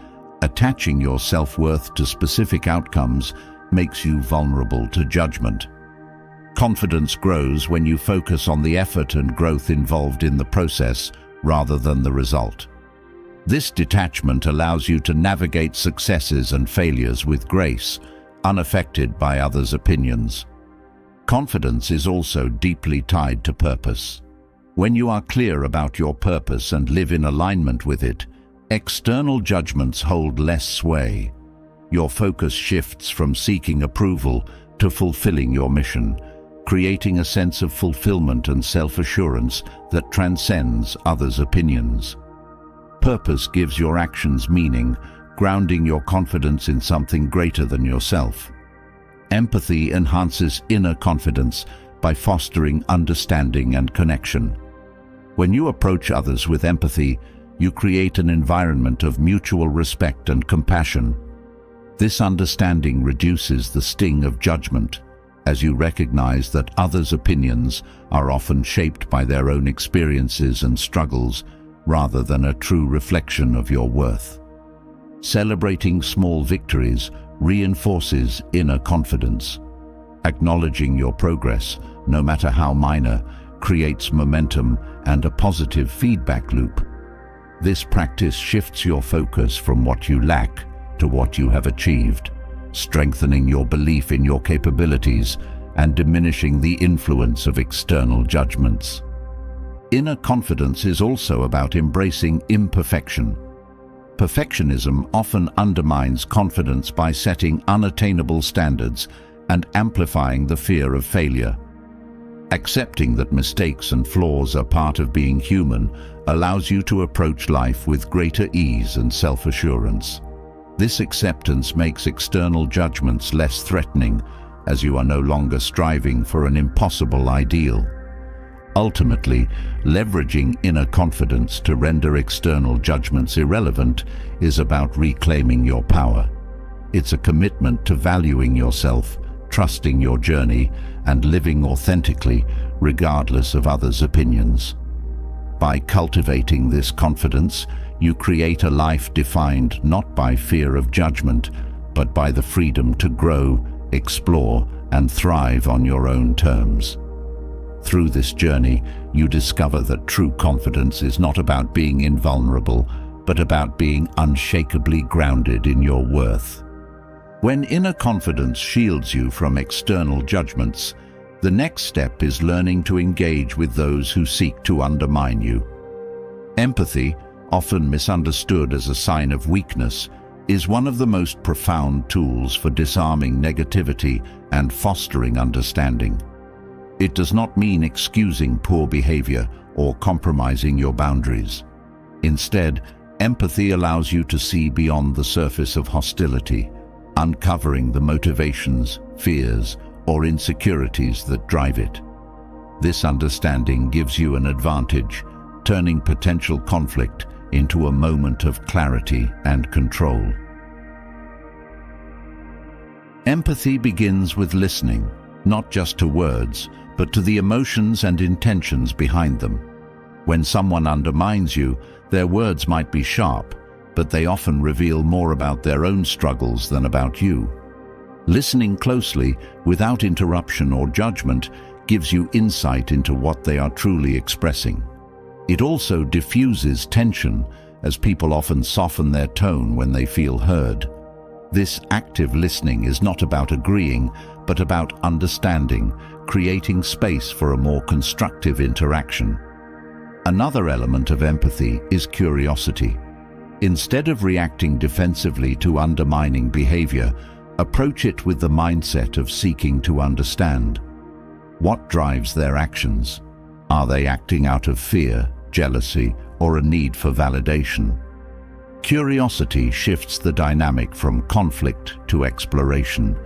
attaching your self-worth to specific outcomes makes you vulnerable to judgment. Confidence grows when you focus on the effort and growth involved in the process rather than the result. This detachment allows you to navigate successes and failures with grace, unaffected by others' opinions. Confidence is also deeply tied to purpose. When you are clear about your purpose and live in alignment with it, external judgments hold less sway. Your focus shifts from seeking approval to fulfilling your mission, creating a sense of fulfillment and self-assurance that transcends others' opinions. Purpose gives your actions meaning, grounding your confidence in something greater than yourself. Empathy enhances inner confidence by fostering understanding and connection. When you approach others with empathy, you create an environment of mutual respect and compassion. This understanding reduces the sting of judgment, as you recognize that others' opinions are often shaped by their own experiences and struggles, rather than a true reflection of your worth. Celebrating small victories reinforces inner confidence. Acknowledging your progress, no matter how minor, creates momentum and a positive feedback loop. This practice shifts your focus from what you lack to what you have achieved, strengthening your belief in your capabilities and diminishing the influence of external judgments. Inner confidence is also about embracing imperfection. Perfectionism often undermines confidence by setting unattainable standards and amplifying the fear of failure. Accepting that mistakes and flaws are part of being human allows you to approach life with greater ease and self-assurance. This acceptance makes external judgments less threatening, as you are no longer striving for an impossible ideal. Ultimately, leveraging inner confidence to render external judgments irrelevant is about reclaiming your power. It's a commitment to valuing yourself, trusting your journey, and living authentically, regardless of others' opinions. By cultivating this confidence, you create a life defined not by fear of judgment, but by the freedom to grow, explore, and thrive on your own terms. Through this journey, you discover that true confidence is not about being invulnerable, but about being unshakably grounded in your worth. When inner confidence shields you from external judgments, the next step is learning to engage with those who seek to undermine you. Empathy, often misunderstood as a sign of weakness, is one of the most profound tools for disarming negativity and fostering understanding. It does not mean excusing poor behavior or compromising your boundaries. Instead, empathy allows you to see beyond the surface of hostility, uncovering the motivations, fears, or insecurities that drive it. This understanding gives you an advantage, turning potential conflict into a moment of clarity and control. Empathy begins with listening, not just to words, but to the emotions and intentions behind them. When someone undermines you, their words might be sharp, but they often reveal more about their own struggles than about you. Listening closely, without interruption or judgment, gives you insight into what they are truly expressing. It also diffuses tension, as people often soften their tone when they feel heard. This active listening is not about agreeing, but about understanding, creating space for a more constructive interaction. Another element of empathy is curiosity. Instead of reacting defensively to undermining behavior, approach it with the mindset of seeking to understand. What drives their actions? Are they acting out of fear, jealousy, or a need for validation? Curiosity shifts the dynamic from conflict to exploration,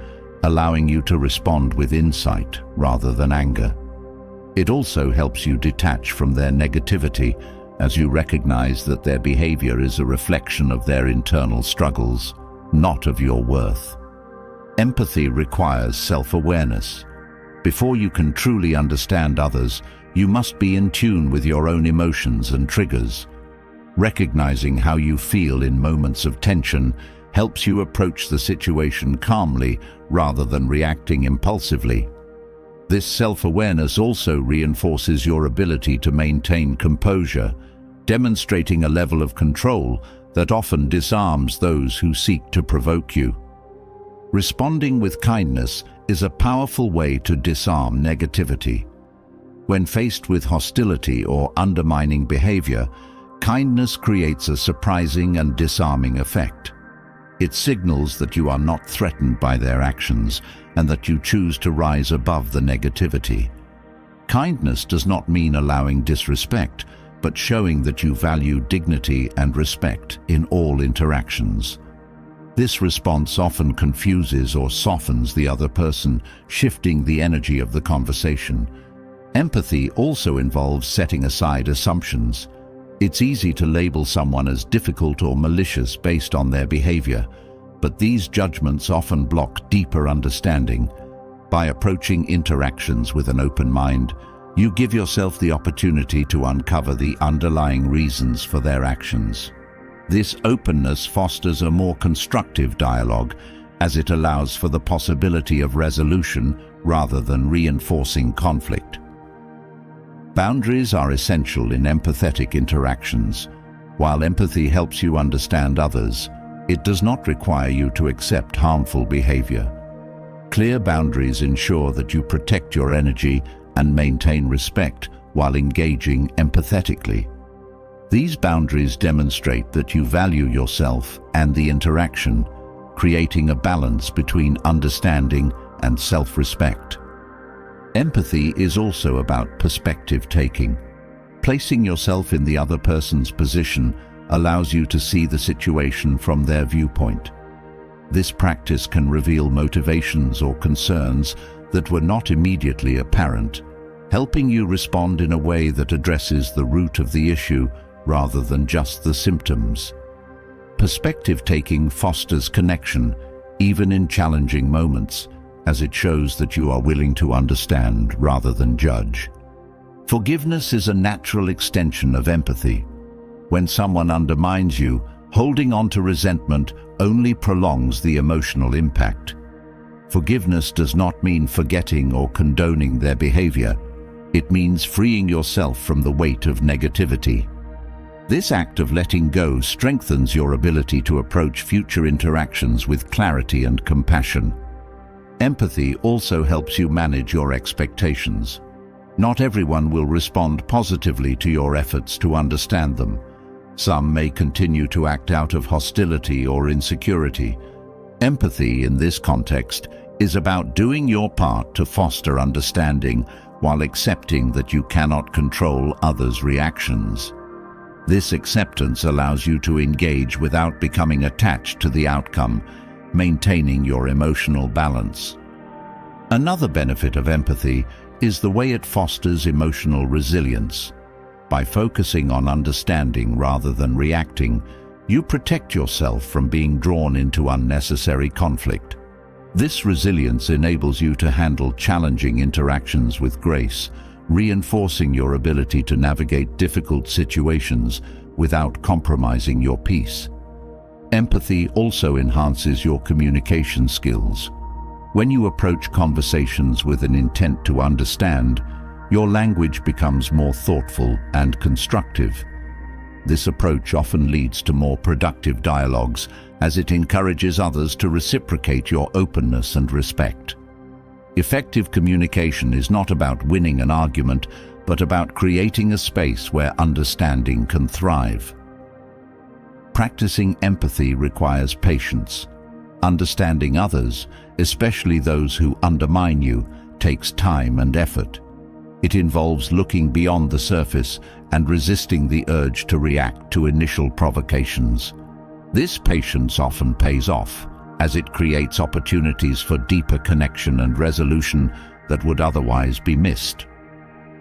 allowing you to respond with insight rather than anger. It also helps you detach from their negativity, as you recognize that their behavior is a reflection of their internal struggles, not of your worth. Empathy requires self-awareness. Before you can truly understand others, you must be in tune with your own emotions and triggers. Recognizing how you feel in moments of tension helps you approach the situation calmly rather than reacting impulsively. This self-awareness also reinforces your ability to maintain composure, demonstrating a level of control that often disarms those who seek to provoke you. Responding with kindness is a powerful way to disarm negativity. When faced with hostility or undermining behavior, kindness creates a surprising and disarming effect. It signals that you are not threatened by their actions and that you choose to rise above the negativity. Kindness does not mean allowing disrespect, but showing that you value dignity and respect in all interactions. This response often confuses or softens the other person, shifting the energy of the conversation. Empathy also involves setting aside assumptions. It's easy to label someone as difficult or malicious based on their behavior, but these judgments often block deeper understanding. By approaching interactions with an open mind, you give yourself the opportunity to uncover the underlying reasons for their actions. This openness fosters a more constructive dialogue, as it allows for the possibility of resolution rather than reinforcing conflict. Boundaries are essential in empathetic interactions. While empathy helps you understand others, it does not require you to accept harmful behavior. Clear boundaries ensure that you protect your energy and maintain respect while engaging empathetically. These boundaries demonstrate that you value yourself and the interaction, creating a balance between understanding and self-respect. Empathy is also about perspective taking. Placing yourself in the other person's position allows you to see the situation from their viewpoint. This practice can reveal motivations or concerns that were not immediately apparent, helping you respond in a way that addresses the root of the issue rather than just the symptoms. Perspective taking fosters connection, even in challenging moments, as it shows that you are willing to understand rather than judge. Forgiveness is a natural extension of empathy. When someone undermines you, holding on to resentment only prolongs the emotional impact. Forgiveness does not mean forgetting or condoning their behavior. It means freeing yourself from the weight of negativity. This act of letting go strengthens your ability to approach future interactions with clarity and compassion. Empathy also helps you manage your expectations. Not everyone will respond positively to your efforts to understand them. Some may continue to act out of hostility or insecurity. Empathy, in this context, is about doing your part to foster understanding while accepting that you cannot control others' reactions. This acceptance allows you to engage without becoming attached to the outcome, maintaining your emotional balance. Another benefit of empathy is the way it fosters emotional resilience. By focusing on understanding rather than reacting, you protect yourself from being drawn into unnecessary conflict. This resilience enables you to handle challenging interactions with grace, reinforcing your ability to navigate difficult situations without compromising your peace. Empathy also enhances your communication skills. When you approach conversations with an intent to understand, your language becomes more thoughtful and constructive. This approach often leads to more productive dialogues, as it encourages others to reciprocate your openness and respect. Effective communication is not about winning an argument, but about creating a space where understanding can thrive. Practicing empathy requires patience. Understanding others, especially those who undermine you, takes time and effort. It involves looking beyond the surface and resisting the urge to react to initial provocations. This patience often pays off, as it creates opportunities for deeper connection and resolution that would otherwise be missed.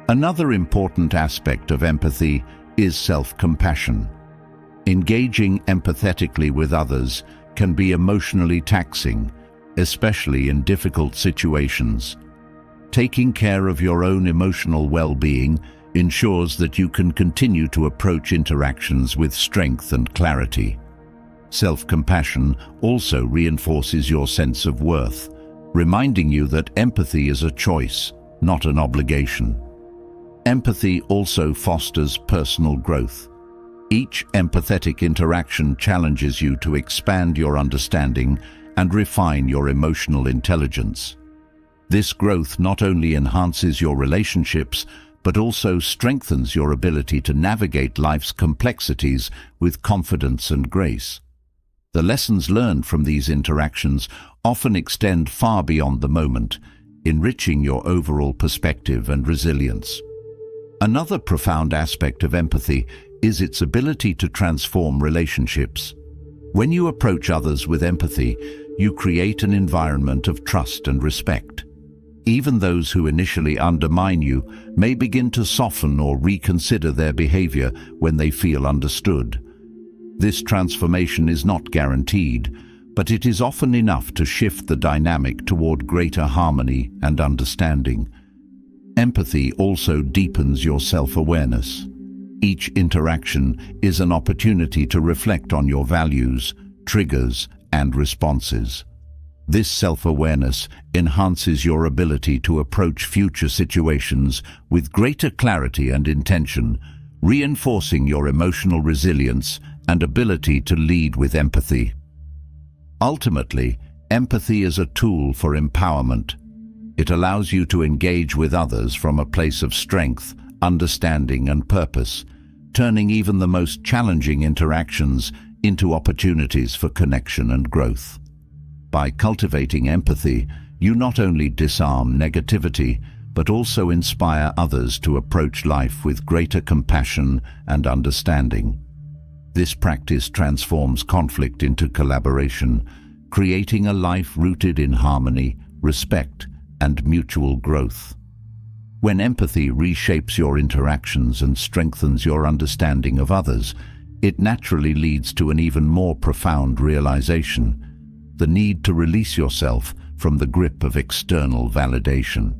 Another important aspect of empathy is self-compassion. Engaging empathetically with others can be emotionally taxing, especially in difficult situations. Taking care of your own emotional well-being ensures that you can continue to approach interactions with strength and clarity. Self-compassion also reinforces your sense of worth, reminding you that empathy is a choice, not an obligation. Empathy also fosters personal growth. Each empathetic interaction challenges you to expand your understanding and refine your emotional intelligence. This growth not only enhances your relationships, but also strengthens your ability to navigate life's complexities with confidence and grace. The lessons learned from these interactions often extend far beyond the moment, enriching your overall perspective and resilience. Another profound aspect of empathy is its ability to transform relationships. When you approach others with empathy, you create an environment of trust and respect. Even those who initially undermine you may begin to soften or reconsider their behavior when they feel understood. This transformation is not guaranteed, but it is often enough to shift the dynamic toward greater harmony and understanding. Empathy also deepens your self-awareness. Each interaction is an opportunity to reflect on your values, triggers, and responses. This self-awareness enhances your ability to approach future situations with greater clarity and intention, reinforcing your emotional resilience and ability to lead with empathy. Ultimately, empathy is a tool for empowerment. It allows you to engage with others from a place of strength, understanding, and purpose, turning even the most challenging interactions into opportunities for connection and growth. By cultivating empathy, you not only disarm negativity, but also inspire others to approach life with greater compassion and understanding. This practice transforms conflict into collaboration, creating a life rooted in harmony, respect, and mutual growth. When empathy reshapes your interactions and strengthens your understanding of others, it naturally leads to an even more profound realization: the need to release yourself from the grip of external validation.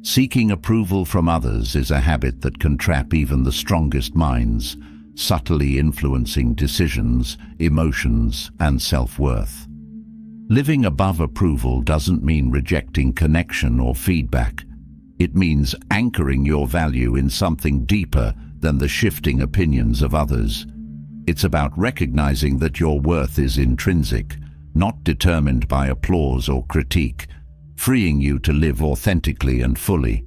Seeking approval from others is a habit that can trap even the strongest minds, subtly influencing decisions, emotions, and self-worth. Living above approval doesn't mean rejecting connection or feedback. It means anchoring your value in something deeper than the shifting opinions of others. It's about recognizing that your worth is intrinsic, not determined by applause or critique, freeing you to live authentically and fully.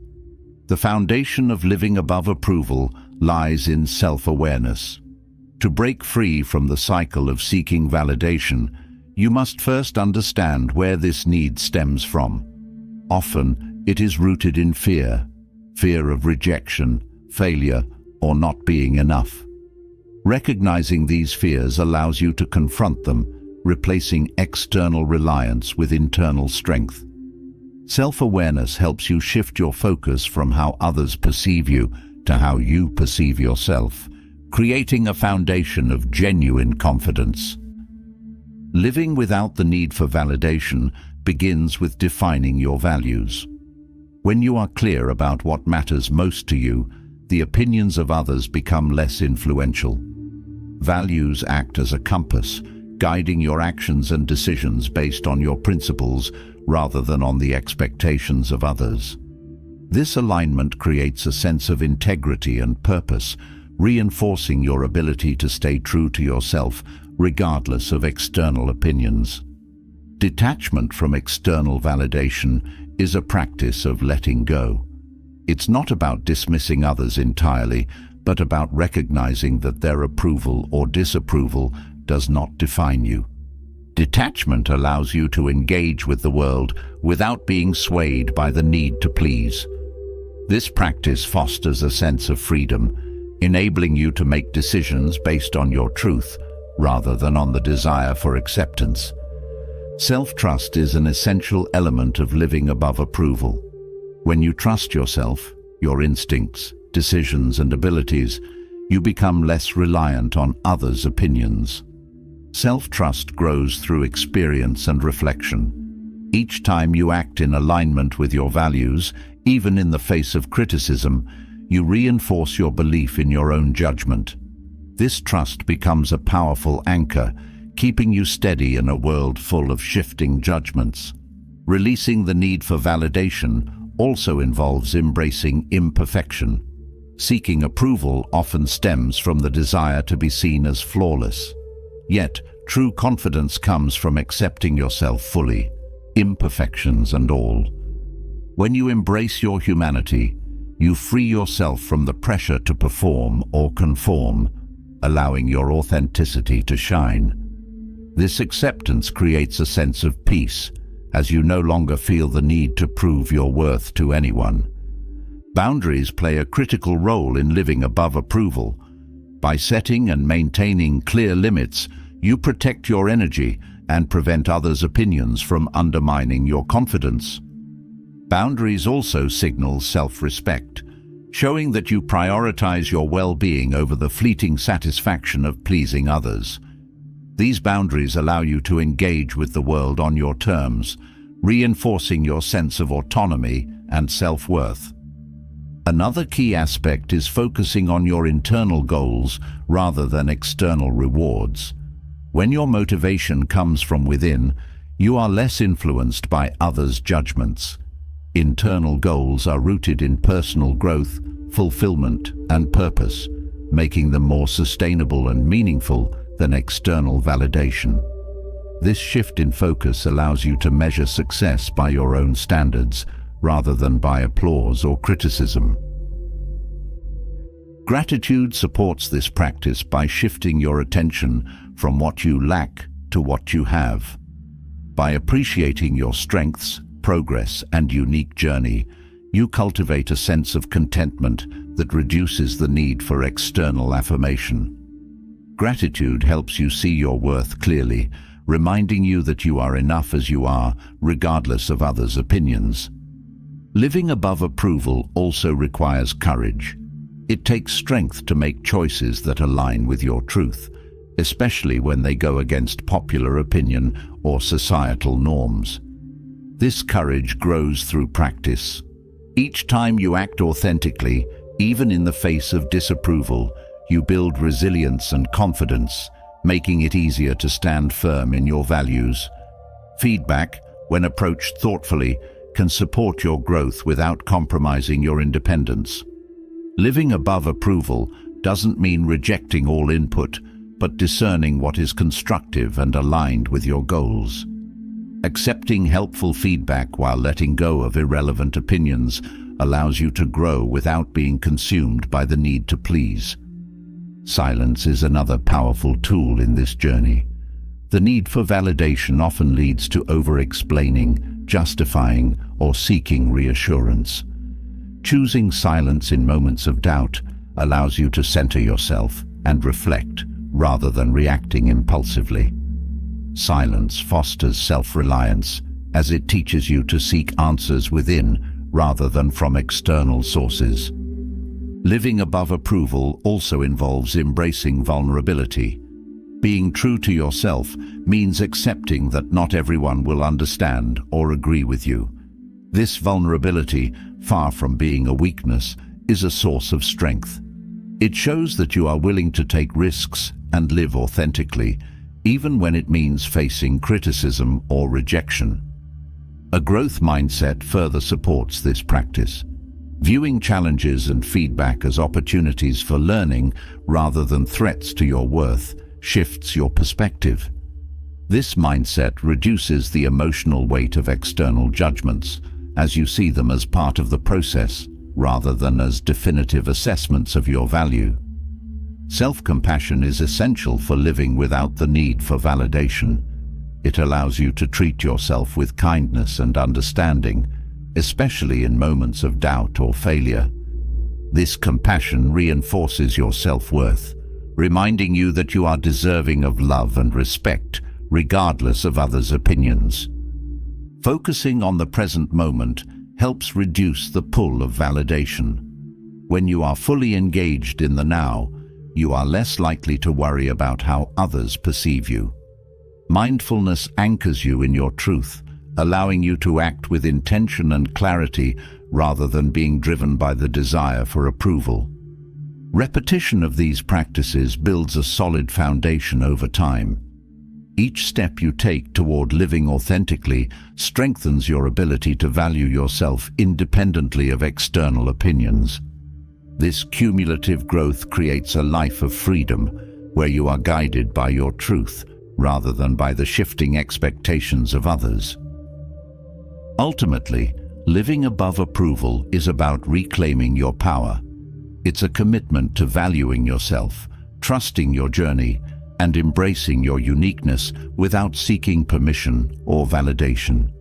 The foundation of living above approval lies in self-awareness. To break free from the cycle of seeking validation, you must first understand where this need stems from. Often, it is rooted in fear of rejection, failure, or not being enough. Recognizing these fears allows you to confront them, replacing external reliance with internal strength. Self-awareness helps you shift your focus from how others perceive you to how you perceive yourself, creating a foundation of genuine confidence. Living without the need for validation begins with defining your values. When you are clear about what matters most to you, the opinions of others become less influential. Values act as a compass, guiding your actions and decisions based on your principles rather than on the expectations of others. This alignment creates a sense of integrity and purpose, reinforcing your ability to stay true to yourself regardless of external opinions. Detachment from external validation is a practice of letting go. It's not about dismissing others entirely, but about recognizing that their approval or disapproval does not define you. Detachment allows you to engage with the world without being swayed by the need to please. This practice fosters a sense of freedom, enabling you to make decisions based on your truth rather than on the desire for acceptance. Self-trust is an essential element of living above approval. When you trust yourself, your instincts, decisions, and abilities, you become less reliant on others' opinions. Self-trust grows through experience and reflection. Each time you act in alignment with your values, even in the face of criticism, you reinforce your belief in your own judgment. This trust becomes a powerful anchor, keeping you steady in a world full of shifting judgments. Releasing the need for validation also involves embracing imperfection. Seeking approval often stems from the desire to be seen as flawless. Yet, true confidence comes from accepting yourself fully, imperfections and all. When you embrace your humanity, You free yourself from the pressure to perform or conform, allowing your authenticity to shine. This acceptance creates a sense of peace, as you no longer feel the need to prove your worth to anyone. Boundaries play a critical role in living above approval. By setting and maintaining clear limits, you protect your energy and prevent others' opinions from undermining your confidence. Boundaries also signal self-respect, showing that you prioritize your well-being over the fleeting satisfaction of pleasing others. These boundaries allow you to engage with the world on your terms, reinforcing your sense of autonomy and self-worth. Another key aspect is focusing on your internal goals rather than external rewards. When your motivation comes from within, you are less influenced by others' judgments. Internal goals are rooted in personal growth, fulfillment, and purpose, making them more sustainable and meaningful than external validation. This shift in focus allows you to measure success by your own standards, rather than by applause or criticism. Gratitude supports this practice by shifting your attention from what you lack to what you have. By appreciating your strengths, progress, and unique journey, you cultivate a sense of contentment that reduces the need for external affirmation. Gratitude helps you see your worth clearly, reminding you that you are enough as you are, regardless of others' opinions. Living above approval also requires courage. It takes strength to make choices that align with your truth, especially when they go against popular opinion or societal norms. This courage grows through practice. Each time you act authentically, even in the face of disapproval, you build resilience and confidence, making it easier to stand firm in your values. Feedback, when approached thoughtfully, can support your growth without compromising your independence. Living above approval doesn't mean rejecting all input, but discerning what is constructive and aligned with your goals. Accepting helpful feedback while letting go of irrelevant opinions allows you to grow without being consumed by the need to please. Silence is another powerful tool in this journey. The need for validation often leads to over-explaining, justifying, or seeking reassurance. Choosing silence in moments of doubt allows you to center yourself and reflect rather than reacting impulsively. Silence fosters self-reliance, as it teaches you to seek answers within rather than from external sources. Living above approval also involves embracing vulnerability. Being true to yourself means accepting that not everyone will understand or agree with you. This vulnerability, far from being a weakness, is a source of strength. It shows that you are willing to take risks and live authentically, even when it means facing criticism or rejection. A growth mindset further supports this practice. Viewing challenges and feedback as opportunities for learning rather than threats to your worth shifts your perspective. This mindset reduces the emotional weight of external judgments, as you see them as part of the process rather than as definitive assessments of your value. Self-compassion is essential for living without the need for validation. It allows you to treat yourself with kindness and understanding, especially in moments of doubt or failure. This compassion reinforces your self-worth, reminding you that you are deserving of love and respect, regardless of others' opinions. Focusing on the present moment helps reduce the pull of validation. When you are fully engaged in the now, you are less likely to worry about how others perceive you. Mindfulness anchors you in your truth, allowing you to act with intention and clarity rather than being driven by the desire for approval. Repetition of these practices builds a solid foundation over time. Each step you take toward living authentically strengthens your ability to value yourself independently of external opinions. This cumulative growth creates a life of freedom, where you are guided by your truth rather than by the shifting expectations of others. Ultimately, Living above approval is about reclaiming your power. It's a commitment to valuing yourself, trusting your journey, and embracing your uniqueness without seeking permission or validation.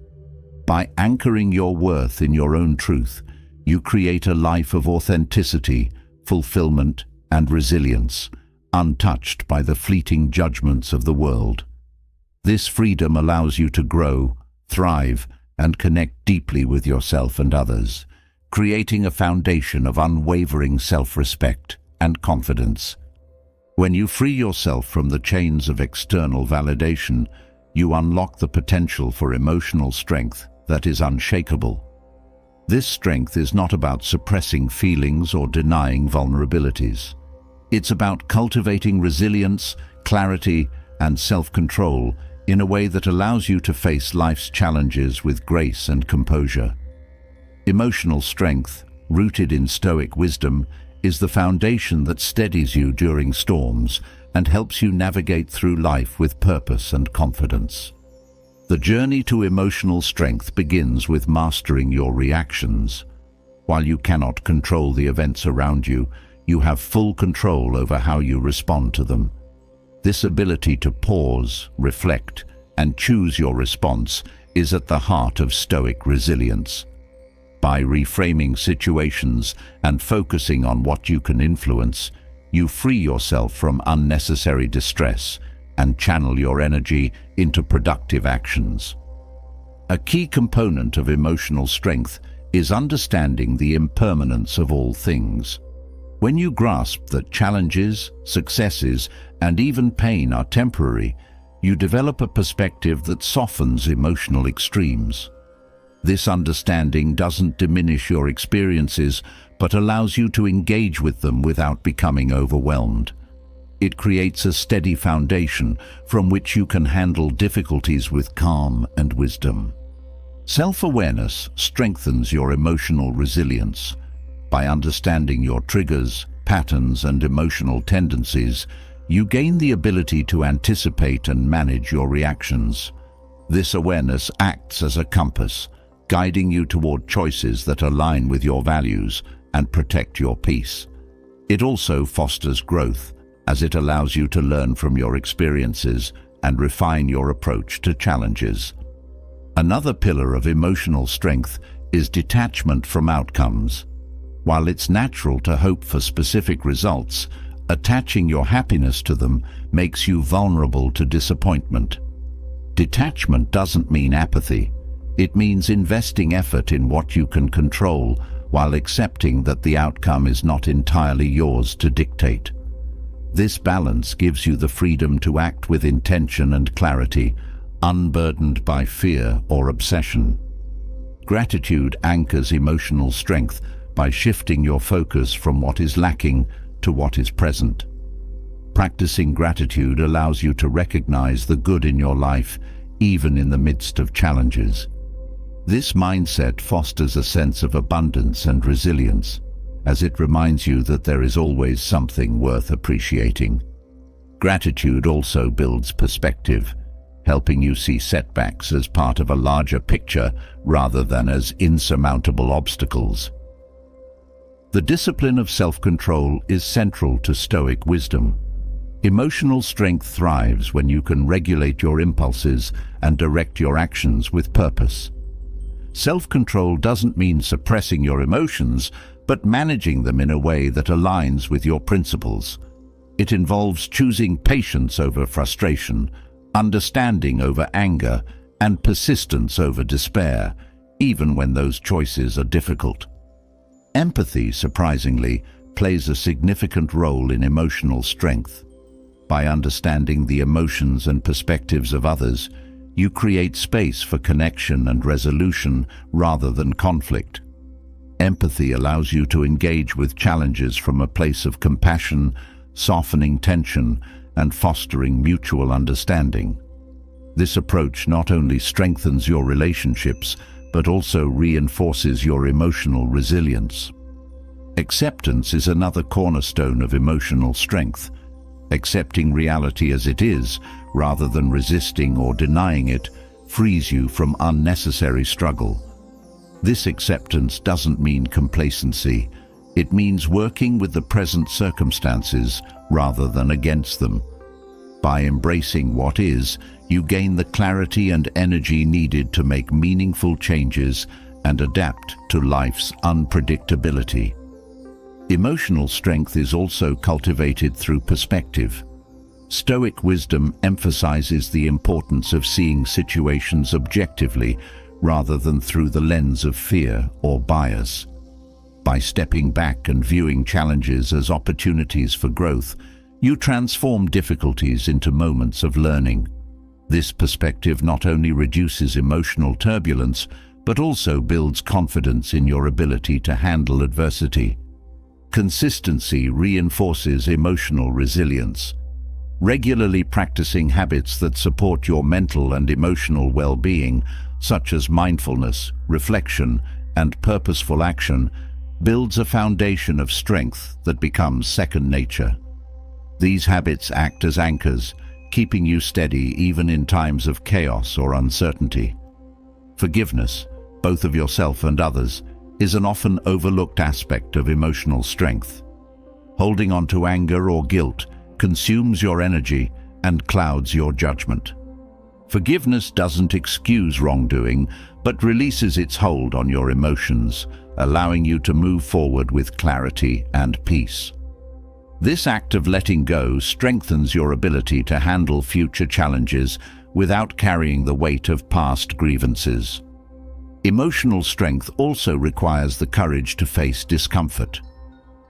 By anchoring your worth in your own truth, you create a life of authenticity, fulfillment, and resilience, untouched by the fleeting judgments of the world. This freedom allows you to grow, thrive, and connect deeply with yourself and others, creating a foundation of unwavering self-respect and confidence. When you free yourself from the chains of external validation, you unlock the potential for emotional strength that is unshakable. This strength is not about suppressing feelings or denying vulnerabilities. It's about cultivating resilience, clarity, and self-control in a way that allows you to face life's challenges with grace and composure. Emotional strength, rooted in Stoic wisdom, is the foundation that steadies you during storms and helps you navigate through life with purpose and confidence. The journey to emotional strength begins with mastering your reactions. While you cannot control the events around you, you have full control over how you respond to them. This ability to pause, reflect, and choose your response is at the heart of Stoic resilience. By reframing situations and focusing on what you can influence, you free yourself from unnecessary distress and channel your energy into productive actions. A key component of emotional strength is understanding the impermanence of all things. When you grasp that challenges, successes, and even pain are temporary, you develop a perspective that softens emotional extremes. This understanding doesn't diminish your experiences, but allows you to engage with them without becoming overwhelmed. It creates a steady foundation from which you can handle difficulties with calm and wisdom. Self-awareness strengthens your emotional resilience. By understanding your triggers, patterns, and emotional tendencies, you gain the ability to anticipate and manage your reactions. This awareness acts as a compass, guiding you toward choices that align with your values and protect your peace. It also fosters growth, as it allows you to learn from your experiences and refine your approach to challenges. Another pillar of emotional strength is detachment from outcomes. While it's natural to hope for specific results, attaching your happiness to them makes you vulnerable to disappointment. Detachment doesn't mean apathy. It means investing effort in what you can control while accepting that the outcome is not entirely yours to dictate. This balance gives you the freedom to act with intention and clarity, unburdened by fear or obsession. Gratitude anchors emotional strength by shifting your focus from what is lacking to what is present. Practicing gratitude allows you to recognize the good in your life, even in the midst of challenges. This mindset fosters a sense of abundance and resilience, as it reminds you that there is always something worth appreciating. Gratitude also builds perspective, helping you see setbacks as part of a larger picture rather than as insurmountable obstacles. The discipline of self-control is central to Stoic wisdom. Emotional strength thrives when you can regulate your impulses and direct your actions with purpose. Self-control doesn't mean suppressing your emotions, but managing them in a way that aligns with your principles. It involves choosing patience over frustration, understanding over anger, and persistence over despair, even when those choices are difficult. Empathy, surprisingly, plays a significant role in emotional strength. By understanding the emotions and perspectives of others, you create space for connection and resolution rather than conflict. Empathy allows you to engage with challenges from a place of compassion, softening tension, and fostering mutual understanding. This approach not only strengthens your relationships, but also reinforces your emotional resilience. Acceptance is another cornerstone of emotional strength. Accepting reality as it is, rather than resisting or denying it, frees you from unnecessary struggle. This acceptance doesn't mean complacency. It means working with the present circumstances rather than against them. By embracing what is, you gain the clarity and energy needed to make meaningful changes and adapt to life's unpredictability. Emotional strength is also cultivated through perspective. Stoic wisdom emphasizes the importance of seeing situations objectively rather than through the lens of fear or bias. By stepping back and viewing challenges as opportunities for growth, you transform difficulties into moments of learning. This perspective not only reduces emotional turbulence, but also builds confidence in your ability to handle adversity. Consistency reinforces emotional resilience. Regularly practicing habits that support your mental and emotional well-being, such as mindfulness, reflection, and purposeful action, builds a foundation of strength that becomes second nature. These habits act as anchors, keeping you steady even in times of chaos or uncertainty. Forgiveness, both of yourself and others, is an often overlooked aspect of emotional strength. Holding on to anger or guilt consumes your energy and clouds your judgment. Forgiveness doesn't excuse wrongdoing, but releases its hold on your emotions, allowing you to move forward with clarity and peace. This act of letting go strengthens your ability to handle future challenges without carrying the weight of past grievances. Emotional strength also requires the courage to face discomfort.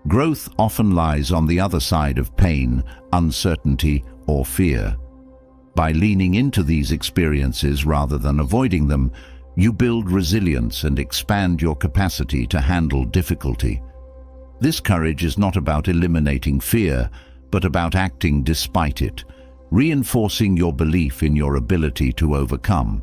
Growth often lies on the other side of pain, uncertainty, or fear. By leaning into these experiences rather than avoiding them, you build resilience and expand your capacity to handle difficulty. This courage is not about eliminating fear, but about acting despite it, reinforcing your belief in your ability to overcome.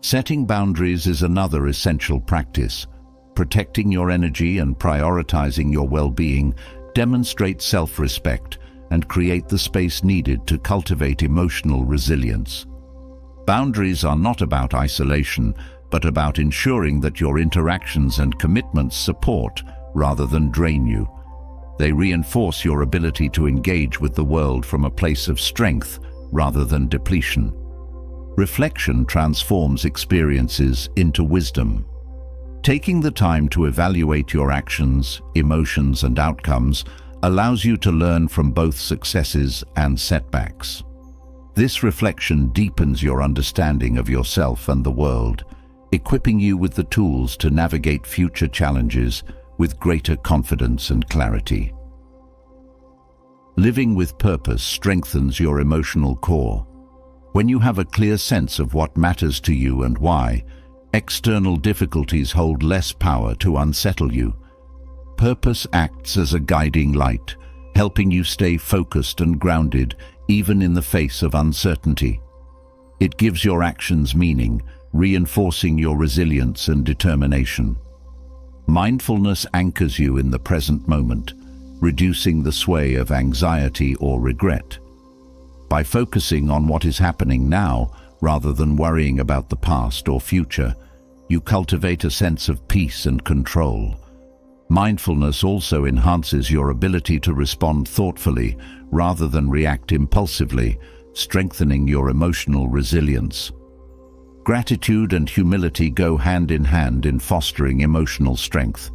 Setting boundaries is another essential practice. Protecting your energy and prioritizing your well-being demonstrate self-respect and create the space needed to cultivate emotional resilience. Boundaries are not about isolation, but about ensuring that your interactions and commitments support rather than drain you. They reinforce your ability to engage with the world from a place of strength rather than depletion. Reflection transforms experiences into wisdom. Taking the time to evaluate your actions, emotions, and outcomes allows you to learn from both successes and setbacks. This reflection deepens your understanding of yourself and the world, equipping you with the tools to navigate future challenges with greater confidence and clarity. Living with purpose strengthens your emotional core. When you have a clear sense of what matters to you and why, external difficulties hold less power to unsettle you. Purpose acts as a guiding light, helping you stay focused and grounded even in the face of uncertainty. It gives your actions meaning, reinforcing your resilience and determination. Mindfulness anchors you in the present moment, reducing the sway of anxiety or regret. By focusing on what is happening now, rather than worrying about the past or future, you cultivate a sense of peace and control. Mindfulness also enhances your ability to respond thoughtfully rather than react impulsively, strengthening your emotional resilience. Gratitude and humility go hand in hand in fostering emotional strength.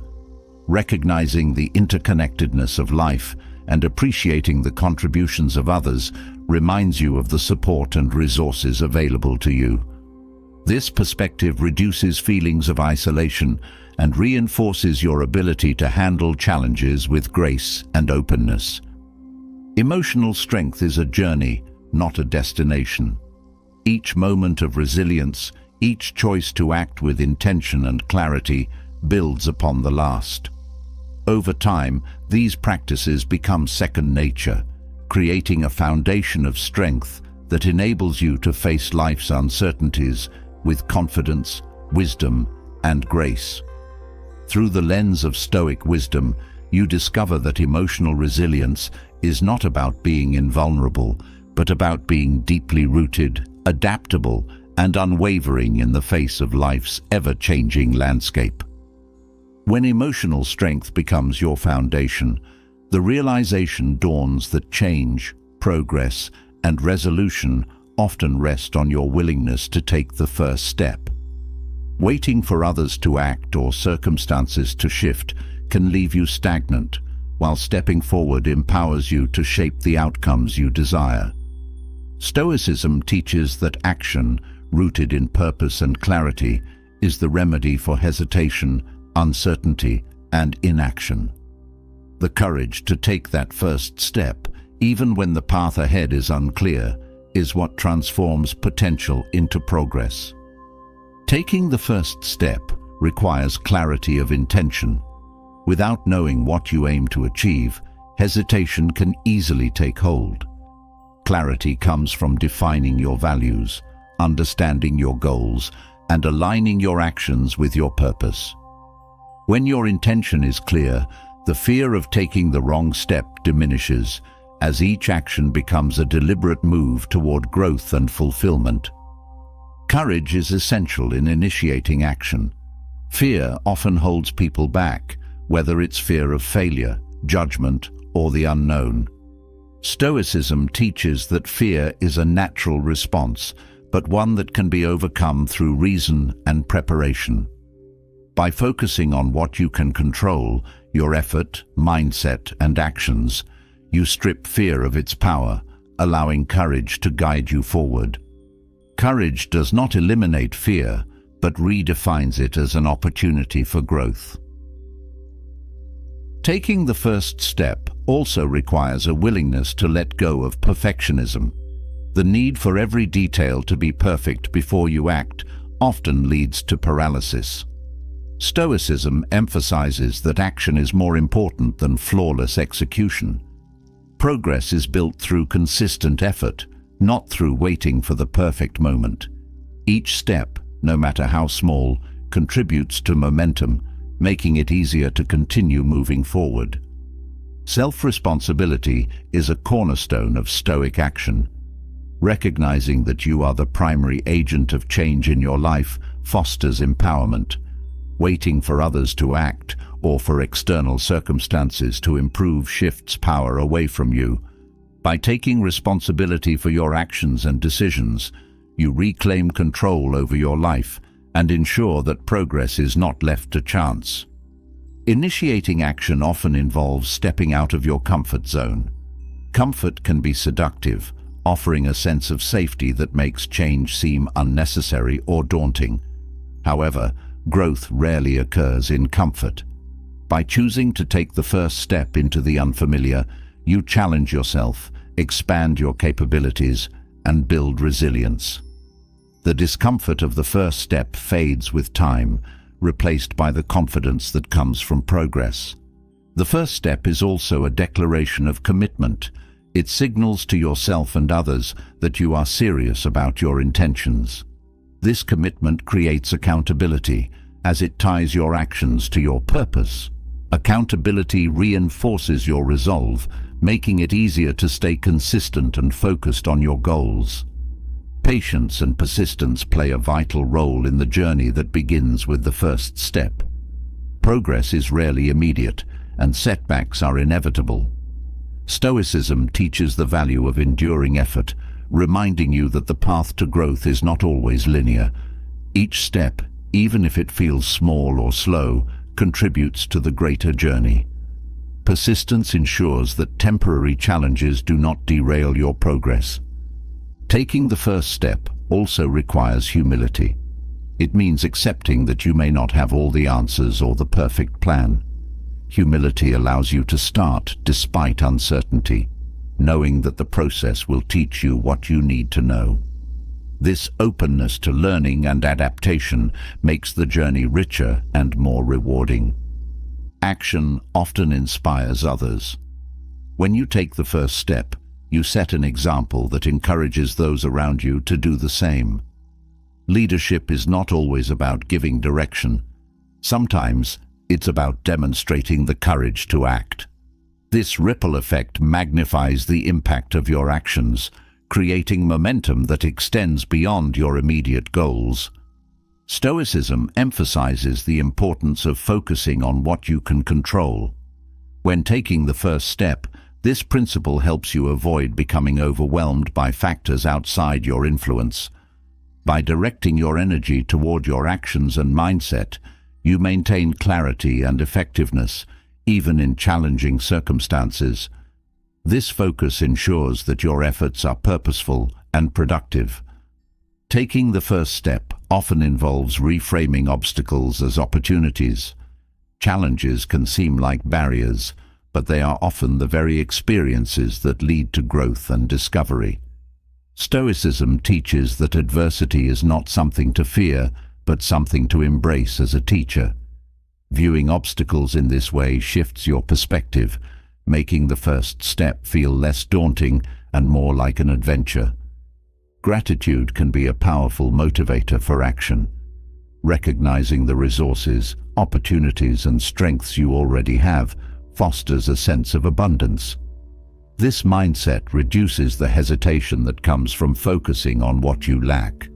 Recognizing the interconnectedness of life and appreciating the contributions of others reminds you of the support and resources available to you. This perspective reduces feelings of isolation and reinforces your ability to handle challenges with grace and openness. Emotional strength is a journey, not a destination. Each moment of resilience, each choice to act with intention and clarity, builds upon the last. Over time, these practices become second nature, creating a foundation of strength that enables you to face life's uncertainties with confidence, wisdom, and grace. Through the lens of Stoic wisdom, you discover that emotional resilience is not about being invulnerable, but about being deeply rooted, adaptable, and unwavering in the face of life's ever-changing landscape. When emotional strength becomes your foundation, the realization dawns that change, progress, and resolution often rest on your willingness to take the first step. Waiting for others to act or circumstances to shift can leave you stagnant, while stepping forward empowers you to shape the outcomes you desire. Stoicism teaches that action, rooted in purpose and clarity, is the remedy for hesitation, uncertainty, and inaction. The courage to take that first step, even when the path ahead is unclear, is what transforms potential into progress. Taking the first step requires clarity of intention. Without knowing what you aim to achieve, hesitation can easily take hold. Clarity comes from defining your values, understanding your goals, and aligning your actions with your purpose. When your intention is clear, the fear of taking the wrong step diminishes, as each action becomes a deliberate move toward growth and fulfillment. Courage is essential in initiating action. Fear often holds people back, whether it's fear of failure, judgment, or the unknown. Stoicism teaches that fear is a natural response, but one that can be overcome through reason and preparation. By focusing on what you can control, your effort, mindset, and actions, you strip fear of its power, allowing courage to guide you forward. Courage does not eliminate fear, but redefines it as an opportunity for growth. Taking the first step also requires a willingness to let go of perfectionism. The need for every detail to be perfect before you act often leads to paralysis. Stoicism emphasizes that action is more important than flawless execution. Progress is built through consistent effort, not through waiting for the perfect moment. Each step, no matter how small, contributes to momentum, making it easier to continue moving forward. Self-responsibility is a cornerstone of Stoic action. Recognizing that you are the primary agent of change in your life fosters empowerment. Waiting for others to act or for external circumstances to improve shifts power away from you. By taking responsibility for your actions and decisions, you reclaim control over your life and ensure that progress is not left to chance. Initiating action often involves stepping out of your comfort zone. Comfort can be seductive, offering a sense of safety that makes change seem unnecessary or daunting. However, growth rarely occurs in comfort. By choosing to take the first step into the unfamiliar, you challenge yourself, expand your capabilities, and build resilience. The discomfort of the first step fades with time, replaced by the confidence that comes from progress. The first step is also a declaration of commitment. It signals to yourself and others that you are serious about your intentions. This commitment creates accountability, as it ties your actions to your purpose. Accountability reinforces your resolve, making it easier to stay consistent and focused on your goals. Patience and persistence play a vital role in the journey that begins with the first step. Progress is rarely immediate, and setbacks are inevitable. Stoicism teaches the value of enduring effort, reminding you that the path to growth is not always linear. Each step, even if it feels small or slow, contributes to the greater journey. Persistence ensures that temporary challenges do not derail your progress. Taking the first step also requires humility. It means accepting that you may not have all the answers or the perfect plan. Humility allows you to start despite uncertainty, knowing that the process will teach you what you need to know. This openness to learning and adaptation makes the journey richer and more rewarding. Action often inspires others. When you take the first step, you set an example that encourages those around you to do the same. Leadership is not always about giving direction. Sometimes it's about demonstrating the courage to act. This ripple effect magnifies the impact of your actions, creating momentum that extends beyond your immediate goals. Stoicism emphasizes the importance of focusing on what you can control. When taking the first step, this principle helps you avoid becoming overwhelmed by factors outside your influence. By directing your energy toward your actions and mindset, you maintain clarity and effectiveness, even in challenging circumstances. This focus ensures that your efforts are purposeful and productive. Taking the first step often involves reframing obstacles as opportunities. Challenges can seem like barriers, but they are often the very experiences that lead to growth and discovery. Stoicism teaches that adversity is not something to fear, but something to embrace as a teacher. Viewing obstacles in this way shifts your perspective, making the first step feel less daunting and more like an adventure. Gratitude can be a powerful motivator for action. Recognizing the resources, opportunities, and strengths you already have fosters a sense of abundance. This mindset reduces the hesitation that comes from focusing on what you lack.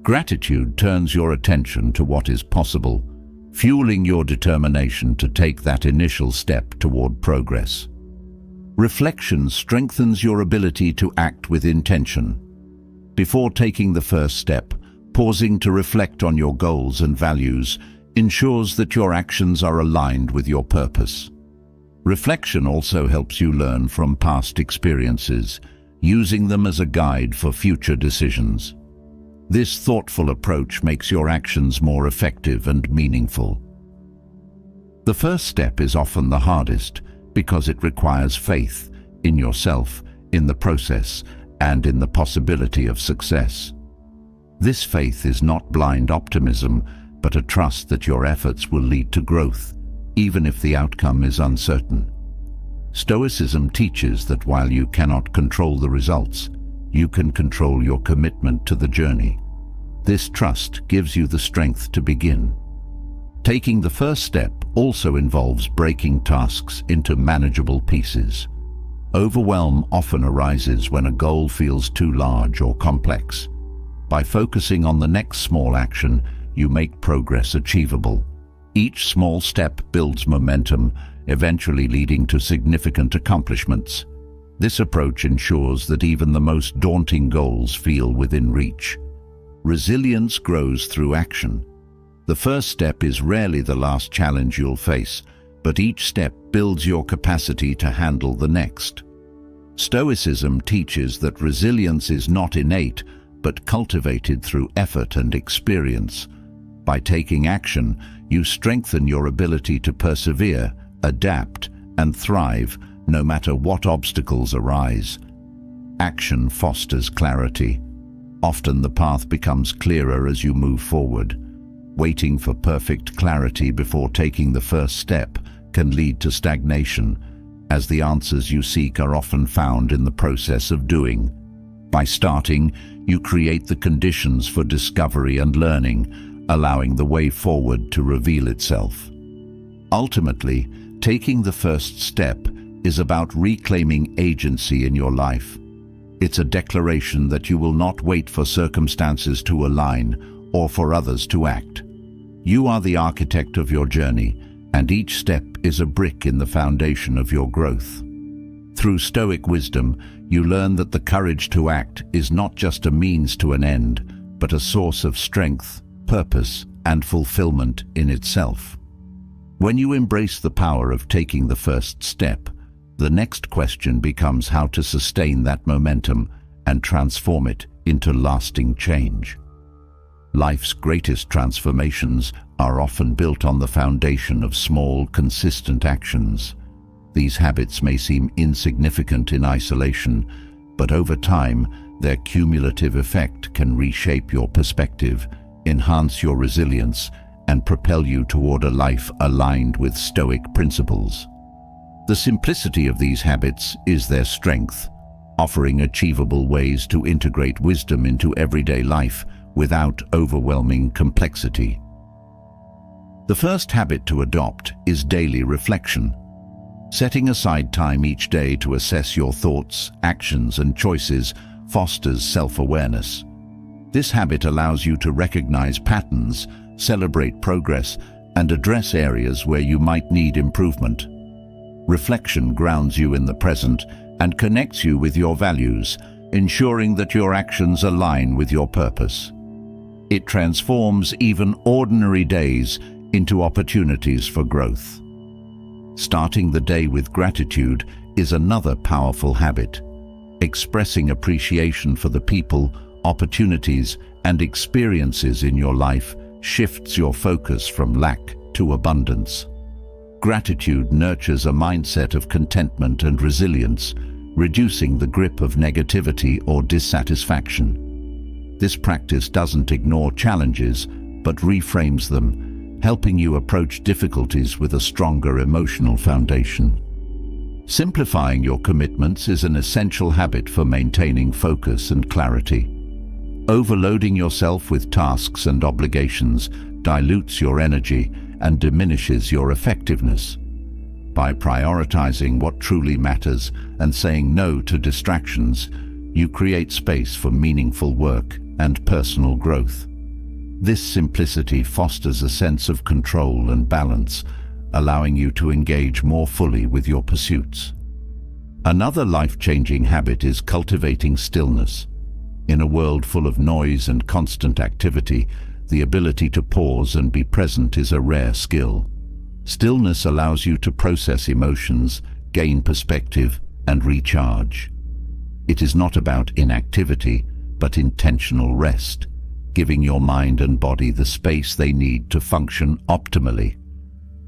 Gratitude turns your attention to what is possible, fueling your determination to take that initial step toward progress. Reflection strengthens your ability to act with intention. Before taking the first step, pausing to reflect on your goals and values ensures that your actions are aligned with your purpose. Reflection also helps you learn from past experiences, using them as a guide for future decisions. This thoughtful approach makes your actions more effective and meaningful. The first step is often the hardest because it requires faith in yourself, in the process, and in the possibility of success. This faith is not blind optimism, but a trust that your efforts will lead to growth, even if the outcome is uncertain. Stoicism teaches that while you cannot control the results, you can control your commitment to the journey. This trust gives you the strength to begin. Taking the first step also involves breaking tasks into manageable pieces. Overwhelm often arises when a goal feels too large or complex. By focusing on the next small action, you make progress achievable. Each small step builds momentum, eventually leading to significant accomplishments. This approach ensures that even the most daunting goals feel within reach. Resilience grows through action. The first step is rarely the last challenge you'll face, but each step builds your capacity to handle the next. Stoicism teaches that resilience is not innate, but cultivated through effort and experience. By taking action, you strengthen your ability to persevere, adapt, and thrive, no matter what obstacles arise. Action fosters clarity. Often the path becomes clearer as you move forward. Waiting for perfect clarity before taking the first step can lead to stagnation, as the answers you seek are often found in the process of doing. By starting, you create the conditions for discovery and learning, allowing the way forward to reveal itself. Ultimately, taking the first step is about reclaiming agency in your life. It's a declaration that you will not wait for circumstances to align or for others to act. You are the architect of your journey, and each step is a brick in the foundation of your growth. Through Stoic wisdom, you learn that the courage to act is not just a means to an end, but a source of strength, purpose, and fulfillment in itself. When you embrace the power of taking the first step, the next question becomes how to sustain that momentum and transform it into lasting change. Life's greatest transformations are often built on the foundation of small, consistent actions. These habits may seem insignificant in isolation, but over time, their cumulative effect can reshape your perspective, enhance your resilience, and propel you toward a life aligned with Stoic principles. The simplicity of these habits is their strength, offering achievable ways to integrate wisdom into everyday life without overwhelming complexity. The first habit to adopt is daily reflection. Setting aside time each day to assess your thoughts, actions, and choices fosters self-awareness. This habit allows you to recognize patterns, celebrate progress, and address areas where you might need improvement. Reflection grounds you in the present and connects you with your values, ensuring that your actions align with your purpose. It transforms even ordinary days into opportunities for growth. Starting the day with gratitude is another powerful habit. Expressing appreciation for the people, opportunities, and experiences in your life shifts your focus from lack to abundance. Gratitude nurtures a mindset of contentment and resilience, reducing the grip of negativity or dissatisfaction. This practice doesn't ignore challenges, but reframes them, helping you approach difficulties with a stronger emotional foundation. Simplifying your commitments is an essential habit for maintaining focus and clarity. Overloading yourself with tasks and obligations dilutes your energy and diminishes your effectiveness. By prioritizing what truly matters and saying no to distractions, you create space for meaningful work and personal growth. This simplicity fosters a sense of control and balance, allowing you to engage more fully with your pursuits. Another life-changing habit is cultivating stillness. In a world full of noise and constant activity, the ability to pause and be present is a rare skill. Stillness allows you to process emotions, gain perspective, and recharge. It is not about inactivity, but intentional rest, giving your mind and body the space they need to function optimally.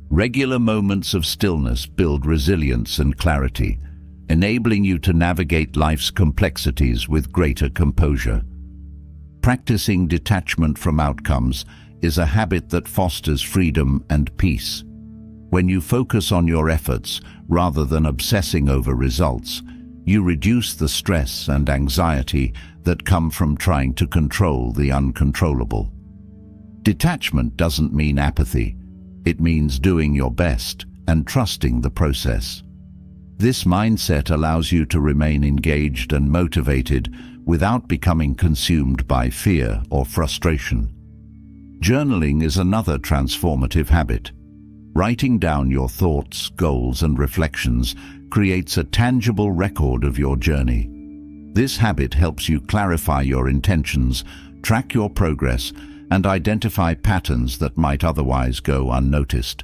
Regular moments of stillness build resilience and clarity, enabling you to navigate life's complexities with greater composure. Practicing detachment from outcomes is a habit that fosters freedom and peace. When you focus on your efforts rather than obsessing over results, you reduce the stress and anxiety that come from trying to control the uncontrollable. Detachment doesn't mean apathy. It means doing your best and trusting the process. This mindset allows you to remain engaged and motivated without becoming consumed by fear or frustration. Journaling is another transformative habit. Writing down your thoughts, goals, and reflections creates a tangible record of your journey. This habit helps you clarify your intentions, track your progress, and identify patterns that might otherwise go unnoticed.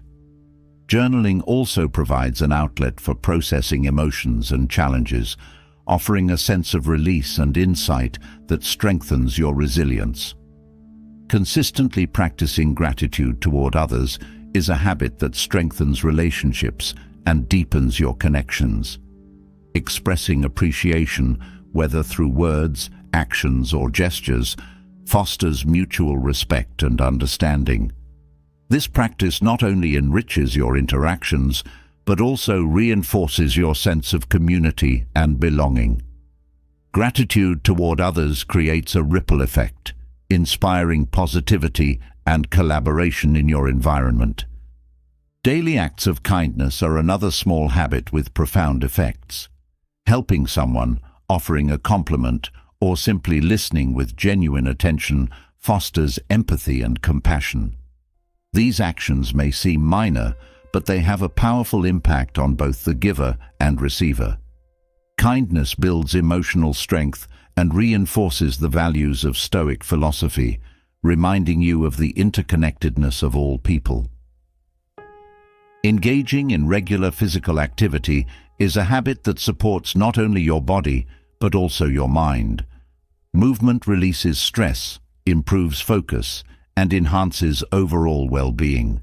Journaling also provides an outlet for processing emotions and challenges, offering a sense of release and insight that strengthens your resilience. Consistently practicing gratitude toward others is a habit that strengthens relationships and deepens your connections. Expressing appreciation, whether through words, actions, or gestures, fosters mutual respect and understanding. This practice not only enriches your interactions, but also reinforces your sense of community and belonging. Gratitude toward others creates a ripple effect, inspiring positivity and collaboration in your environment. Daily acts of kindness are another small habit with profound effects. Helping someone, offering a compliment, or simply listening with genuine attention fosters empathy and compassion. These actions may seem minor, but they have a powerful impact on both the giver and receiver. Kindness builds emotional strength and reinforces the values of Stoic philosophy, reminding you of the interconnectedness of all people. Engaging in regular physical activity is a habit that supports not only your body, but also your mind. Movement releases stress, improves focus, and enhances overall well-being.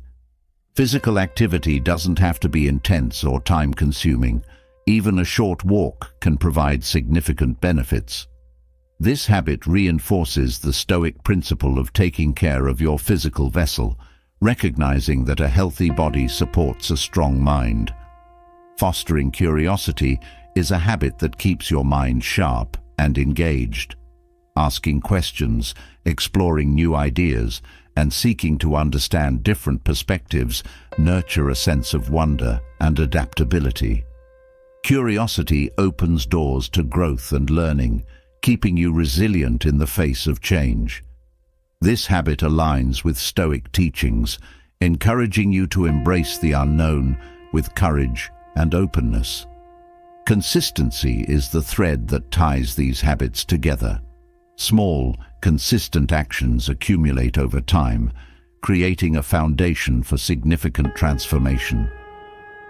Physical activity doesn't have to be intense or time-consuming. Even a short walk can provide significant benefits. This habit reinforces the Stoic principle of taking care of your physical vessel, recognizing that a healthy body supports a strong mind. Fostering curiosity is a habit that keeps your mind sharp and engaged. Asking questions, exploring new ideas, and seeking to understand different perspectives nurture a sense of wonder and adaptability. Curiosity opens doors to growth and learning, keeping you resilient in the face of change. This habit aligns with Stoic teachings, encouraging you to embrace the unknown with courage and openness. Consistency is the thread that ties these habits together. Small, consistent actions accumulate over time, creating a foundation for significant transformation.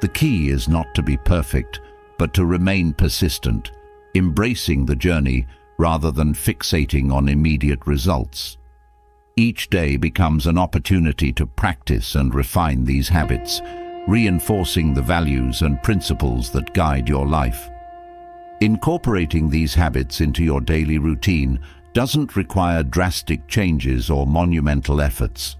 The key is not to be perfect, but to remain persistent, embracing the journey rather than fixating on immediate results. Each day becomes an opportunity to practice and refine these habits, reinforcing the values and principles that guide your life. Incorporating these habits into your daily routine doesn't require drastic changes or monumental efforts.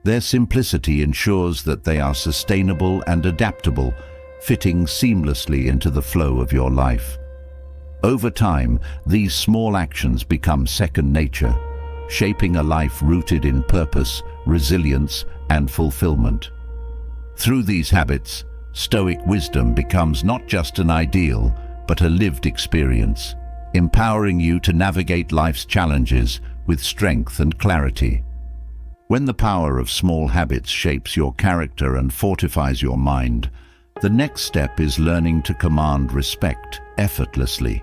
Their simplicity ensures that they are sustainable and adaptable, fitting seamlessly into the flow of your life. Over time, these small actions become second nature, shaping a life rooted in purpose, resilience, and fulfillment. Through these habits, Stoic wisdom becomes not just an ideal, but a lived experience, empowering you to navigate life's challenges with strength and clarity. When the power of small habits shapes your character and fortifies your mind, the next step is learning to command respect effortlessly.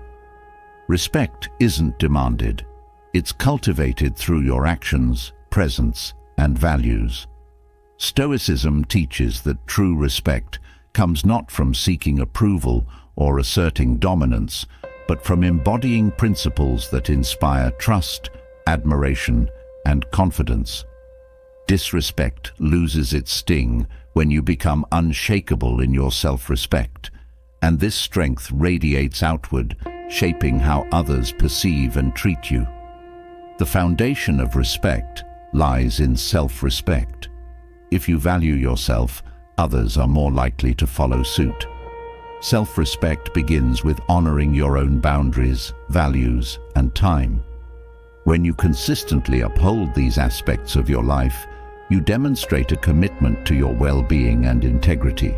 Respect isn't demanded. It's cultivated through your actions, presence, and values. Stoicism teaches that true respect comes not from seeking approval or asserting dominance, but from embodying principles that inspire trust, admiration, and confidence. Disrespect loses its sting when you become unshakable in your self-respect, and this strength radiates outward, shaping how others perceive and treat you. The foundation of respect lies in self-respect. If you value yourself, others are more likely to follow suit. Self-respect begins with honoring your own boundaries, values, and time. When you consistently uphold these aspects of your life, you demonstrate a commitment to your well-being and integrity.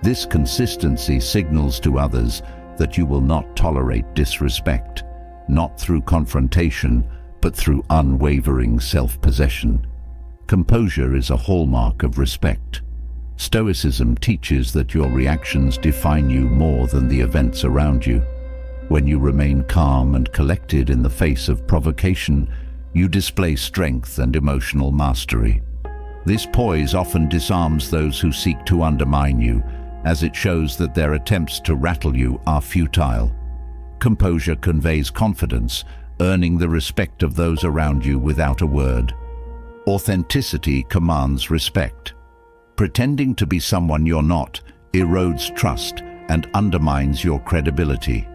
This consistency signals to others that you will not tolerate disrespect, not through confrontation, but through unwavering self-possession. Composure is a hallmark of respect. Stoicism teaches that your reactions define you more than the events around you. When you remain calm and collected in the face of provocation, you display strength and emotional mastery. This poise often disarms those who seek to undermine you, as it shows that their attempts to rattle you are futile. Composure conveys confidence, earning the respect of those around you without a word. Authenticity commands respect. Pretending to be someone you're not erodes trust and undermines your credibility.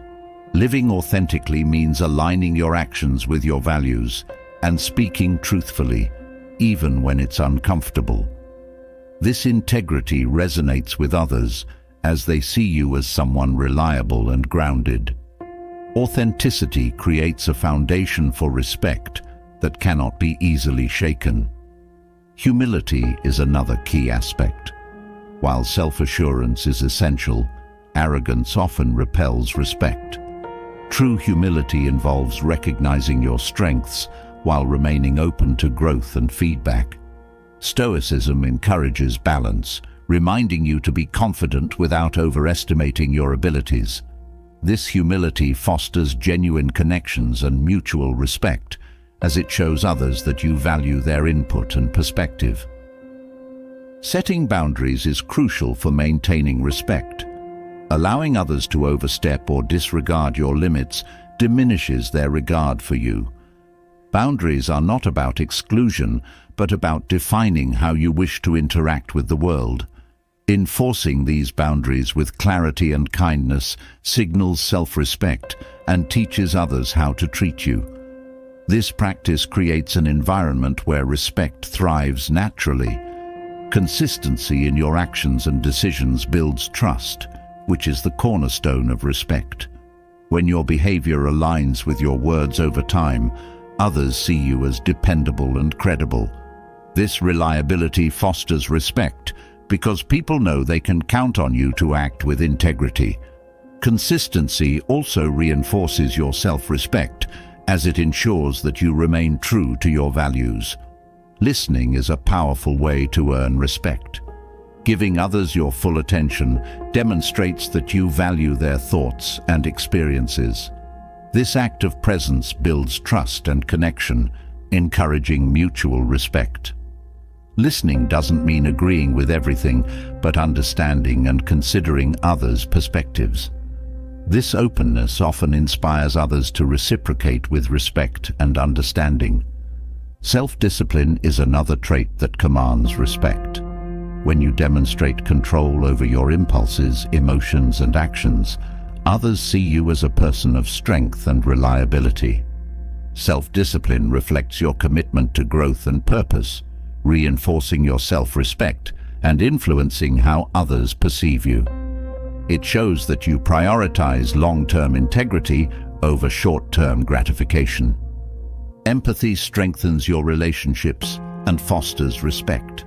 Living authentically means aligning your actions with your values and speaking truthfully, even when it's uncomfortable. This integrity resonates with others as they see you as someone reliable and grounded. Authenticity creates a foundation for respect that cannot be easily shaken. Humility is another key aspect. While self-assurance is essential, arrogance often repels respect. True humility involves recognizing your strengths while remaining open to growth and feedback. Stoicism encourages balance, reminding you to be confident without overestimating your abilities. This humility fosters genuine connections and mutual respect, as it shows others that you value their input and perspective. Setting boundaries is crucial for maintaining respect. Allowing others to overstep or disregard your limits diminishes their regard for you. Boundaries are not about exclusion, but about defining how you wish to interact with the world. Enforcing these boundaries with clarity and kindness signals self-respect and teaches others how to treat you. This practice creates an environment where respect thrives naturally. Consistency in your actions and decisions builds trust, which is the cornerstone of respect. When your behavior aligns with your words over time, others see you as dependable and credible. This reliability fosters respect because people know they can count on you to act with integrity. Consistency also reinforces your self-respect, as it ensures that you remain true to your values. Listening is a powerful way to earn respect. Giving others your full attention demonstrates that you value their thoughts and experiences. This act of presence builds trust and connection, encouraging mutual respect. Listening doesn't mean agreeing with everything, but understanding and considering others' perspectives. This openness often inspires others to reciprocate with respect and understanding. Self-discipline is another trait that commands respect. When you demonstrate control over your impulses, emotions, and actions, others see you as a person of strength and reliability. Self-discipline reflects your commitment to growth and purpose, reinforcing your self-respect and influencing how others perceive you. It shows that you prioritize long-term integrity over short-term gratification. Empathy strengthens your relationships and fosters respect.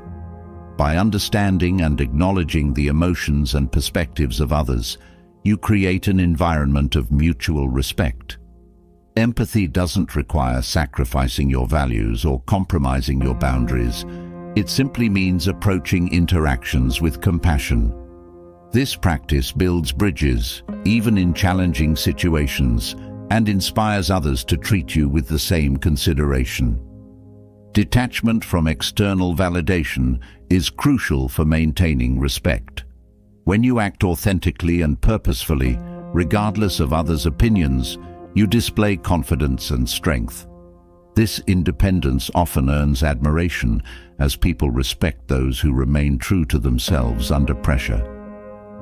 By understanding and acknowledging the emotions and perspectives of others, you create an environment of mutual respect. Empathy doesn't require sacrificing your values or compromising your boundaries. It simply means approaching interactions with compassion. This practice builds bridges, even in challenging situations, and inspires others to treat you with the same consideration. Detachment from external validation is crucial for maintaining respect. When you act authentically and purposefully, regardless of others' opinions, you display confidence and strength. This independence often earns admiration, as people respect those who remain true to themselves under pressure.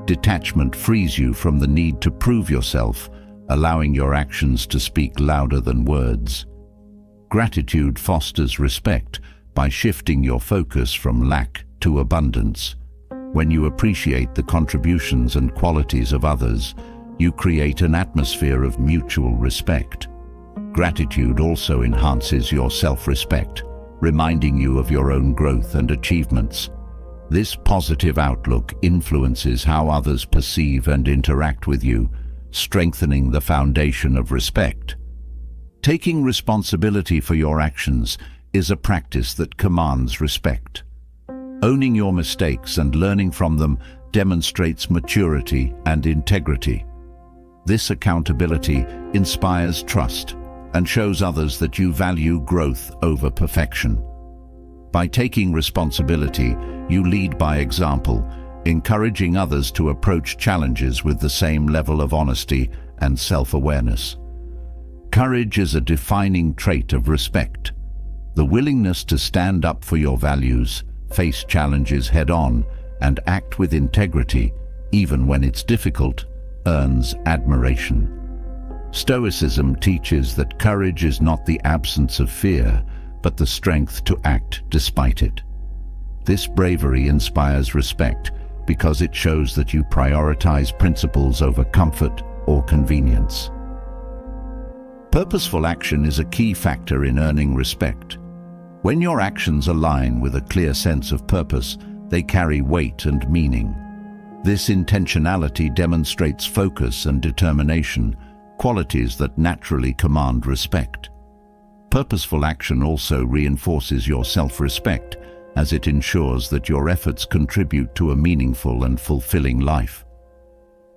Detachment frees you from the need to prove yourself, allowing your actions to speak louder than words. Gratitude fosters respect by shifting your focus from lack to abundance. When you appreciate the contributions and qualities of others, you create an atmosphere of mutual respect. Gratitude also enhances your self-respect, reminding you of your own growth and achievements. This positive outlook influences how others perceive and interact with you, strengthening the foundation of respect. Taking responsibility for your actions is a practice that commands respect. Owning your mistakes and learning from them demonstrates maturity and integrity. This accountability inspires trust and shows others that you value growth over perfection. By taking responsibility, you lead by example, encouraging others to approach challenges with the same level of honesty and self-awareness. Courage is a defining trait of respect. The willingness to stand up for your values, face challenges head-on, and act with integrity, even when it's difficult, earns admiration. Stoicism teaches that courage is not the absence of fear, but the strength to act despite it. This bravery inspires respect because it shows that you prioritize principles over comfort or convenience. Purposeful action is a key factor in earning respect. When your actions align with a clear sense of purpose, they carry weight and meaning. This intentionality demonstrates focus and determination, qualities that naturally command respect. Purposeful action also reinforces your self-respect, as it ensures that your efforts contribute to a meaningful and fulfilling life.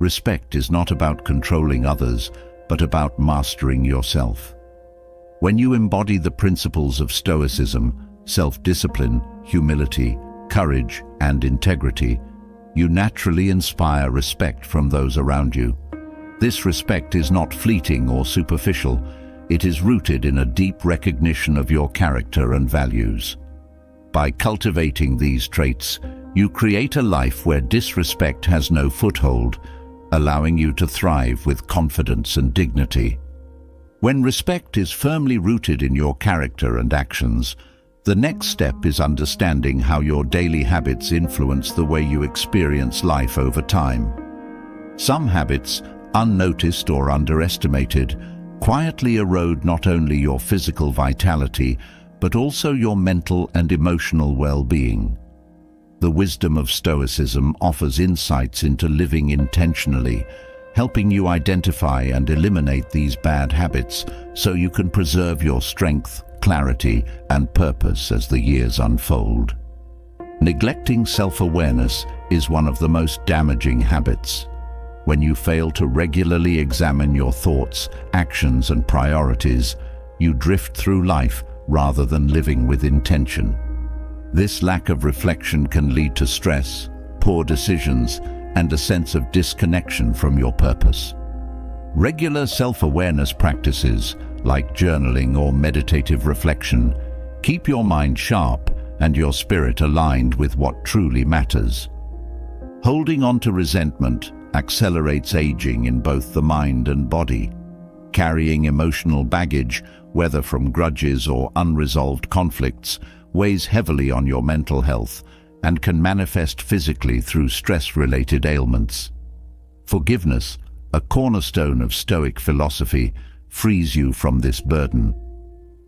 Respect is not about controlling others, but about mastering yourself. When you embody the principles of Stoicism, self-discipline, humility, courage, and integrity, you naturally inspire respect from those around you. This respect is not fleeting or superficial. It is rooted in a deep recognition of your character and values. By cultivating these traits, you create a life where disrespect has no foothold, allowing you to thrive with confidence and dignity. When respect is firmly rooted in your character and actions, the next step is understanding how your daily habits influence the way you experience life over time. Some habits, unnoticed or underestimated, quietly erode not only your physical vitality, but also your mental and emotional well-being. The wisdom of Stoicism offers insights into living intentionally, helping you identify and eliminate these bad habits so you can preserve your strength, clarity, and purpose as the years unfold. Neglecting self-awareness is one of the most damaging habits. When you fail to regularly examine your thoughts, actions, and priorities, you drift through life rather than living with intention. This lack of reflection can lead to stress, poor decisions, and a sense of disconnection from your purpose. Regular self-awareness practices, like journaling or meditative reflection, keep your mind sharp and your spirit aligned with what truly matters. Holding on to resentment accelerates aging in both the mind and body. Carrying emotional baggage, whether from grudges or unresolved conflicts, weighs heavily on your mental health and can manifest physically through stress-related ailments. Forgiveness, a cornerstone of Stoic philosophy, frees you from this burden.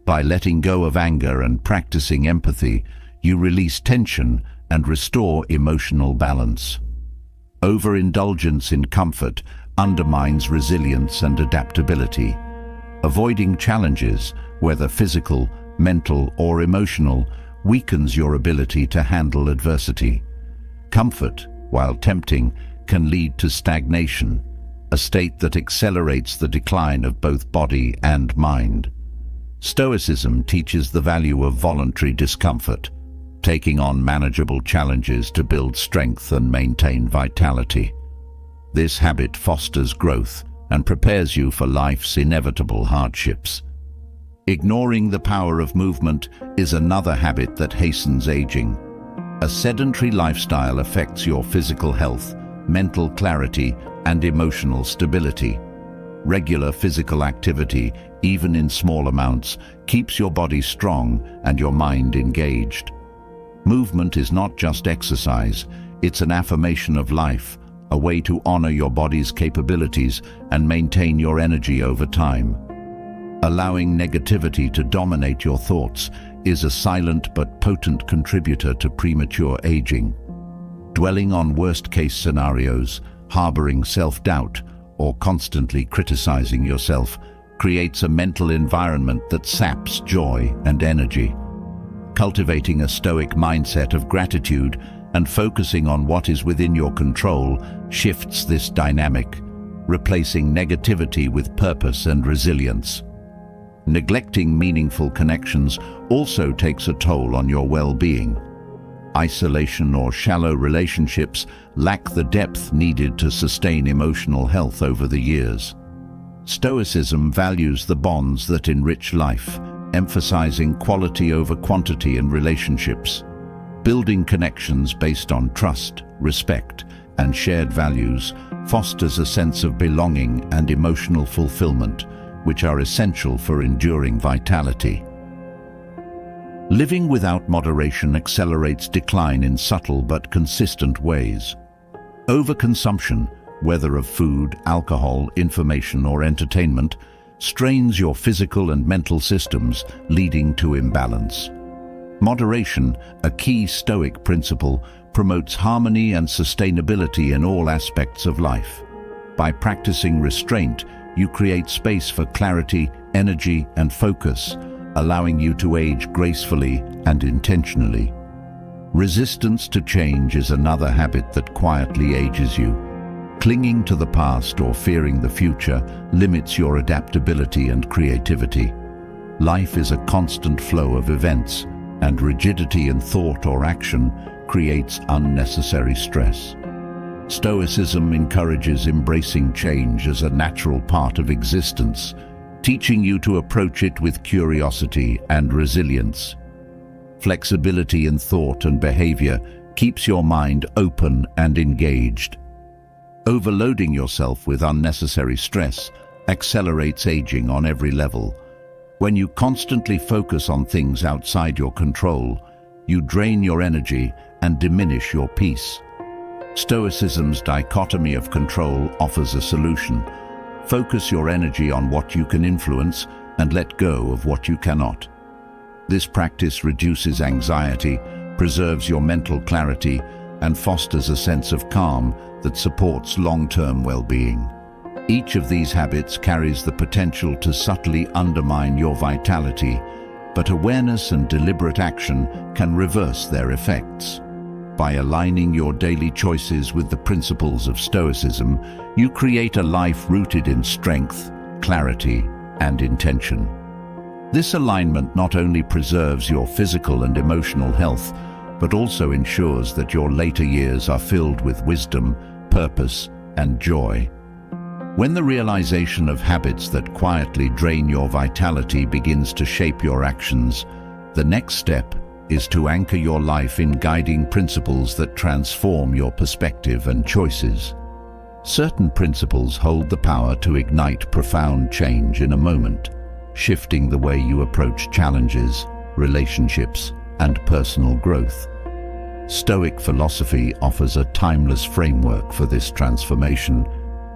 By letting go of anger and practicing empathy, you release tension and restore emotional balance. Overindulgence in comfort undermines resilience and adaptability. Avoiding challenges, whether physical, mental, or emotional, weakens your ability to handle adversity. Comfort, while tempting, can lead to stagnation, a state that accelerates the decline of both body and mind. Stoicism teaches the value of voluntary discomfort, taking on manageable challenges to build strength and maintain vitality. This habit fosters growth and prepares you for life's inevitable hardships. Ignoring the power of movement is another habit that hastens aging. A sedentary lifestyle affects your physical health, mental clarity, and emotional stability. Regular physical activity, even in small amounts, keeps your body strong and your mind engaged. Movement is not just exercise, it's an affirmation of life, a way to honor your body's capabilities and maintain your energy over time. Allowing negativity to dominate your thoughts is a silent but potent contributor to premature aging. Dwelling on worst-case scenarios, harboring self-doubt, or constantly criticizing yourself creates a mental environment that saps joy and energy. Cultivating a Stoic mindset of gratitude and focusing on what is within your control shifts this dynamic, replacing negativity with purpose and resilience. Neglecting meaningful connections also takes a toll on your well-being. Isolation or shallow relationships lack the depth needed to sustain emotional health over the years. Stoicism values the bonds that enrich life, emphasizing quality over quantity in relationships. Building connections based on trust, respect, and shared values fosters a sense of belonging and emotional fulfillment, which are essential for enduring vitality. Living without moderation accelerates decline in subtle but consistent ways. Overconsumption, whether of food, alcohol, information, or entertainment, strains your physical and mental systems, leading to imbalance. Moderation, a key Stoic principle, promotes harmony and sustainability in all aspects of life. By practicing restraint, you create space for clarity, energy, and focus, allowing you to age gracefully and intentionally. Resistance to change is another habit that quietly ages you. Clinging to the past or fearing the future limits your adaptability and creativity. Life is a constant flow of events, and rigidity in thought or action creates unnecessary stress. Stoicism encourages embracing change as a natural part of existence, teaching you to approach it with curiosity and resilience. Flexibility in thought and behavior keeps your mind open and engaged. Overloading yourself with unnecessary stress accelerates aging on every level. When you constantly focus on things outside your control, you drain your energy and diminish your peace. Stoicism's dichotomy of control offers a solution. Focus your energy on what you can influence and let go of what you cannot. This practice reduces anxiety, preserves your mental clarity, and fosters a sense of calm that supports long-term well-being. Each of these habits carries the potential to subtly undermine your vitality, but awareness and deliberate action can reverse their effects. By aligning your daily choices with the principles of Stoicism, you create a life rooted in strength, clarity, and intention. This alignment not only preserves your physical and emotional health, but also ensures that your later years are filled with wisdom, purpose, and joy. When the realization of habits that quietly drain your vitality begins to shape your actions, the next step is to anchor your life in guiding principles that transform your perspective and choices. Certain principles hold the power to ignite profound change in a moment, shifting the way you approach challenges, relationships, and personal growth. Stoic philosophy offers a timeless framework for this transformation,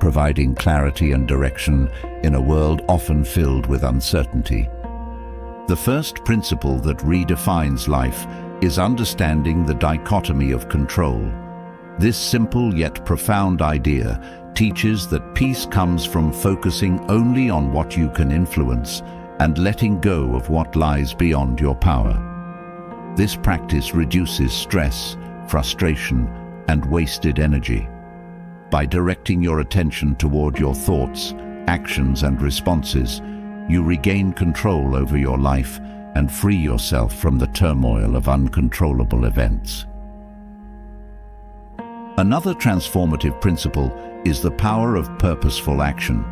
providing clarity and direction in a world often filled with uncertainty. The first principle that redefines life is understanding the dichotomy of control. This simple yet profound idea teaches that peace comes from focusing only on what you can influence and letting go of what lies beyond your power. This practice reduces stress, frustration, and wasted energy. By directing your attention toward your thoughts, actions, and responses, you regain control over your life and free yourself from the turmoil of uncontrollable events. Another transformative principle is the power of purposeful action.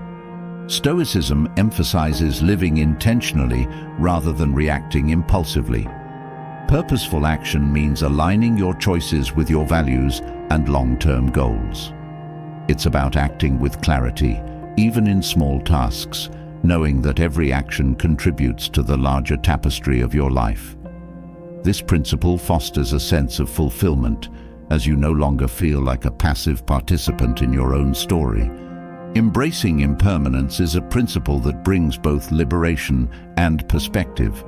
Stoicism emphasizes living intentionally rather than reacting impulsively. Purposeful action means aligning your choices with your values and long-term goals. It's about acting with clarity, even in small tasks, knowing that every action contributes to the larger tapestry of your life. This principle fosters a sense of fulfillment, as you no longer feel like a passive participant in your own story. Embracing impermanence is a principle that brings both liberation and perspective,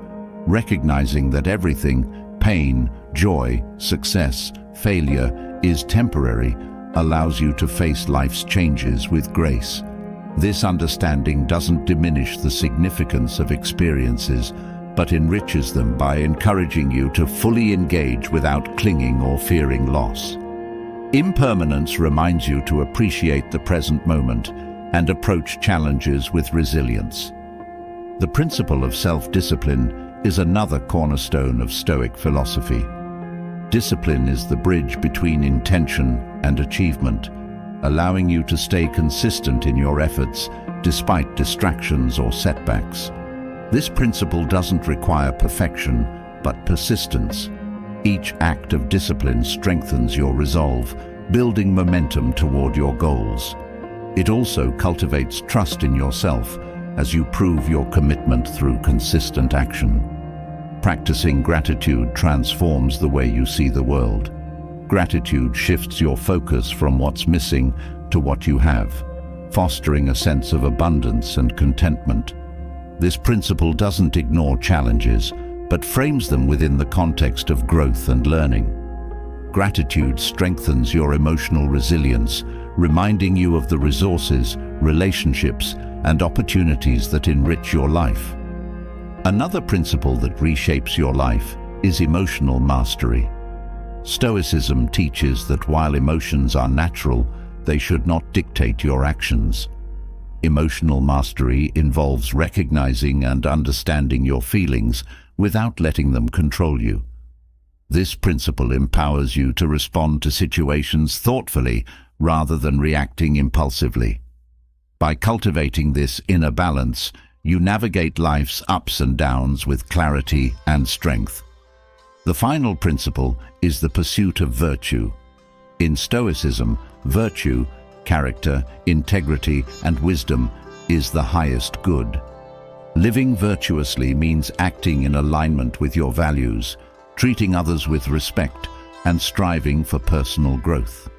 recognizing that everything, pain, joy, success, failure, is temporary, allows you to face life's changes with grace. This understanding doesn't diminish the significance of experiences, but enriches them by encouraging you to fully engage without clinging or fearing loss. Impermanence reminds you to appreciate the present moment and approach challenges with resilience. The principle of self-discipline is another cornerstone of Stoic philosophy. Discipline is the bridge between intention and achievement, allowing you to stay consistent in your efforts despite distractions or setbacks. This principle doesn't require perfection, but persistence. Each act of discipline strengthens your resolve, building momentum toward your goals. It also cultivates trust in yourself as you prove your commitment through consistent action. Practicing gratitude transforms the way you see the world. Gratitude shifts your focus from what's missing to what you have, fostering a sense of abundance and contentment. This principle doesn't ignore challenges, but frames them within the context of growth and learning. Gratitude strengthens your emotional resilience, reminding you of the resources, relationships, and opportunities that enrich your life. Another principle that reshapes your life is emotional mastery. Stoicism teaches that while emotions are natural, they should not dictate your actions. Emotional mastery involves recognizing and understanding your feelings without letting them control you. This principle empowers you to respond to situations thoughtfully rather than reacting impulsively. By cultivating this inner balance, you navigate life's ups and downs with clarity and strength. The final principle is the pursuit of virtue. In Stoicism, virtue, character, integrity, and wisdom is the highest good. Living virtuously means acting in alignment with your values, treating others with respect, and striving for personal growth.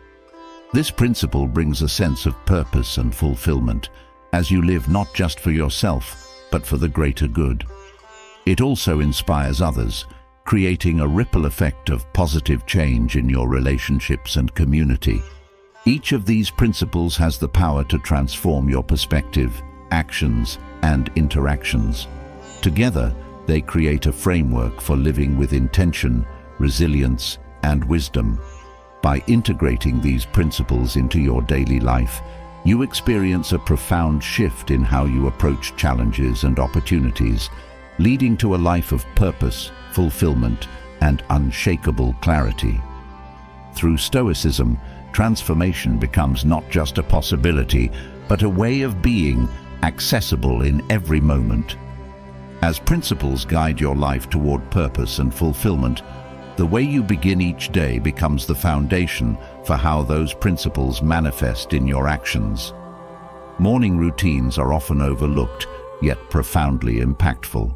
This principle brings a sense of purpose and fulfillment, as you live not just for yourself, but for the greater good. It also inspires others, creating a ripple effect of positive change in your relationships and community. Each of these principles has the power to transform your perspective, actions, and interactions. Together, they create a framework for living with intention, resilience, and wisdom. By integrating these principles into your daily life, you experience a profound shift in how you approach challenges and opportunities, leading to a life of purpose, fulfillment, and unshakable clarity. Through Stoicism, transformation becomes not just a possibility, but a way of being accessible in every moment. As principles guide your life toward purpose and fulfillment, the way you begin each day becomes the foundation for how those principles manifest in your actions. Morning routines are often overlooked, yet profoundly impactful.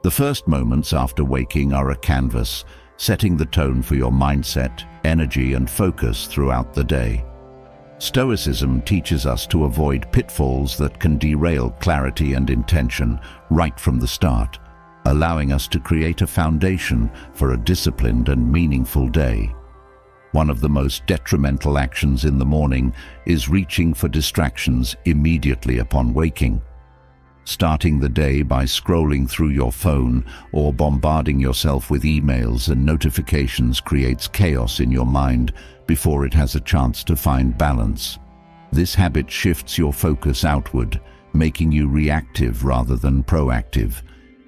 The first moments after waking are a canvas, setting the tone for your mindset, energy, and focus throughout the day. Stoicism teaches us to avoid pitfalls that can derail clarity and intention right from the start, allowing us to create a foundation for a disciplined and meaningful day. One of the most detrimental actions in the morning is reaching for distractions immediately upon waking. Starting the day by scrolling through your phone or bombarding yourself with emails and notifications creates chaos in your mind before it has a chance to find balance. This habit shifts your focus outward, making you reactive rather than proactive.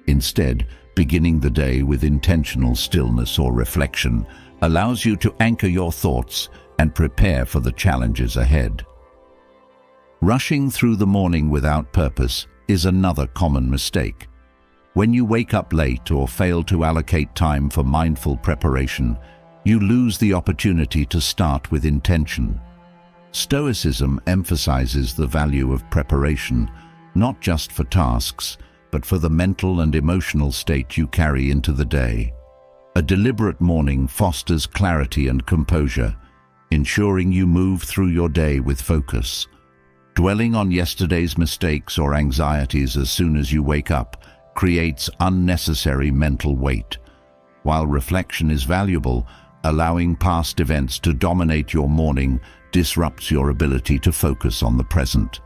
Instead, beginning the day with intentional stillness or reflection allows you to anchor your thoughts and prepare for the challenges ahead. Rushing through the morning without purpose is another common mistake. When you wake up late or fail to allocate time for mindful preparation, you lose the opportunity to start with intention. Stoicism emphasizes the value of preparation, not just for tasks, but for the mental and emotional state you carry into the day. A deliberate morning fosters clarity and composure, ensuring you move through your day with focus. Dwelling on yesterday's mistakes or anxieties as soon as you wake up creates unnecessary mental weight. While reflection is valuable, allowing past events to dominate your morning disrupts your ability to focus on the present.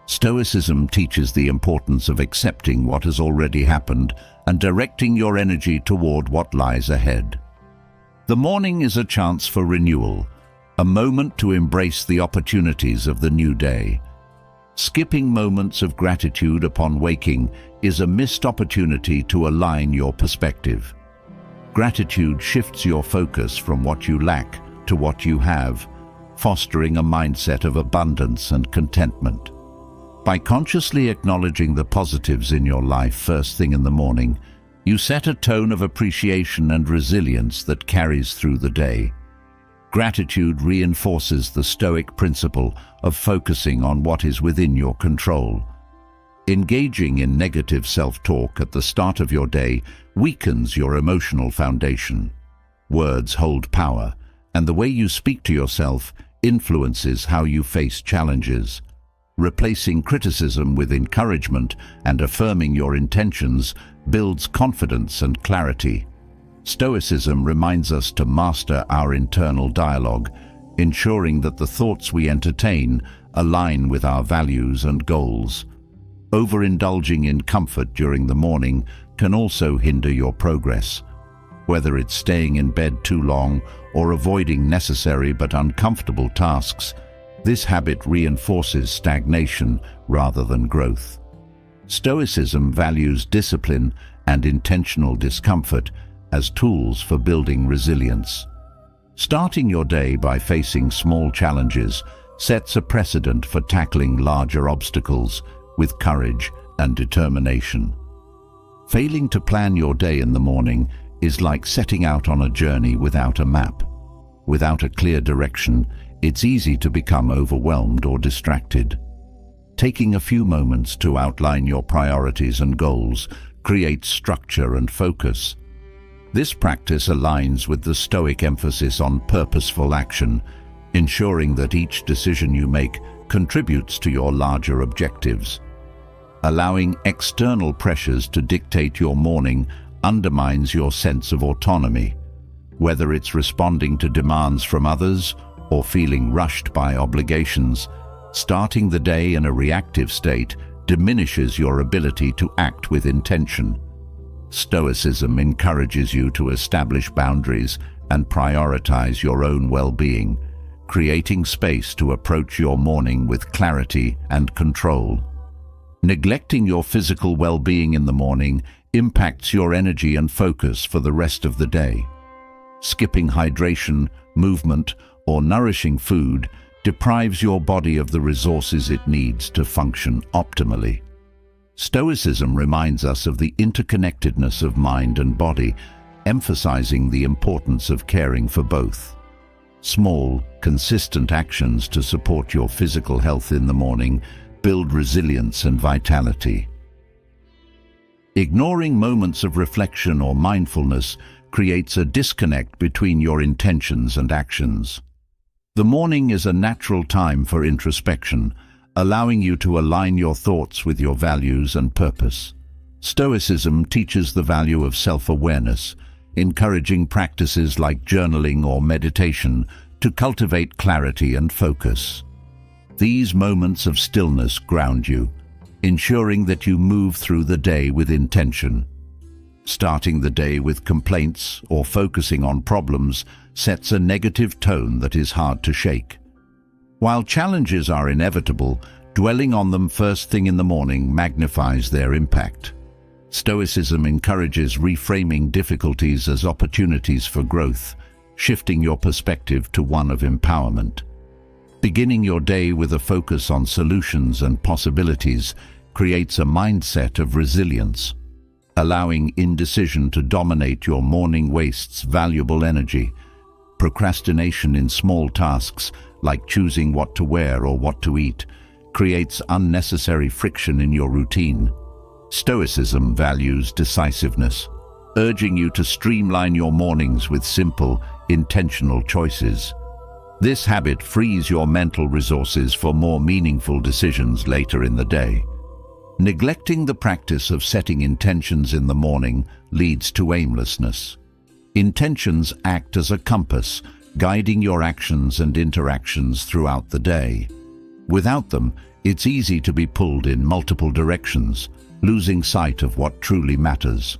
Stoicism teaches the importance of accepting what has already happened and directing your energy toward what lies ahead. The morning is a chance for renewal, a moment to embrace the opportunities of the new day. Skipping moments of gratitude upon waking is a missed opportunity to align your perspective. Gratitude shifts your focus from what you lack to what you have, fostering a mindset of abundance and contentment. By consciously acknowledging the positives in your life first thing in the morning, you set a tone of appreciation and resilience that carries through the day. Gratitude reinforces the Stoic principle of focusing on what is within your control. Engaging in negative self-talk at the start of your day weakens your emotional foundation. Words hold power, and the way you speak to yourself influences how you face challenges. Replacing criticism with encouragement and affirming your intentions builds confidence and clarity. Stoicism reminds us to master our internal dialogue, ensuring that the thoughts we entertain align with our values and goals. Overindulging in comfort during the morning can also hinder your progress. Whether it's staying in bed too long or avoiding necessary but uncomfortable tasks, this habit reinforces stagnation rather than growth. Stoicism values discipline and intentional discomfort as tools for building resilience. Starting your day by facing small challenges sets a precedent for tackling larger obstacles with courage and determination. Failing to plan your day in the morning is like setting out on a journey without a map. Without a clear direction, it's easy to become overwhelmed or distracted. Taking a few moments to outline your priorities and goals creates structure and focus. This practice aligns with the Stoic emphasis on purposeful action, ensuring that each decision you make contributes to your larger objectives. Allowing external pressures to dictate your morning undermines your sense of autonomy. Whether it's responding to demands from others or feeling rushed by obligations, starting the day in a reactive state diminishes your ability to act with intention. Stoicism encourages you to establish boundaries and prioritize your own well-being, creating space to approach your morning with clarity and control. Neglecting your physical well-being in the morning impacts your energy and focus for the rest of the day. Skipping hydration, movement, or nourishing food deprives your body of the resources it needs to function optimally. Stoicism reminds us of the interconnectedness of mind and body, emphasizing the importance of caring for both. Small, consistent actions to support your physical health in the morning build resilience and vitality. Ignoring moments of reflection or mindfulness creates a disconnect between your intentions and actions. The morning is a natural time for introspection, allowing you to align your thoughts with your values and purpose. Stoicism teaches the value of self-awareness, encouraging practices like journaling or meditation to cultivate clarity and focus. These moments of stillness ground you, ensuring that you move through the day with intention. Starting the day with complaints or focusing on problems sets a negative tone that is hard to shake. While challenges are inevitable, dwelling on them first thing in the morning magnifies their impact. Stoicism encourages reframing difficulties as opportunities for growth, shifting your perspective to one of empowerment. Beginning your day with a focus on solutions and possibilities creates a mindset of resilience. Allowing indecision to dominate your morning wastes valuable energy. Procrastination in small tasks, like choosing what to wear or what to eat, creates unnecessary friction in your routine. Stoicism values decisiveness, urging you to streamline your mornings with simple, intentional choices. This habit frees your mental resources for more meaningful decisions later in the day. Neglecting the practice of setting intentions in the morning leads to aimlessness. Intentions act as a compass, guiding your actions and interactions throughout the day. Without them, it's easy to be pulled in multiple directions, losing sight of what truly matters.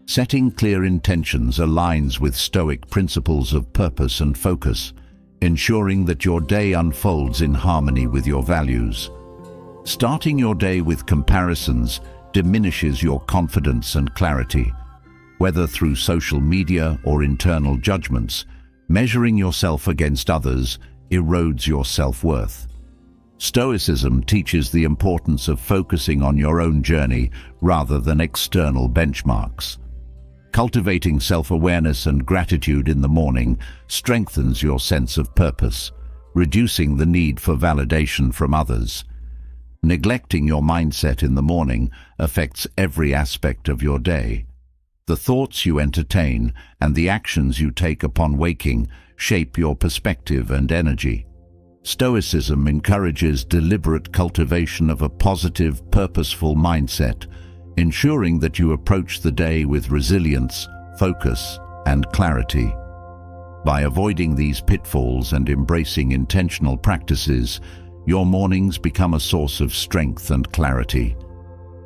Setting clear intentions aligns with Stoic principles of purpose and focus, ensuring that your day unfolds in harmony with your values. Starting your day with comparisons diminishes your confidence and clarity. Whether through social media or internal judgments, measuring yourself against others erodes your self-worth. Stoicism teaches the importance of focusing on your own journey rather than external benchmarks. Cultivating self-awareness and gratitude in the morning strengthens your sense of purpose, reducing the need for validation from others. Neglecting your mindset in the morning affects every aspect of your day. The thoughts you entertain and the actions you take upon waking shape your perspective and energy. Stoicism encourages deliberate cultivation of a positive, purposeful mindset, ensuring that you approach the day with resilience, focus, and clarity. By avoiding these pitfalls and embracing intentional practices, your mornings become a source of strength and clarity.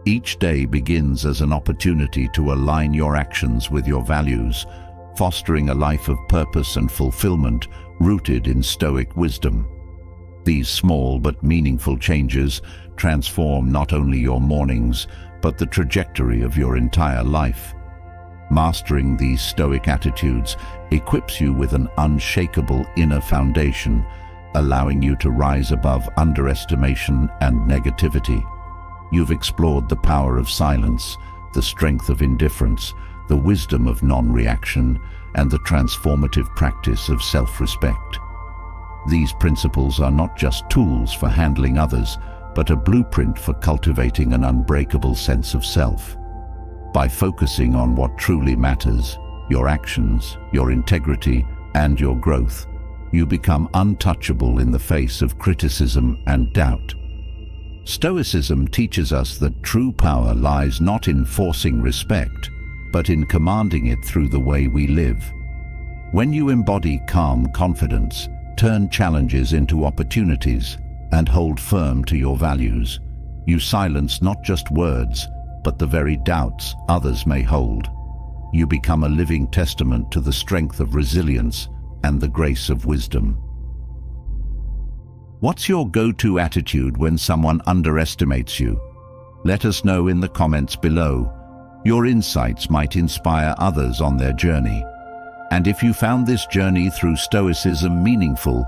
Each day begins as an opportunity to align your actions with your values, fostering a life of purpose and fulfillment rooted in Stoic wisdom. These small but meaningful changes transform not only your mornings, but the trajectory of your entire life. Mastering these Stoic attitudes equips you with an unshakable inner foundation, allowing you to rise above underestimation and negativity. You've explored the power of silence, the strength of indifference, the wisdom of non-reaction, and the transformative practice of self-respect. These principles are not just tools for handling others, but a blueprint for cultivating an unbreakable sense of self. By focusing on what truly matters, your actions, your integrity, and your growth, you become untouchable in the face of criticism and doubt. Stoicism teaches us that true power lies not in forcing respect, but in commanding it through the way we live. When you embody calm confidence, Turn challenges into opportunities and hold firm to your values. You silence not just words, but the very doubts others may hold. You become a living testament to the strength of resilience and the grace of wisdom. What's your go-to attitude when someone underestimates you? Let us know in the comments below. Your insights might inspire others on their journey. And if you found this journey through Stoicism meaningful,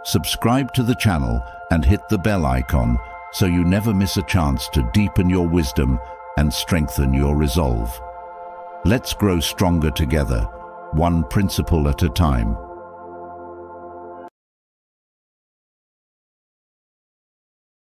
subscribe to the channel and hit the bell icon so you never miss a chance to deepen your wisdom and strengthen your resolve. Let's grow stronger together, one principle at a time.